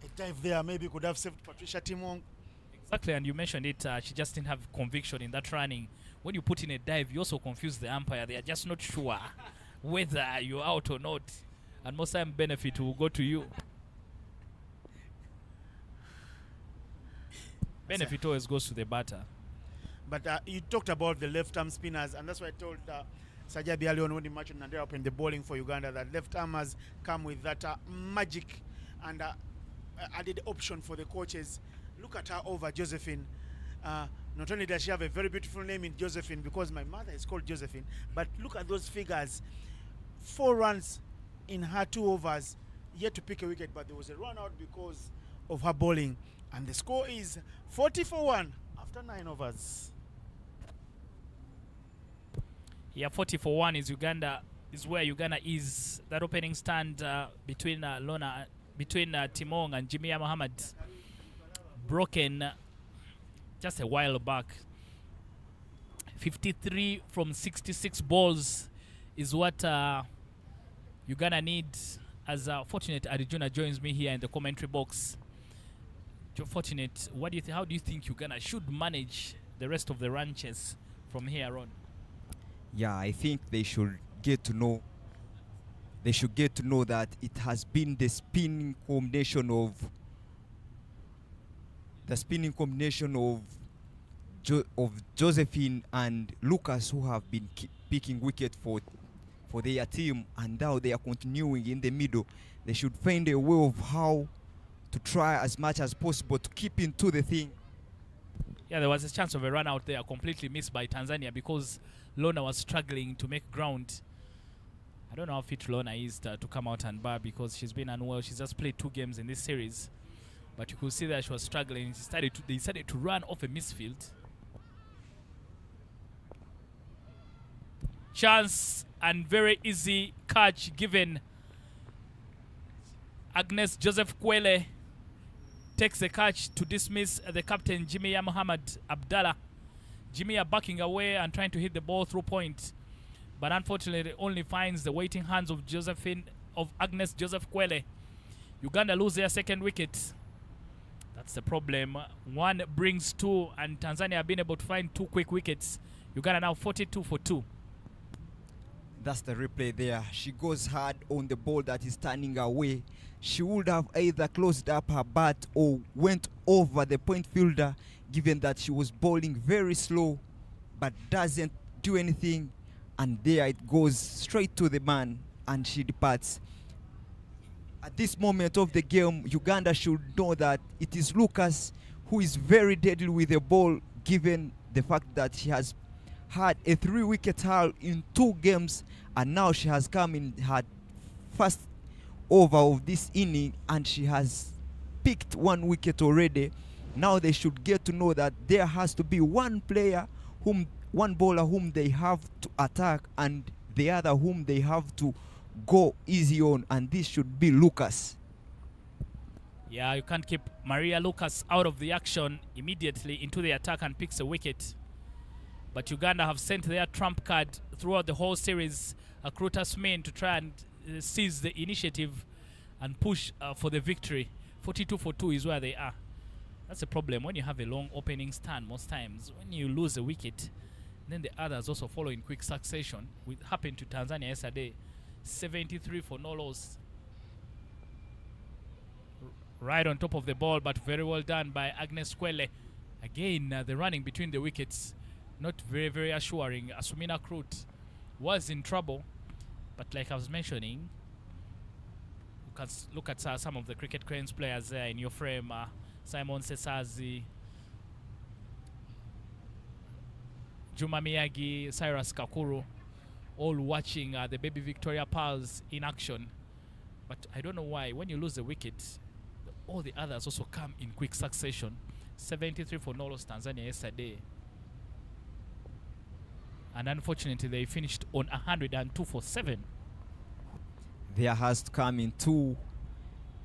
A dive there maybe could have saved Patricia Timong.
Exactly, and you mentioned it. She just didn't have conviction in that running. When you put in a dive, you also confuse the umpire. They are just not sure whether you're out or not. And most time benefit will go to you. Benefit always goes to the batter.
But you talked about the left-arm spinners, and that's why I told Sajabi earlier on when he matched Nandera up in the bowling for Uganda that left-armers come with that magic and added option for the coaches. Look at her over Josephine. Not only does she have a very beautiful name in Josephine because my mother is called Josephine, but look at those figures. 4 runs in her 2 overs, yet to pick a wicket, but there was a run out because of her bowling. And the score is 40 for 1 after 9 overs.
Yeah, 40 for 1 is Uganda, is where Uganda is. That opening stand between Timong and Jimmy Muhammad broken just a while back. 53 from 66 balls is what Uganda needs. As Fortunate Arijuna joins me here in the commentary box. Fortunate, what do you how do you think Uganda should manage the rest of the ranches from here on?
Yeah, I think they should get to know. They should get to know that it has been the spinning combination of Josephine and Lucas who have been picking wicket for their team, and now they are continuing in the middle. They should find a way of how to try as much as possible to keep into the thing.
Yeah, there was a chance of a run out there, completely missed by Tanzania because Lona was struggling to make ground. I don't know how fit Lona is to come out and bar because she's been unwell. She's just played 2 games in this series. But you could see that she was struggling. They decided to run off a misfield. Chance and very easy catch given. Agnes Joseph Kwele takes the catch to dismiss the captain, Jimmy Muhammad Abdallah. Jimmy backing away and trying to hit the ball through point. But unfortunately, it only finds the waiting hands of Agnes Joseph Kwele. Uganda lose their 2nd wicket. That's the problem. 1 brings 2, and Tanzania have been able to find 2 quick wickets. Uganda now 42 for 2.
That's the replay there. She goes hard on the ball that is turning away. She would have either closed up her bat or went over the point fielder, given that she was bowling very slow, but doesn't do anything. And there it goes straight to the man, and she departs. At this moment of the game, Uganda should know that it is Lucas who is very deadly with the ball, given the fact that she has had a 3-wicket haul in 2 games, and now she has come in her first over of this inning and she has picked 1 wicket already. Now they should get to know that there has to be one bowler whom they have to attack and the other whom they have to go easy on, and this should be Lucas.
Yeah, you can't keep Maria Lucas out of the action. Immediately into the attack and picks a wicket. But Uganda have sent their trump card throughout the whole series, Akruta Smain, to try and seize the initiative and push for the victory. 42 for 2 is where they are. That's a problem when you have a long opening stand most times. When you lose a wicket, then the others also follow in quick succession. It happened to Tanzania yesterday. 73 for no loss. Right on top of the ball, but very well done by Agnes Kwele. Again, the running between the wickets, not very, very assuring. Asumina Krut was in trouble, but like I was mentioning, you can look at some of the Cricket Cranes players there in your frame. Simon Sesazi, Juma Miyagi, Cyrus Kakuru, all watching the baby Victoria Pearls in action. But I don't know why, when you lose the wicket, all the others also come in quick succession. 73 for no loss Tanzania yesterday. And unfortunately, they finished on 102 for 7.
There has to come in 2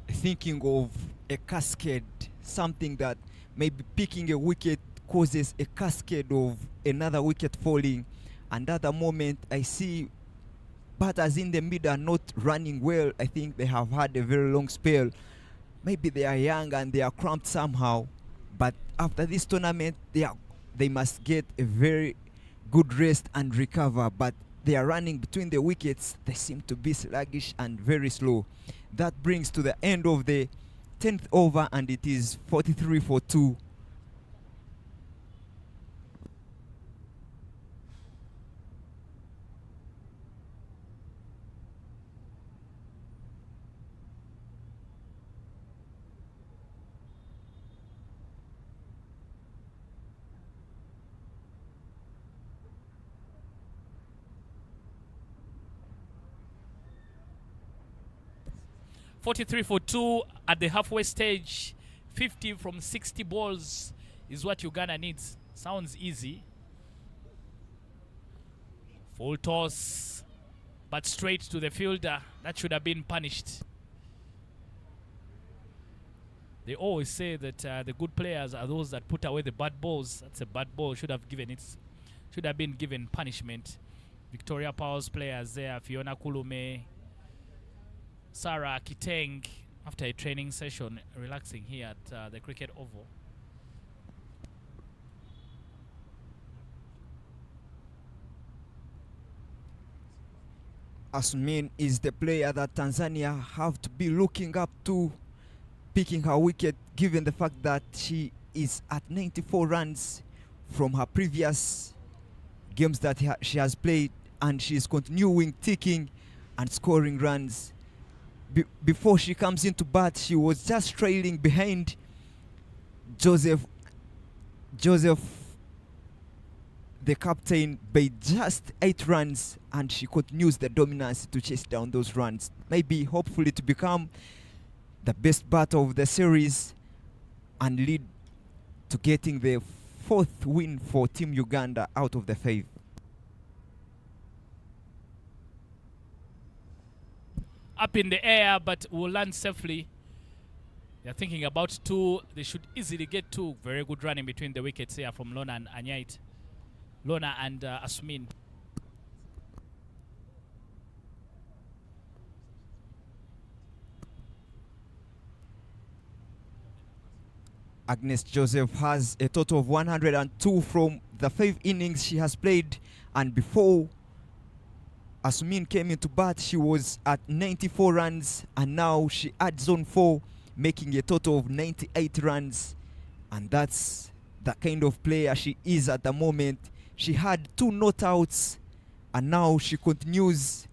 thinking of a cascade, something that maybe picking a wicket causes a cascade of another wicket falling. And at the moment, I see batters in the mid are not running well. I think they have had a very long spell. Maybe they are young and they are cramped somehow. But after this tournament, they must get a very good rest and recover. But they are running between the wickets. They seem to be sluggish and very slow. That brings to the end of the 10th over, and it is 43 for 2.
For 2 at the halfway stage. 50 from 60 balls is what Uganda needs. Sounds easy. Full toss, but straight to the fielder. That should have been punished. They always say that the good players are those that put away the bad balls. That's a bad ball. Should have been given punishment. Victoria Power's players there, Fiona Kulume, Sarah Kiteng, after a training session, relaxing here at the cricket oval.
Asmin is the player that Tanzania have to be looking up to, picking her wicket, given the fact that she is at 94 runs from her previous games that she has played, and she is continuing ticking and scoring runs. Before she comes into bat, she was just trailing behind Joseph, the captain, by just 8 runs, and she continues the dominance to chase down those runs. Maybe, hopefully, to become the best batter of the series and lead to getting the 4th win for Team Uganda out of the 5.
Up in the air, but will land safely. They're thinking about 2. They should easily get 2. Very good running between the wickets here from Lona and Anite. Lona and Asmin.
Agnes Joseph has a total of 102 from the 5 innings she has played, and before Asmin came into bat, she was at 94 runs, and now she adds on 4, making a total of 98 runs. And that's the kind of player she is at the moment. She had 2 not outs, and now she continues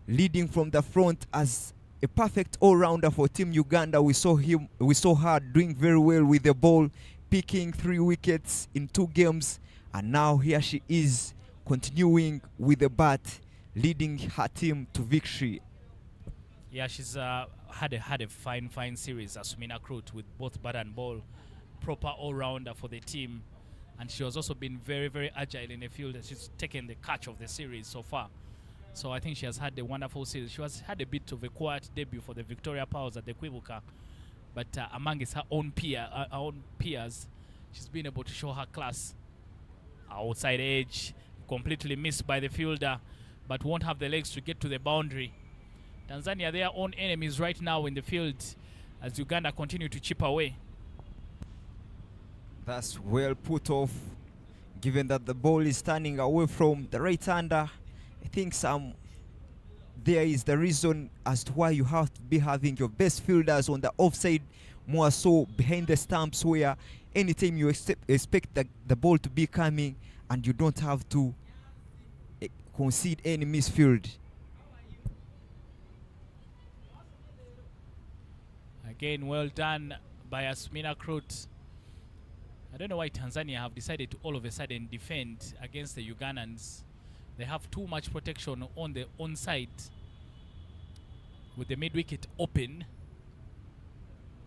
leading from the front as a perfect all-rounder for Team Uganda. We saw her doing very well with the ball, picking 3 wickets in 2 games, and now here she is continuing with the bat, leading her team to victory.
Yeah, she's had a fine series, Asumina Krut, with both bat and ball. Proper all-rounder for the team. And she has also been very, very agile in the field. She's taken the catch of the series so far. So I think she has had a wonderful series. She has had a bit of a quiet debut for the Victoria Powers at the Kwibuka. But amongst her own peers, she's been able to show her class. Outside edge, completely missed by the fielder, but won't have the legs to get to the boundary. Tanzania, their own enemies right now in the field as Uganda continue to chip away.
That's well put off, given that the ball is turning away from the right-hander. I think there is the reason as to why you have to be having your best fielders on the offside, more so behind the stumps, where anytime you expect the ball to be coming and you don't have to concede any misfield.
Again, well done by Asmina Krut. I don't know why Tanzania have decided to all of a sudden defend against the Ugandans. They have too much protection on the onside with the mid-wicket open.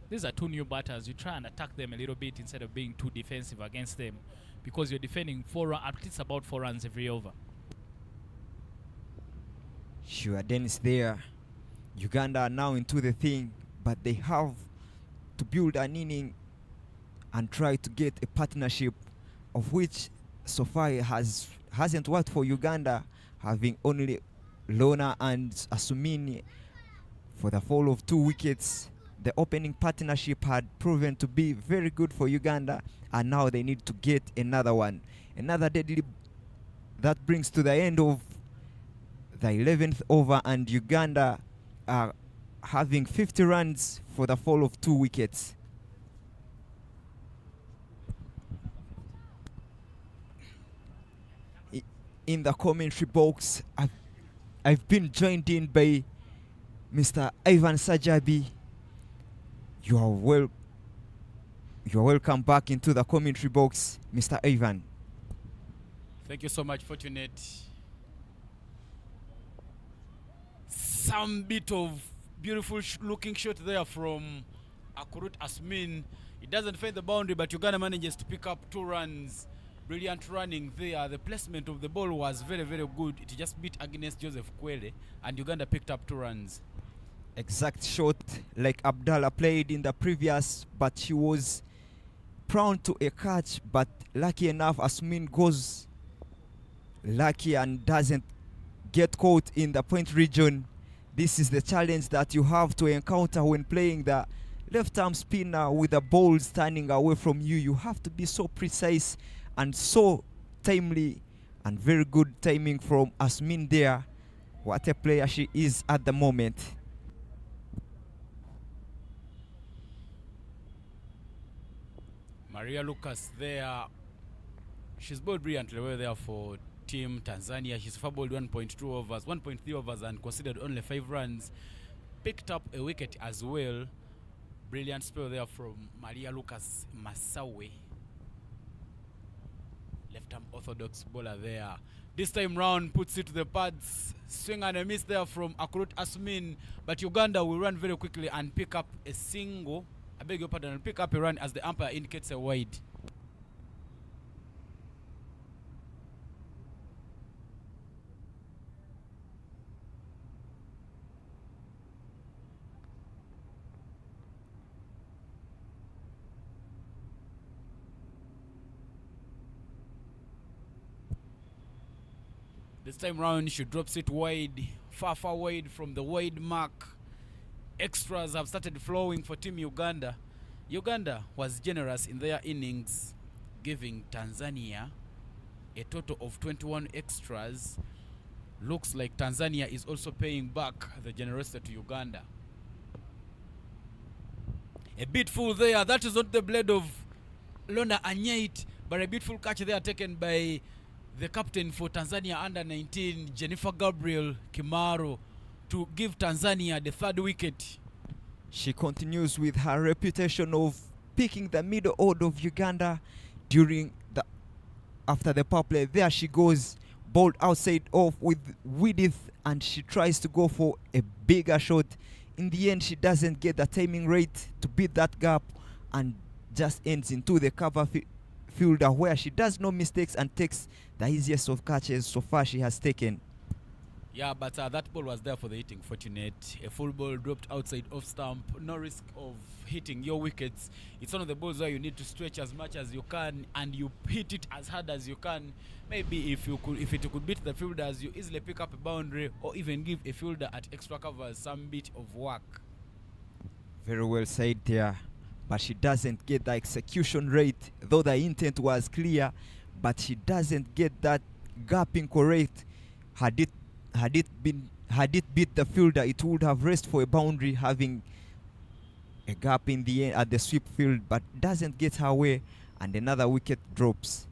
These are 2 new batters. You try and attack them a little bit instead of being too defensive against them, because you're defending at least about 4 runs every over.
Sure, Dennis there. Uganda are now into the thing. but they have to build an inning and try to get a partnership, of which so far hasn't worked for Uganda, having only Lona and Asumini for the fall of 2 wickets. The opening partnership had proven to be very good for Uganda, and now they need to get another one. Another deadly. That brings to the end of the 11th over, and Uganda are having 50 runs for the fall of 2 wickets. In the commentary box, I've been joined in by Mr. Ivan Sajabi. You are welcome back into the commentary box, Mr. Ivan.
Thank you so much, Fortunate. Some bit of beautiful looking shot there from Akurut Asmin. It doesn't find the boundary, but Uganda manages to pick up 2 runs. Brilliant running there. The placement of the ball was very, very good. It just beat against Joseph Kwele, and Uganda picked up 2 runs.
Exact shot like Abdallah played in the previous, but she was prone to a catch, but lucky enough Asmin goes lucky and doesn't get caught in the point region. This is the challenge that you have to encounter when playing the left arm spinner with the ball standing away from you. You have to be so precise and so timely, and very good timing from Asmin there. What a player she is at the moment.
Maria Lucas there. She's bowled brilliantly well there for Team Tanzania. She's bowled 1.2 overs, 1.3 overs, and considered only 5 runs. Picked up a wicket as well. Brilliant spell there from Maria Lucas Masawe. Left-arm orthodox bowler there. This time round puts it to the pads. Swing and a miss there from Akurut Asmin. But Uganda will run very quickly and pick up a single. I beg your pardon, and pick up a run as the umpire indicates a wide. This time round, she drops it wide, far wide from the wide mark. Extras have started flowing for Team Uganda. Uganda was generous in their innings, giving Tanzania a total of 21 extras. Looks like Tanzania is also paying back the generosity to Uganda. A bit full there. That is not the blade of Lona Anite, but a beautiful catch there taken by the captain for Tanzania under 19, Jennifer Gabriel Kimaro, to give Tanzania the 3rd wicket.
She continues with her reputation of picking the middle order of Uganda after the power play. There she goes, bowled outside off with width, and she tries to go for a bigger shot. In the end, she doesn't get the timing right to beat that gap and just ends into the cover fielder, where she does no mistakes and takes the easiest of catches so far she has taken.
Yeah, but that ball was there for the hitting, Fortunate. A full ball dropped outside off stump. No risk of hitting your wickets. It's one of the balls where you need to stretch as much as you can and you hit it as hard as you can. Maybe if it could beat the fielders, you easily pick up a boundary or even give a fielder at extra covers some bit of work.
Very well said there. But she doesn't get the execution rate, though the intent was clear, but she doesn't get that gapping correct. Had it beat the fielder, it would have raced for a boundary, having a gap in the end at the sweep field, but doesn't get her way, and another wicket drops.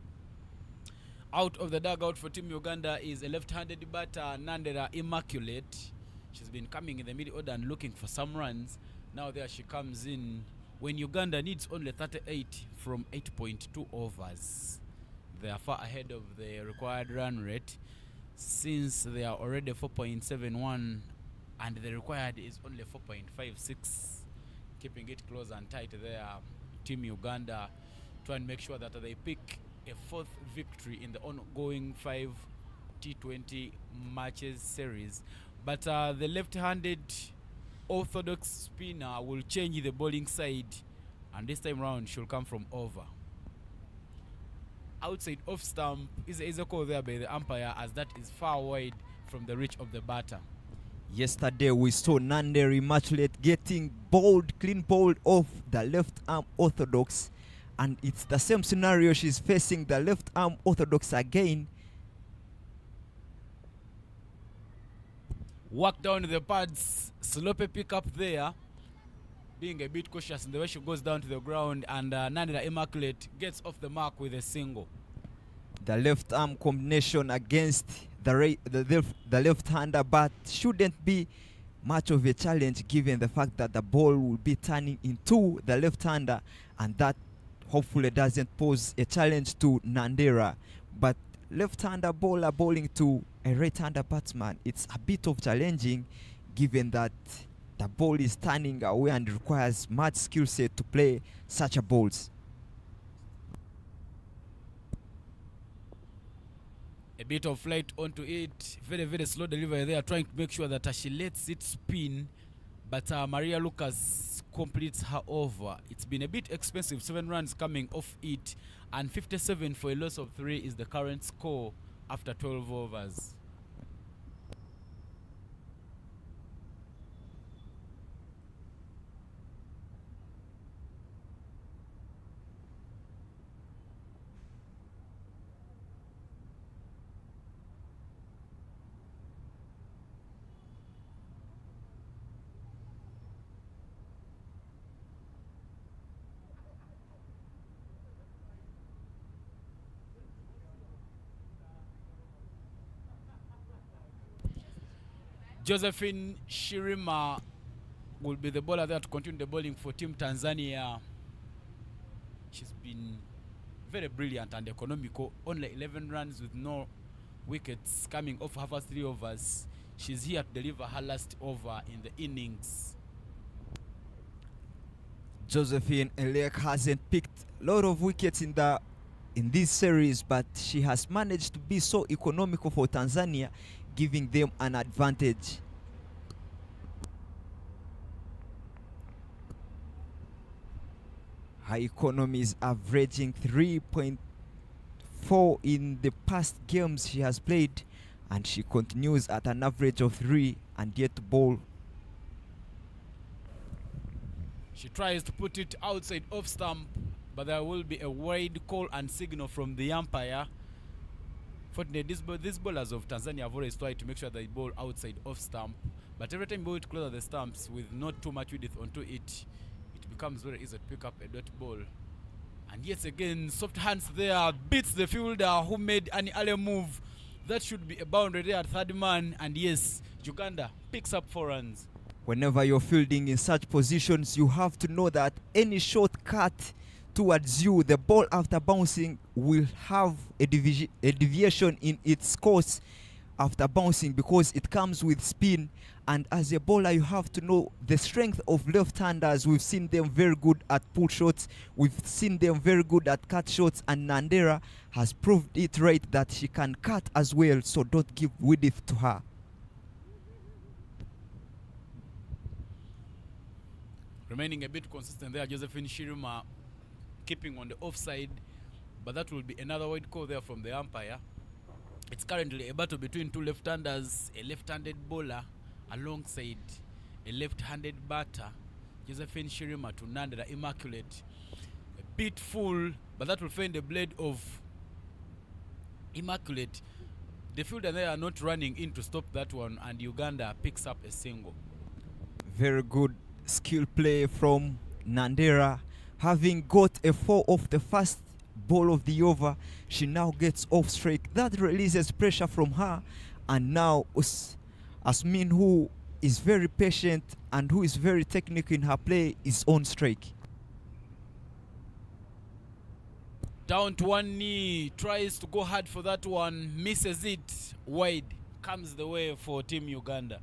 Out of the dugout for Team Uganda is a left-handed batter, Nandera Immaculate. She's been coming in the middle order and looking for some runs. Now there she comes in when Uganda needs only 38 from 8.2 overs. They are far ahead of the required run rate, since they are already 4.71 and the required is only 4.56. Keeping it close and tight there. Team Uganda try and make sure that they pick a 4th victory in the ongoing 5 T20 matches series. But the left-handed orthodox spinner will change the bowling side, and this time round she'll come from over. Outside off stump is a call there by the umpire, as that is far wide from the reach of the batter.
Yesterday we saw Nandere Immaculate getting bowled, clean bowled off the left arm orthodox, and it's the same scenario. She's facing the left arm orthodox again.
Work down the pads, sloppy pick up there, being a bit cautious in the way she goes down to the ground, and Nandere Immaculate gets off the mark with a single.
The left arm combination against the left-hander, but shouldn't be much of a challenge given the fact that the ball will be turning into the left-hander, and that hopefully doesn't pose a challenge to Nandere. But left-hander bowler bowling to a right-hander batsman, it's a bit of challenging given that the ball is turning away and requires much skill set to play such a balls.
A bit of flight onto it, very, very slow delivery there, trying to make sure that she lets it spin, but Maria Lucas completes her over. It's been a bit expensive, 7 runs coming off it, and 57 for a loss of 3 is the current score after 12 overs. Josephine Shirima will be the bowler there to continue the bowling for Team Tanzania. She's been very brilliant and economical. Only 11 runs with no wickets coming off her first 3 overs. She's here to deliver her last over in the innings.
Josephine Elek hasn't picked a lot of wickets in this series, but she has managed to be so economical for Tanzania, giving them an advantage. Her economy is averaging 3.4 in the past games she has played, and she continues at an average of 3 and yet to bowl.
She tries to put it outside off stump, but there will be a wide call and signal from the umpire. Fortunately, these bowlers of Tanzania have always tried to make sure they bowl outside off stump, but every time you bowl it closer the stumps with not too much width onto it, it becomes very easy to pick up a dot ball. And yet again, soft hands there, beats the fielder who made an early move. That should be a boundary there at third man, and yes, Uganda picks up 4 runs.
Whenever you're fielding in such positions, you have to know that any shortcut towards you, the ball after bouncing will have a deviation in its course after bouncing, because it comes with spin. And as a bowler, you have to know the strength of left-handers. We've seen them very good at pull shots. We've seen them very good at cut shots, and Nandere has proved it right that she can cut as well, so don't give width to her.
Remaining a bit consistent there, Josephine Shirima keeping on the offside, but that will be another wide call there from the umpire. It's currently a battle between 2 left-handers, a left-handed bowler alongside a left-handed batter, Josephine Shirima to Nandere Immaculate. A bit full, but that will find the blade of Immaculate. The fielder they are not running in to stop that one, and Uganda picks up a single.
Very good skill play from Nandere. Having got a 4 off the first ball of the over, she now gets off strike. That releases pressure from her, and now Asmin, who is very patient and who is very technical in her play, is on strike.
Down to one knee, tries to go hard for that one, misses it, wide, comes the way for Team Uganda.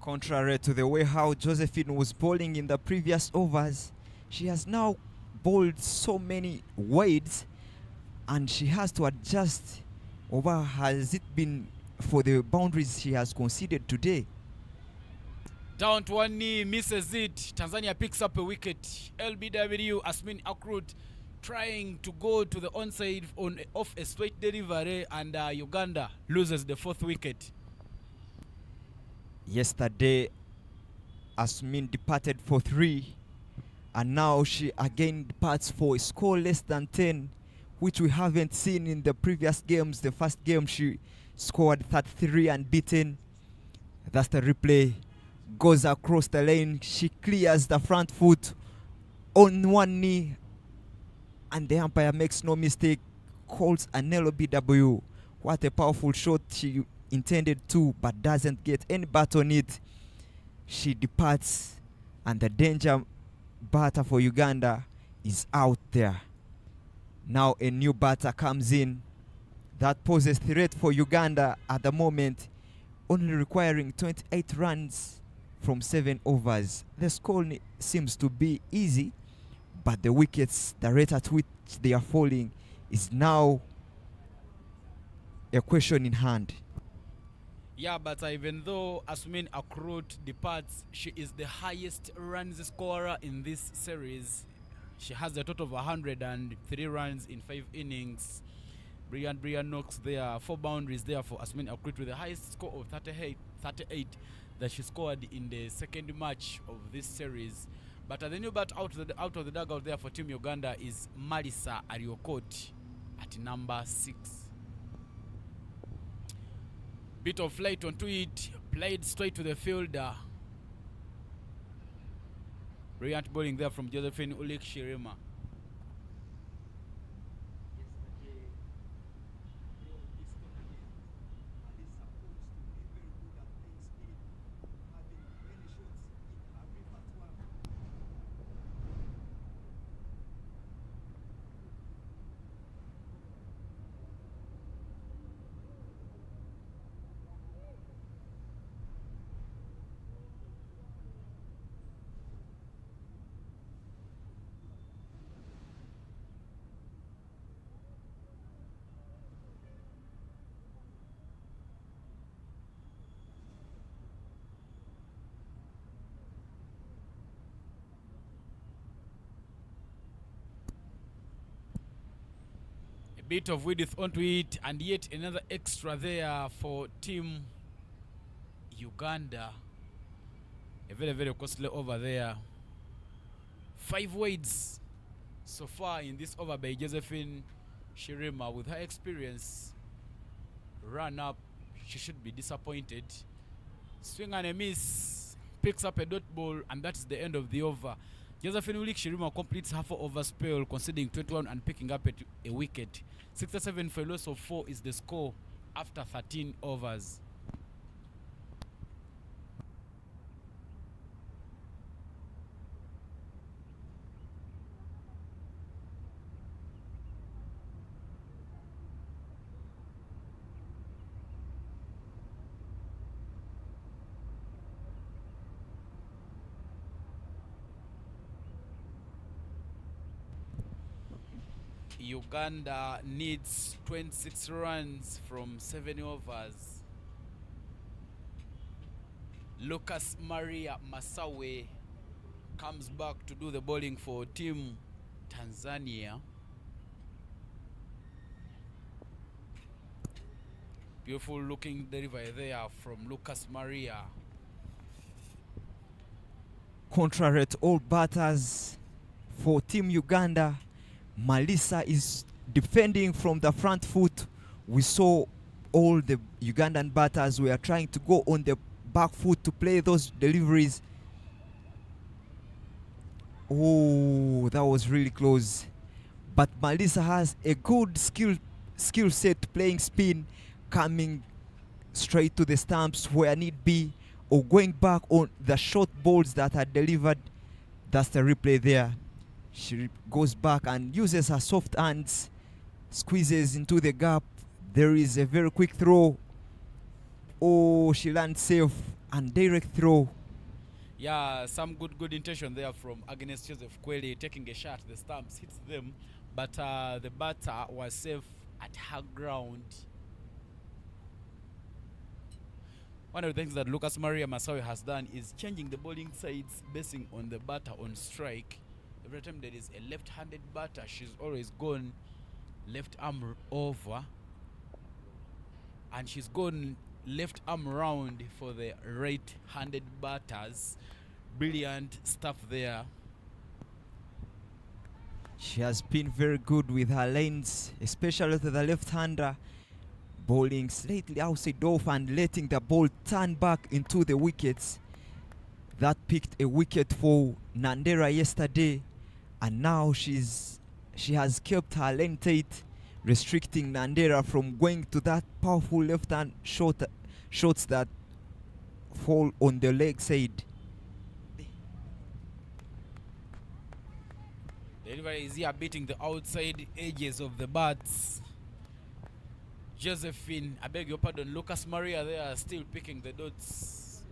Contrary to the way how Josephine was bowling in the previous overs, she has now bowled so many wides, and she has to adjust over has it been for the boundaries she has conceded today.
Down to one knee, misses it. Tanzania picks up a wicket. LBW, Asmin Akrut, trying to go to the onside off a straight delivery, and Uganda loses the 4th wicket.
Yesterday, Asmin departed for 3, and now she again departs for a score less than 10, which we haven't seen in the previous games. The first game she scored 33 unbeaten. That's the replay. Goes across the lane. She clears the front foot on one knee, and the umpire makes no mistake, calls an LBW. What a powerful shot she intended to, but doesn't get any bat on it. She departs, and the danger batter for Uganda is out there. Now a new batter comes in that poses threat for Uganda at the moment, only requiring 28 runs from 7 overs. The score seems to be easy, but the wickets, the rate at which they are falling, is now a question in hand.
Yeah, but even though Asmin Akrut departs, she is the highest runs scorer in this series. She has a total of 103 runs in 5 innings. Brian knocks there, 4 boundaries there for Asmin Akrut, with the highest score of 38 that she scored in the second match of this series. But the new bat out of the dugout there for Team Uganda is Marisa Ariokot at number 6. Bit of flight onto it, played straight to the fielder. Brilliant bowling there from Josephine Ulik Shirima. Bit of width onto it, and yet another extra there for Team Uganda. A very, very costly over there. 5 wides so far in this over by Josephine Shirima. With her experience, run up, she should be disappointed. Swing and a miss, picks up a dot ball, and that's the end of the over. Josephine Ulik Shirima completes half over spell, conceding 21 and picking up a wicket. 67 for a loss of 4 is the score after 13 overs. Uganda needs 26 runs from 7 overs. Lucas Maria Masawe comes back to do the bowling for Team Tanzania. Beautiful looking delivery there from Lucas Maria.
Contrary to all batters for Team Uganda, Malisa is defending from the front foot. We saw all the Ugandan batters were trying to go on the back foot to play those deliveries. Oh, that was really close. But Malisa has a good skill set, playing spin, coming straight to the stumps where need be, or going back on the short balls that are delivered. That's the replay there. She goes back and uses her soft hands, squeezes into the gap. There is a very quick throw. Oh, she lands safe, and direct throw.
Yeah, some good intention there from Agnes Joseph Kweli, taking a shot. The stumps hits them, but the batter was safe at her ground. One of the things that Lucas Maria Masawe has done is changing the bowling sides basing on the batter on strike. Every time there is a left-handed batter, she's always gone left arm over, and she's gone left arm round for the right-handed batters. Brilliant stuff there.
She has been very good with her lanes, especially to the left-hander, bowling slightly outside off and letting the ball turn back into the wickets. That picked a wicket for Nandera yesterday, and now she has kept her lane tight, restricting Nandera from going to that powerful left-hand shots that fall on the leg side.
The delivery is here beating the outside edges of the bats. Josephine, I beg your pardon, Lucas Maria, they are still picking the dots.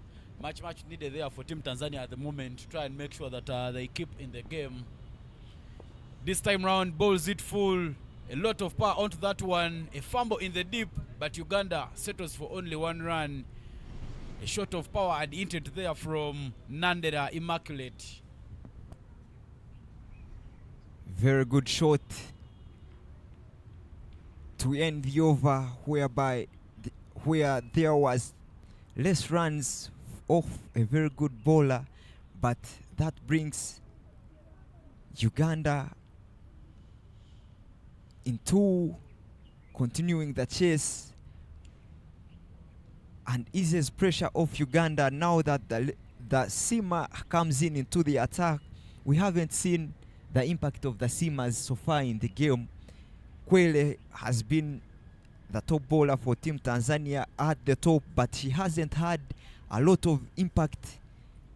Much needed there for Team Tanzania at the moment to try and make sure that they keep in the game. This time round, bowls it full. A lot of power onto that one. A fumble in the deep, but Uganda settles for only 1 run. A shot of power and intent there from Nandera Immaculate.
Very good shot to end the over, whereby where there was less runs off a very good bowler, but that brings Uganda into continuing the chase and eases pressure off Uganda. Now that the seamer comes into the attack, we haven't seen the impact of the seamers so far in the game. Kwele has been the top bowler for Team Tanzania at the top, but she hasn't had a lot of impact.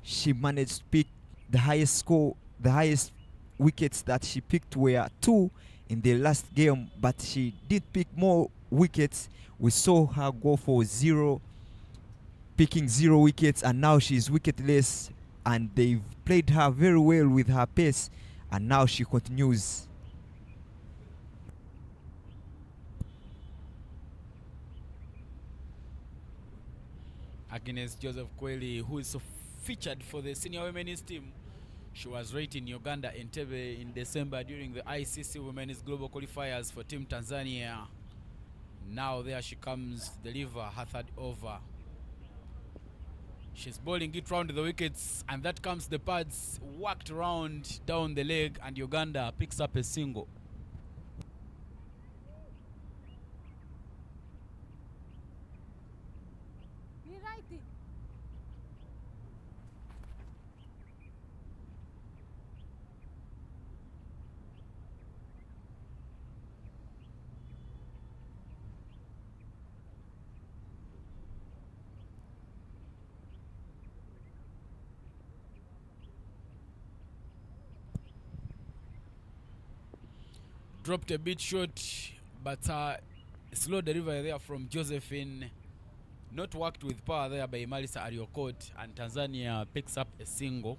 She managed to pick the highest score, the highest wickets that she picked were 2 in the last game, but she did pick more wickets. We saw her go for 0, picking 0 wickets, and now she's wicketless, and they've played her very well with her pace, and now she continues.
Against Joseph Kweli, who is featured for the senior women's team. She was right in Uganda Entebbe in December during the ICC Women's Global Qualifiers for Team Tanzania. Now there she comes, deliver her 3rd over. She's bowling it round the wickets, and that comes the pads whacked round down the leg, and Uganda picks up a single. Dropped a bit short, but slow delivery there from Josephine. Not worked with power there by Malisa Ariokot, and Tanzania picks up a single.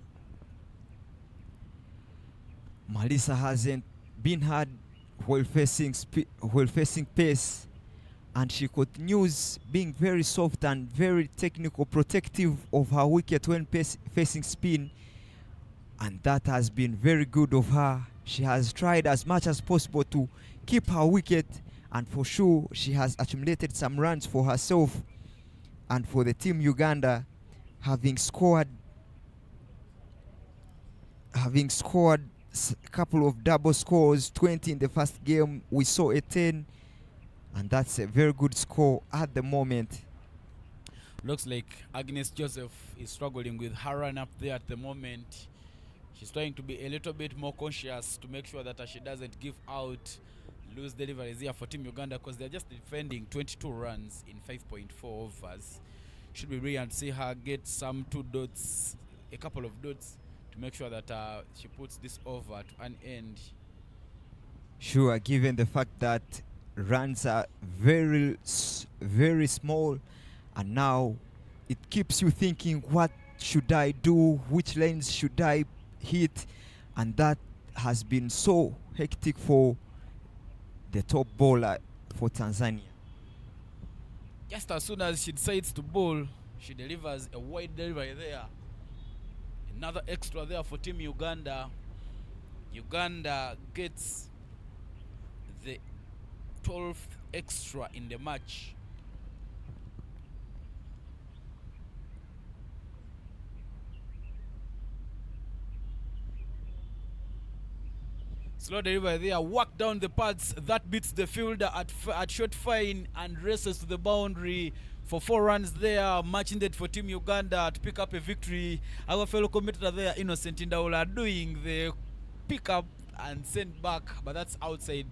Malisa hasn't been hard while facing pace, and she continues being very soft and very technical, protective of her wicket when facing spin, and that has been very good of her. She has tried as much as possible to keep her wicket, and for sure she has accumulated some runs for herself and for the team Uganda, having scored a couple of double scores, 20 in the first game. We saw a 10, and that's a very good score at the moment.
Looks like Agnes Joseph is struggling with her run up there at the moment. She's trying to be a little bit more conscious to make sure that she doesn't give out loose deliveries here for Team Uganda, because they're just defending 22 runs in 5.4 overs. Should be brilliant to see her get some 2 dots, a couple of dots, to make sure that she puts this over to an end.
Sure, given the fact that runs are very small, and now it keeps you thinking, what should I do? Which lanes should I hit? And that has been so hectic for the top bowler for Tanzania.
Just as soon as she decides to bowl, She delivers a wide delivery there. Another extra there for Team Uganda. Uganda gets the 12th extra in the match. Slow delivery there, walk down the pads, that beats the fielder at short fine and races to the boundary for 4 runs there. Match ended for Team Uganda to pick up a victory. Our fellow commentator there, Innocent Indaula, doing the pick up and send back, but that's outside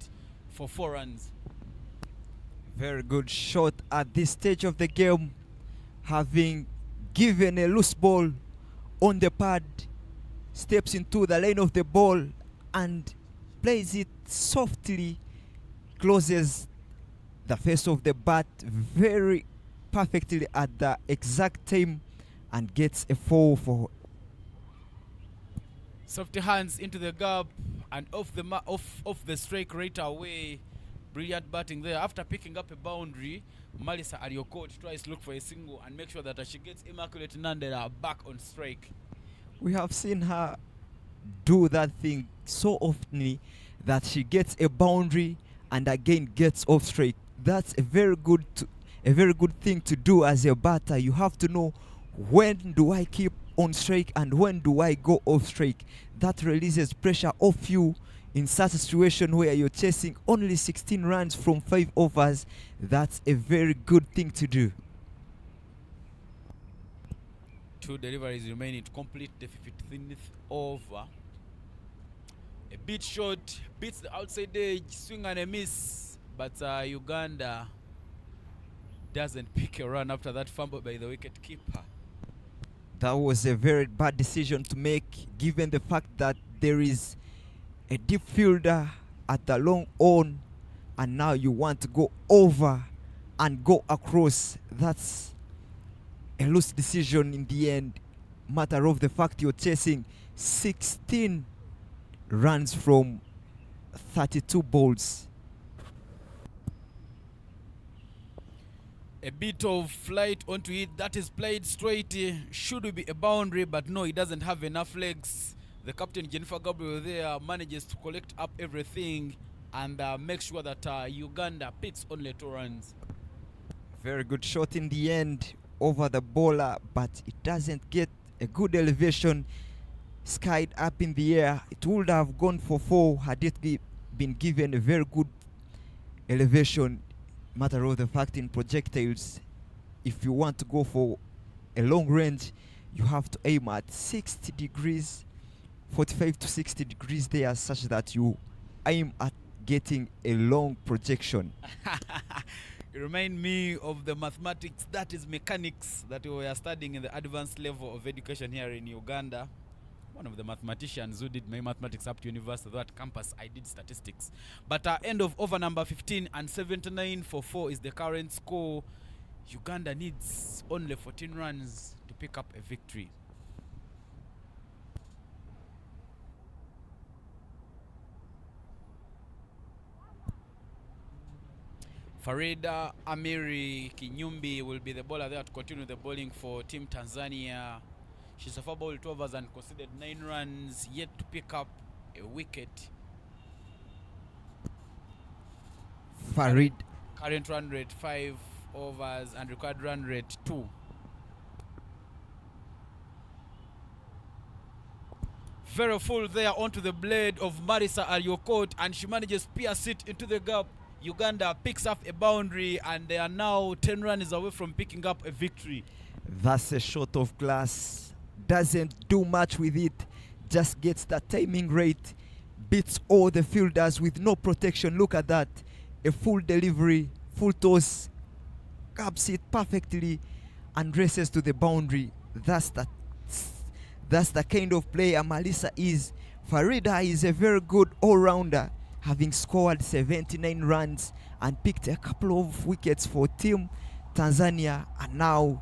for 4 runs.
Very good shot at this stage of the game, having given a loose ball on the pad, steps into the lane of the ball and plays it softly, closes the face of the bat very perfectly at the exact time and gets a 4 for.
Softy hands into the gap and off the strike right away. Brilliant batting there. After picking up a boundary, Marisa Ariokot tries to look for a single and make sure that she gets Immaculate Nandela back on strike.
We have seen her do that thing so often that she gets a boundary and again gets off strike. That's a very good thing to do as a batter. You have to know, when do I keep on strike and when do I go off strike? That releases pressure off you in such a situation where you're chasing only 16 runs from 5 overs. That's a very good thing to do.
2 deliveries remaining to complete the 15th over. A bit short, beats the outside edge, swing and a miss, but Uganda doesn't pick a run after that fumble by the wicket keeper.
That was a very bad decision to make, given the fact that there is a deep fielder at the long on, and now you want to go over and go across. That's a loose decision in the end. Matter of the fact you're chasing 16 runs from 32 balls.
A bit of flight onto it, that is played straight. Should be a boundary, but no, it doesn't have enough legs. The captain, Jennifer Gabriel, there manages to collect up everything and make sure that Uganda picks only 2 runs.
Very good shot in the end over the bowler, but it doesn't get a good elevation. Skied up in the air. It would have gone for 4 had it been given a very good elevation. Matter of the fact, in projectiles, if you want to go for a long range, you have to aim at 60 degrees, 45 to 60 degrees there, such that you aim at getting a long projection.
You remind me of the mathematics, that is mechanics, that we are studying in the advanced level of education here in Uganda. One of the mathematicians who did my mathematics up to university, though at campus I did statistics. But end of over number 15 and 79 for 4 is the current score. Uganda needs only 14 runs to pick up a victory. Farida Amiri Kinyumbi will be the bowler there to continue the bowling for Team Tanzania. She's a 4 ball 2 overs and conceded 9 runs, yet to pick up a wicket.
Farid.
Current run rate 5 overs and required run rate 2. Very full there onto the blade of Marisa Ariokot, and she manages to pierce it into the gap. Uganda picks up a boundary and they are now 10 runs away from picking up a victory.
That's a shot of glass. Doesn't do much with it, just gets the timing right, beats all the fielders with no protection. Look at that, a full delivery, full toss, caps it perfectly and races to the boundary. That's the kind of player Marisa is. Farida is a very good all-rounder, having scored 79 runs and picked a couple of wickets for Team Tanzania, and now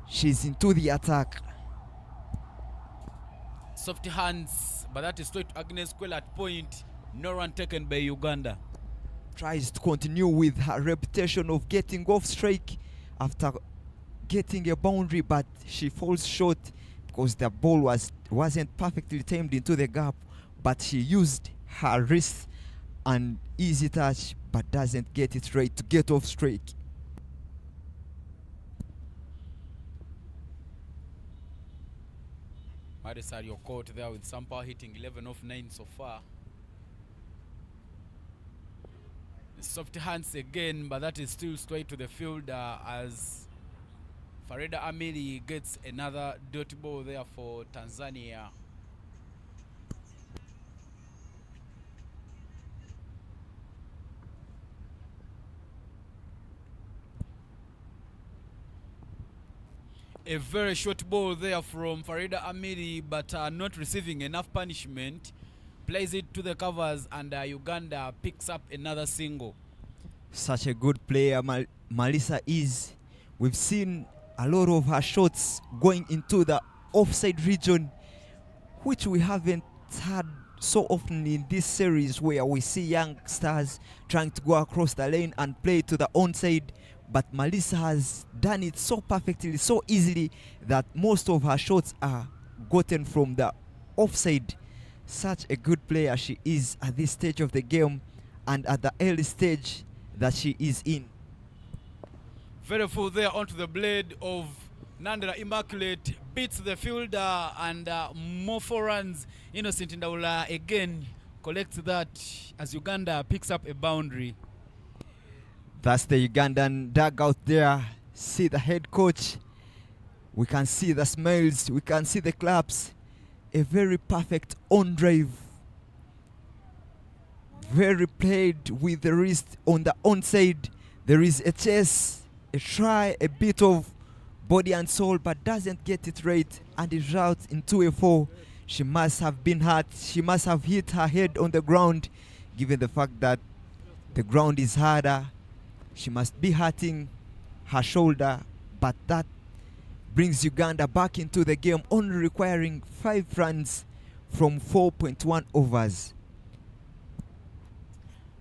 she's into the attack.
Softy hands, but that is straight to Agnes Quell at point. No run taken by Uganda.
Tries to continue with her reputation of getting off strike after getting a boundary, but she falls short because the ball wasn't perfectly timed into the gap, but she used her wrist and easy touch, but doesn't get it right to get off strike.
Marisa, you're caught there with Sampa hitting 11 of 9 so far. The soft hands again, but that is still straight to the fielder as Farida Amiri gets another dot ball there for Tanzania. A very short ball there from Farida Amiri, but not receiving enough punishment. Plays it to the covers, and Uganda picks up another single.
Such a good player Malisa is. We've seen a lot of her shots going into the offside region, which we haven't had so often in this series, where we see young stars trying to go across the lane and play to the onside. But Malisa has done it so perfectly, so easily, that most of her shots are gotten from the offside. Such a good player she is at this stage of the game and at the early stage that she is in.
Very full there onto the blade of Nandera Immaculate, beats the fielder, and more 4 runs. Innocent Ndaula again collects that as Uganda picks up a boundary.
That's the Ugandan dugout there. See the head coach. We can see the smiles. We can see the claps. A very perfect on drive. Very played with the wrist on the onside. There is a chase, a try, a bit of body and soul, but doesn't get it right, and is out into a 4. She must have been hurt. She must have hit her head on the ground, given the fact that the ground is harder. She must be hurting her shoulder, but that brings Uganda back into the game, only requiring 5 runs from 4.1 overs.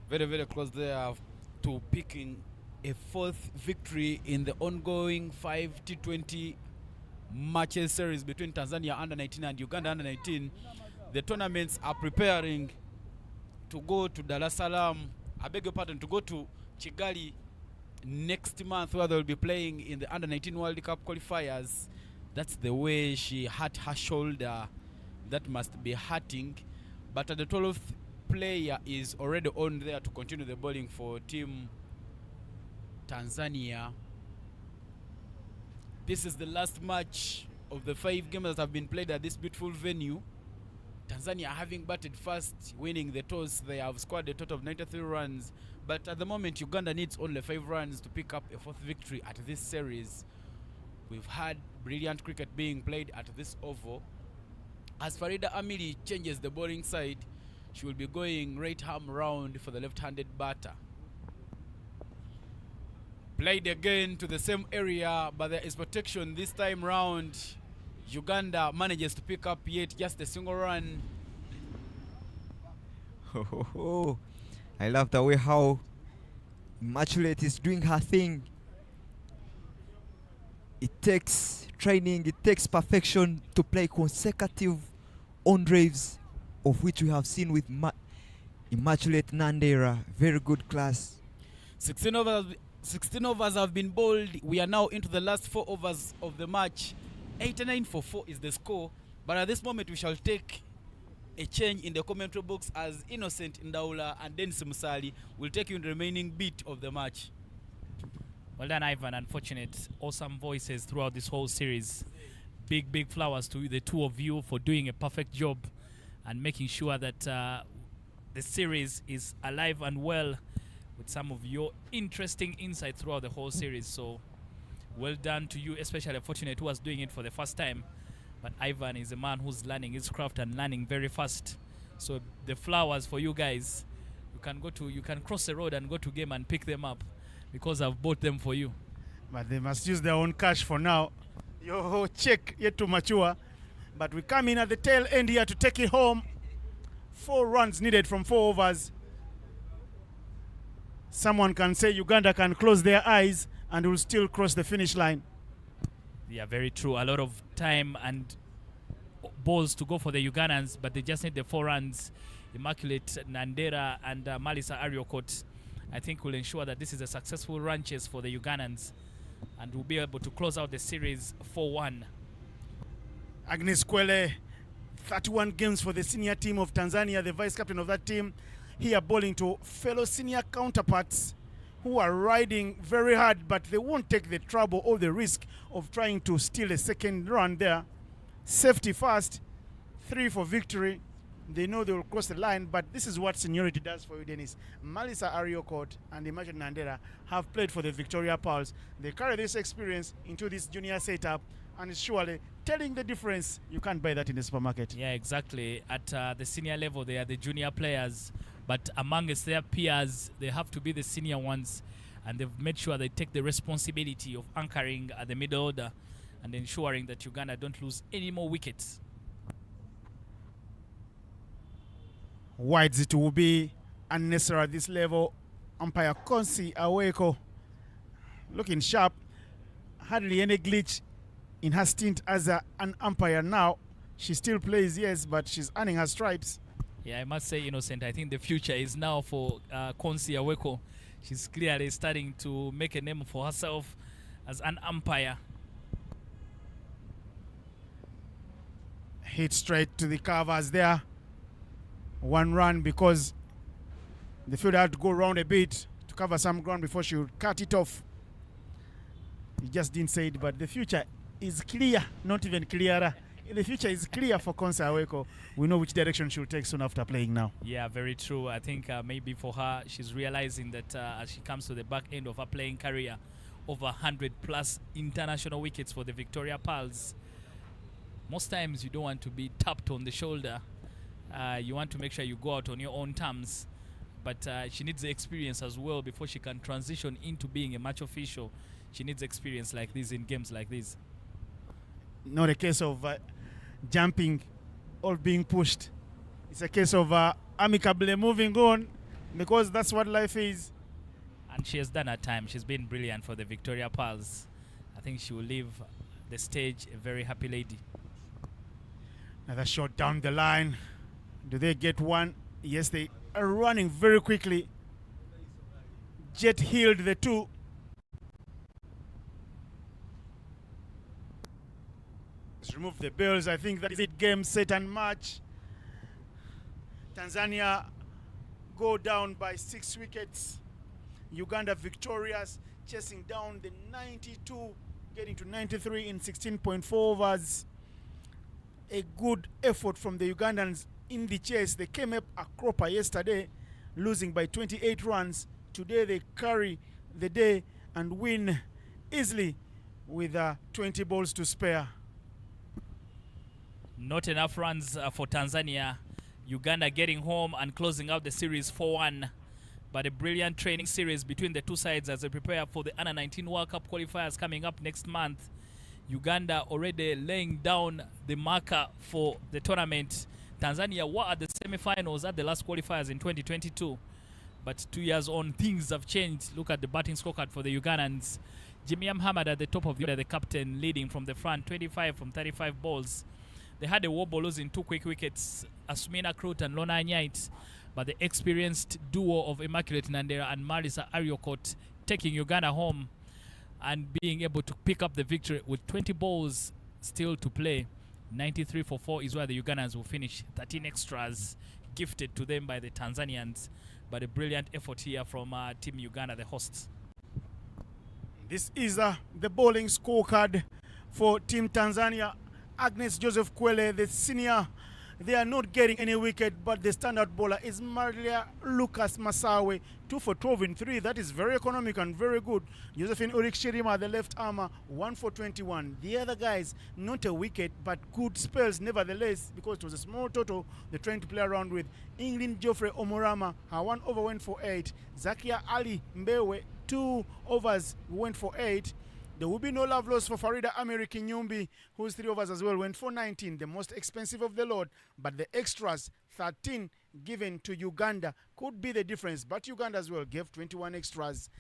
Very, very close there to picking a 4th victory in the ongoing 5 T20 matches series between Tanzania under-19 and Uganda under-19. The tournaments are preparing to go to Dar es Salaam, I beg your pardon, to go to Kigali next month, where they'll be playing in the under-19 World Cup qualifiers. That's the way she hurt her shoulder. That must be hurting. But the 12th player is already on there to continue the bowling for Team Tanzania. This is the last match of the 5 games that have been played at this beautiful venue. Tanzania having batted first, winning the toss. They have scored a total of 93 runs. But at the moment, Uganda needs only 5 runs to pick up a 4th victory at this series. We've had brilliant cricket being played at this oval. As Farida Amiri changes the bowling side, she will be going right arm round for the left-handed batter. Played again to the same area, but there is protection this time round. Uganda manages to pick up yet just a single run.
I love the way how Immaculate is doing her thing. It takes training, it takes perfection to play consecutive on drives, of which we have seen with Immaculate Nandera. Very good class.
16 overs have been bowled. We are now into the last 4 overs of the match. 89 for 4 is the score. But at this moment, we shall take a change in the commentary box as Innocent Ndaula and Dennis Musali will take you in the remaining bit of the match.
Well done, Ivan. Unfortunate, awesome voices throughout this whole series. Big flowers to the 2 of you for doing a perfect job and making sure that the series is alive and well with some of your interesting insight throughout the whole series. So well done to you, especially Fortunate, who was doing it for the first time. But Ivan is a man who's learning his craft and learning very fast. So the flowers for you guys. You can cross the road and go to game and pick them up because I've bought them for you.
But they must use their own cash for now. Your check yet to mature. But we come in at the tail end here to take it home. 4 runs needed from 4 overs. Someone can say Uganda can close their eyes and will still cross the finish line.
Yeah, very true. A lot of time and balls to go for the Ugandans, but they just need the 4 runs. Immaculate Nandera and Malisa Ariokot, I think, will ensure that this is a successful run chase for the Ugandans and will be able to close out the series 4-1.
Agnes Kwele, 31 games for the senior team of Tanzania, the vice captain of that team, here bowling to fellow senior counterparts who are riding very hard, but they won't take the trouble or the risk of trying to steal a second run there. Safety first, 3 for victory. They know they will cross the line, but this is what seniority does for you, Dennis. Malisa Ariokot and Imagine Nandera have played for the Victoria Pearls. They carry this experience into this junior setup, and it's surely telling the difference. You can't buy that in the supermarket.
Yeah, exactly. At the senior level, they are the junior players, but amongst their peers, they have to be the senior ones, and they've made sure they take the responsibility of anchoring at the middle order and ensuring that Uganda don't lose any more wickets.
Wides it will be unnecessary at this level. Umpire Konsi Aweko looking sharp. Hardly any glitch in her stint as an umpire now. She still plays, yes, but she's earning her stripes.
Yeah, I must say, Innocent, I think the future is now for Konsi Aweko. She's clearly starting to make a name for herself as an umpire.
Hit straight to the covers there. 1 run because the fielder had to go around a bit to cover some ground before she would cut it off. He just didn't say it, but the future is clear, not even clearer. The future is clear for Konsa Aweko. We know which direction she'll take soon after playing now.
Yeah, very true. I think maybe for her, she's realizing that as she comes to the back end of her playing career, over 100 plus international wickets for the Victoria Pearls. Most times you don't want to be tapped on the shoulder. You want to make sure you go out on your own terms, but she needs the experience as well before she can transition into being a match official. She needs experience like this in games like this.
Not a case of jumping or being pushed. It's a case of amicably moving on, because that's what life is.
And she has done her time. She's been brilliant for the Victoria Pearls. I think she will leave the stage a very happy lady.
Another shot down the line. Do they get one? Yes, they are running very quickly. Jet healed the 2. Let's remove the bells. I think that is it. Game, set and match. Tanzania go down by 6 wickets. Uganda victorious, chasing down the 92, getting to 93 in 16.4 overs. A good effort from the Ugandans in the chase. They came up a cropper yesterday, losing by 28 runs. Today they carry the day and win easily with 20 balls to spare.
Not enough runs for Tanzania. Uganda getting home and closing out the series 4-1. But a brilliant training series between the two sides as they prepare for the Under-19 World Cup qualifiers coming up next month. Uganda already laying down the marker for the tournament. Tanzania were at the semi-finals at the last qualifiers in 2022. But 2 years on, things have changed. Look at the batting scorecard for the Ugandans. Jimmy Hamad at the top of the order, the captain, leading from the front, 25 from 35 balls. They had a wobble, losing 2 quick wickets, Asmina Krut and Lona Anite. But the experienced duo of Immaculate Nandera and Marisa Ariokot taking Uganda home and being able to pick up the victory with 20 balls still to play. 93 for 4 is where the Ugandans will finish. 13 extras gifted to them by the Tanzanians. But a brilliant effort here from Team Uganda, the hosts.
This is the bowling scorecard for Team Tanzania. Agnes Joseph Kwele, the senior, they are not getting any wicket, but the standard bowler is Maria Lucas Masawe, 2 for 12 in 3. That is very economic and very good. Josephine Urik Shirima, the left armer, 1 for 21. The other guys, not a wicket, but good spells nevertheless, because it was a small total they're trying to play around with. England Geoffrey Omorama, her 1 over went for 8. Zakia Ali Mbewe, 2 overs went for 8. There will be no love lost for Farida Amiri Kinyumbi, whose 3 overs as well went for 19, the most expensive of the lot. But the extras, 13 given to Uganda, could be the difference. But Uganda as well gave 21 extras.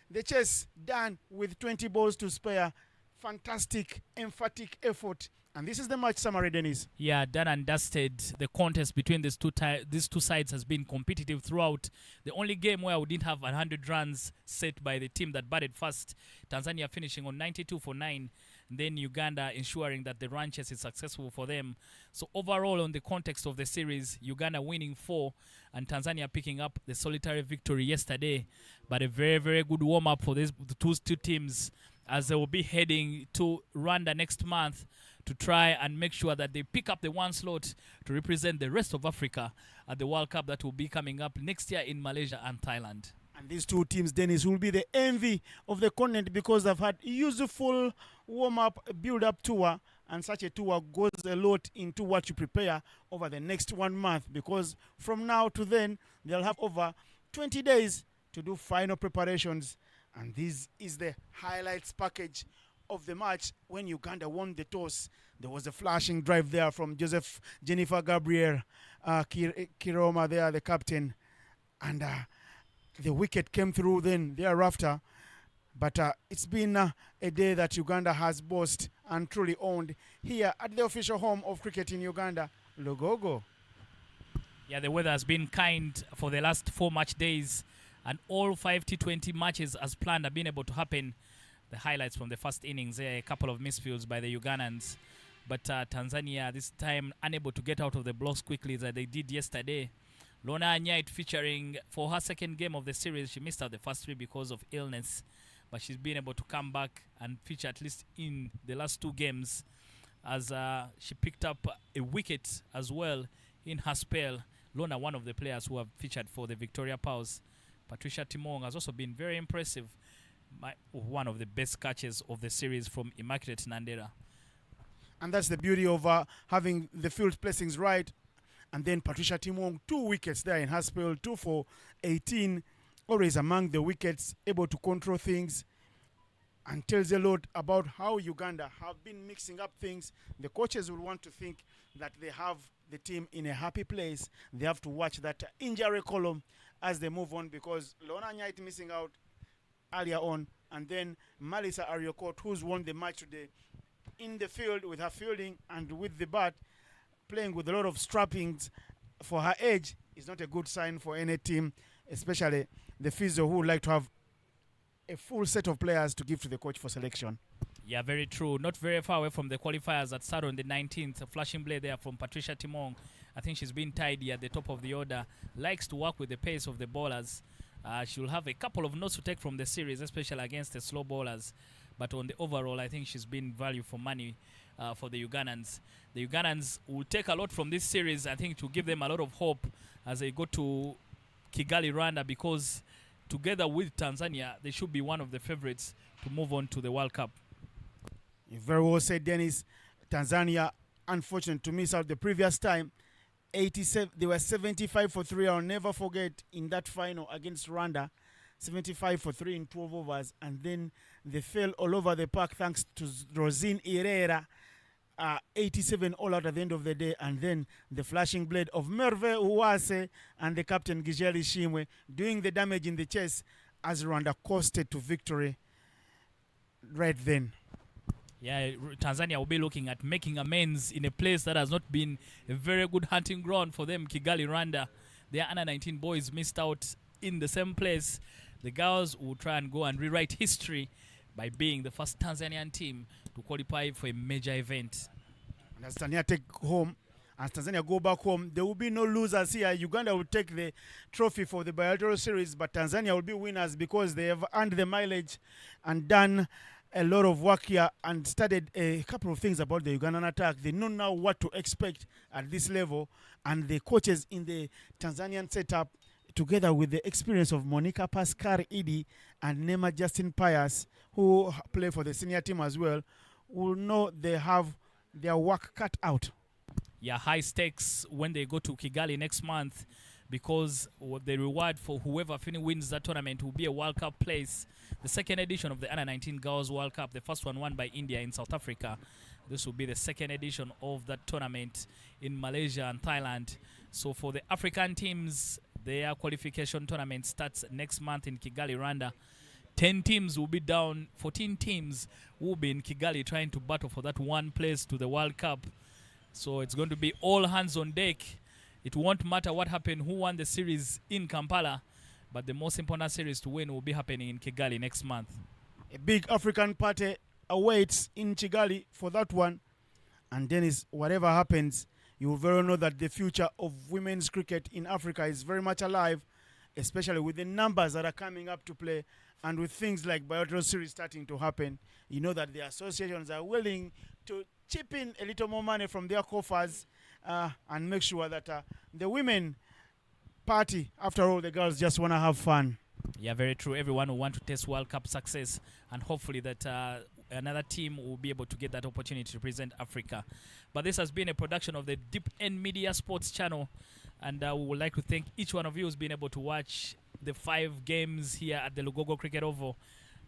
The chase done with 20 balls to spare. fantastic, emphatic effort. And this is the match summary, Dennis.
Yeah, done and dusted. The contest between these two sides has been competitive throughout. The only game where we didn't have 100 runs set by the team that batted first, Tanzania finishing on 92 for 9, then Uganda ensuring that the run chase is successful for them. So overall, on the context of the series, Uganda winning 4 and Tanzania picking up the solitary victory yesterday. But a very, very good warm-up for the two teams, as they will be heading to Rwanda next month to try and make sure that they pick up the one slot to represent the rest of Africa at the World Cup that will be coming up next year in Malaysia and Thailand.
And these two teams, Dennis, will be the envy of the continent because they've had useful warm-up, build-up tour, and such a tour goes a lot into what you prepare over the next 1 month, because from now to then, they'll have over 20 days to do final preparations. And this is the highlights package of the match. When Uganda won the toss, there was a flashing drive there from Jennifer Gabriel Kiroma there, the captain, and the wicket came through then thereafter. But it's been a day that Uganda has bossed and truly owned here at the official home of cricket in Uganda, Lugogo.
Yeah, the weather has been kind for the last 4 match days, and all 5 T20 matches as planned have been able to happen. The highlights from the first innings, a couple of misfields by the Ugandans, but Tanzania this time unable to get out of the blocks quickly as they did yesterday. Lona Anite featuring for her second game of the series. She missed out the first 3 because of illness, but she's been able to come back and feature at least in the last 2 games, as she picked up a wicket as well in her spell. Lona, one of the players who have featured for the Victoria Pals. Patricia Timong has also been very impressive. One of the best catches of the series from Immaculate Nandera.
And that's the beauty of having the field placings right. And then Patricia Timong, 2 wickets there in her spell, 2 for 18, always among the wickets, able to control things, and tells a lot about how Uganda have been mixing up things. The coaches will want to think that they have the team in a happy place. They have to watch that injury column as they move on, because Lona Nyait missing out earlier on, and then Malisa Ariokot, who's won the match today in the field with her fielding and with the bat, playing with a lot of strappings for her age, is not a good sign for any team, especially the physio, who would like to have a full set of players to give to the coach for selection.
Yeah, very true. Not very far away from the qualifiers that started on the 19th. A flashing blade there from Patricia Timong. I think she's been tidy at the top of the order. Likes to work with the pace of the bowlers. She'll have a couple of notes to take from the series, especially against the slow bowlers. But on the overall, I think she's been value for money for the Ugandans. The Ugandans will take a lot from this series, I think, to give them a lot of hope as they go to Kigali, Rwanda, because together with Tanzania, they should be one of the favorites to move on to the World Cup.
You very well said, Dennis. Tanzania, unfortunate to miss out the previous time. 87, they were 75 for 3. I'll never forget in that final against Rwanda. 75 for 3 in 12 overs, and then they fell all over the park thanks to Rosine Herrera. 87 all out at the end of the day, and then the flashing blade of Merve Uwase and the captain Gijeli Shimwe doing the damage in the chase as Rwanda coasted to victory right then.
Yeah, Tanzania will be looking at making amends in a place that has not been a very good hunting ground for them, Kigali, Rwanda. Their under 19 boys missed out in the same place. The girls will try and go and rewrite history by being the first Tanzanian team to qualify for a major event.
And as Tanzania take home, as Tanzania go back home, there will be no losers here. Uganda will take the trophy for the Bi-Lateral series, but Tanzania will be winners because they have earned the mileage and done a lot of work here and studied a couple of things about the Ugandan attack. They know now what to expect at this level, and the coaches in the Tanzanian setup, together with the experience of Monica Pascal Idi and Nema Justin Pius, who play for the senior team as well, will know they have their work cut out.
Yeah, high stakes when they go to Kigali next month, because the reward for whoever wins that tournament will be a World Cup place. The second edition of the Under 19 Girls World Cup, the first one won by India in South Africa. This will be the second edition of that tournament in Malaysia and Thailand. So for the African teams, their qualification tournament starts next month in Kigali, Rwanda. 10 teams will be down, 14 teams will be in Kigali trying to battle for that one place to the World Cup. So it's going to be all hands on deck. It won't matter what happened, who won the series in Kampala, but the most important series to win will be happening in Kigali next month.
A big African party awaits in Kigali for that one. And Dennis, whatever happens, you will very know that the future of women's cricket in Africa is very much alive, especially with the numbers that are coming up to play and with things like Bi-Lateral series starting to happen. You know that the associations are willing to chip in a little more money from their coffers and make sure that the women party, after all, the girls just want to have fun.
Yeah, very true. Everyone will want to test World Cup success, and hopefully that another team will be able to get that opportunity to represent Africa. But this has been a production of the Deep End Media Sports channel, and we would like to thank each one of you who's been able to watch the 5 games here at the Lugogo Cricket Oval.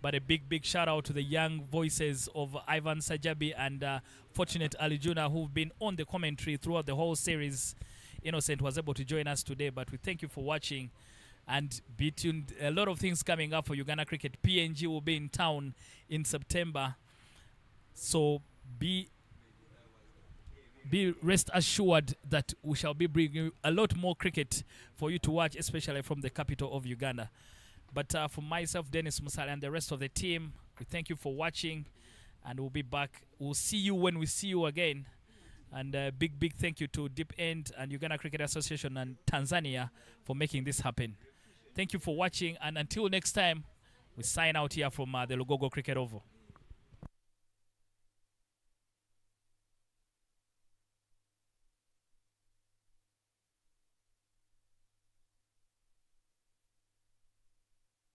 But a big shout out to the young voices of Ivan Sajabi and Fortunate Alijuna, who've been on the commentary throughout the whole series. Innocent was able to join us today, but we thank you for watching. And be tuned, a lot of things coming up for Uganda cricket. PNG will be in town in September. So be rest assured that we shall be bringing you a lot more cricket for you to watch, especially from the capital of Uganda. But for myself, Dennis Musale, and the rest of the team, we thank you for watching, and we'll be back. We'll see you when we see you again. And big thank you to Deep End and Uganda Cricket Association and Tanzania for making this happen. Thank you for watching, and until next time, we sign out here from the Lugogo Cricket Oval.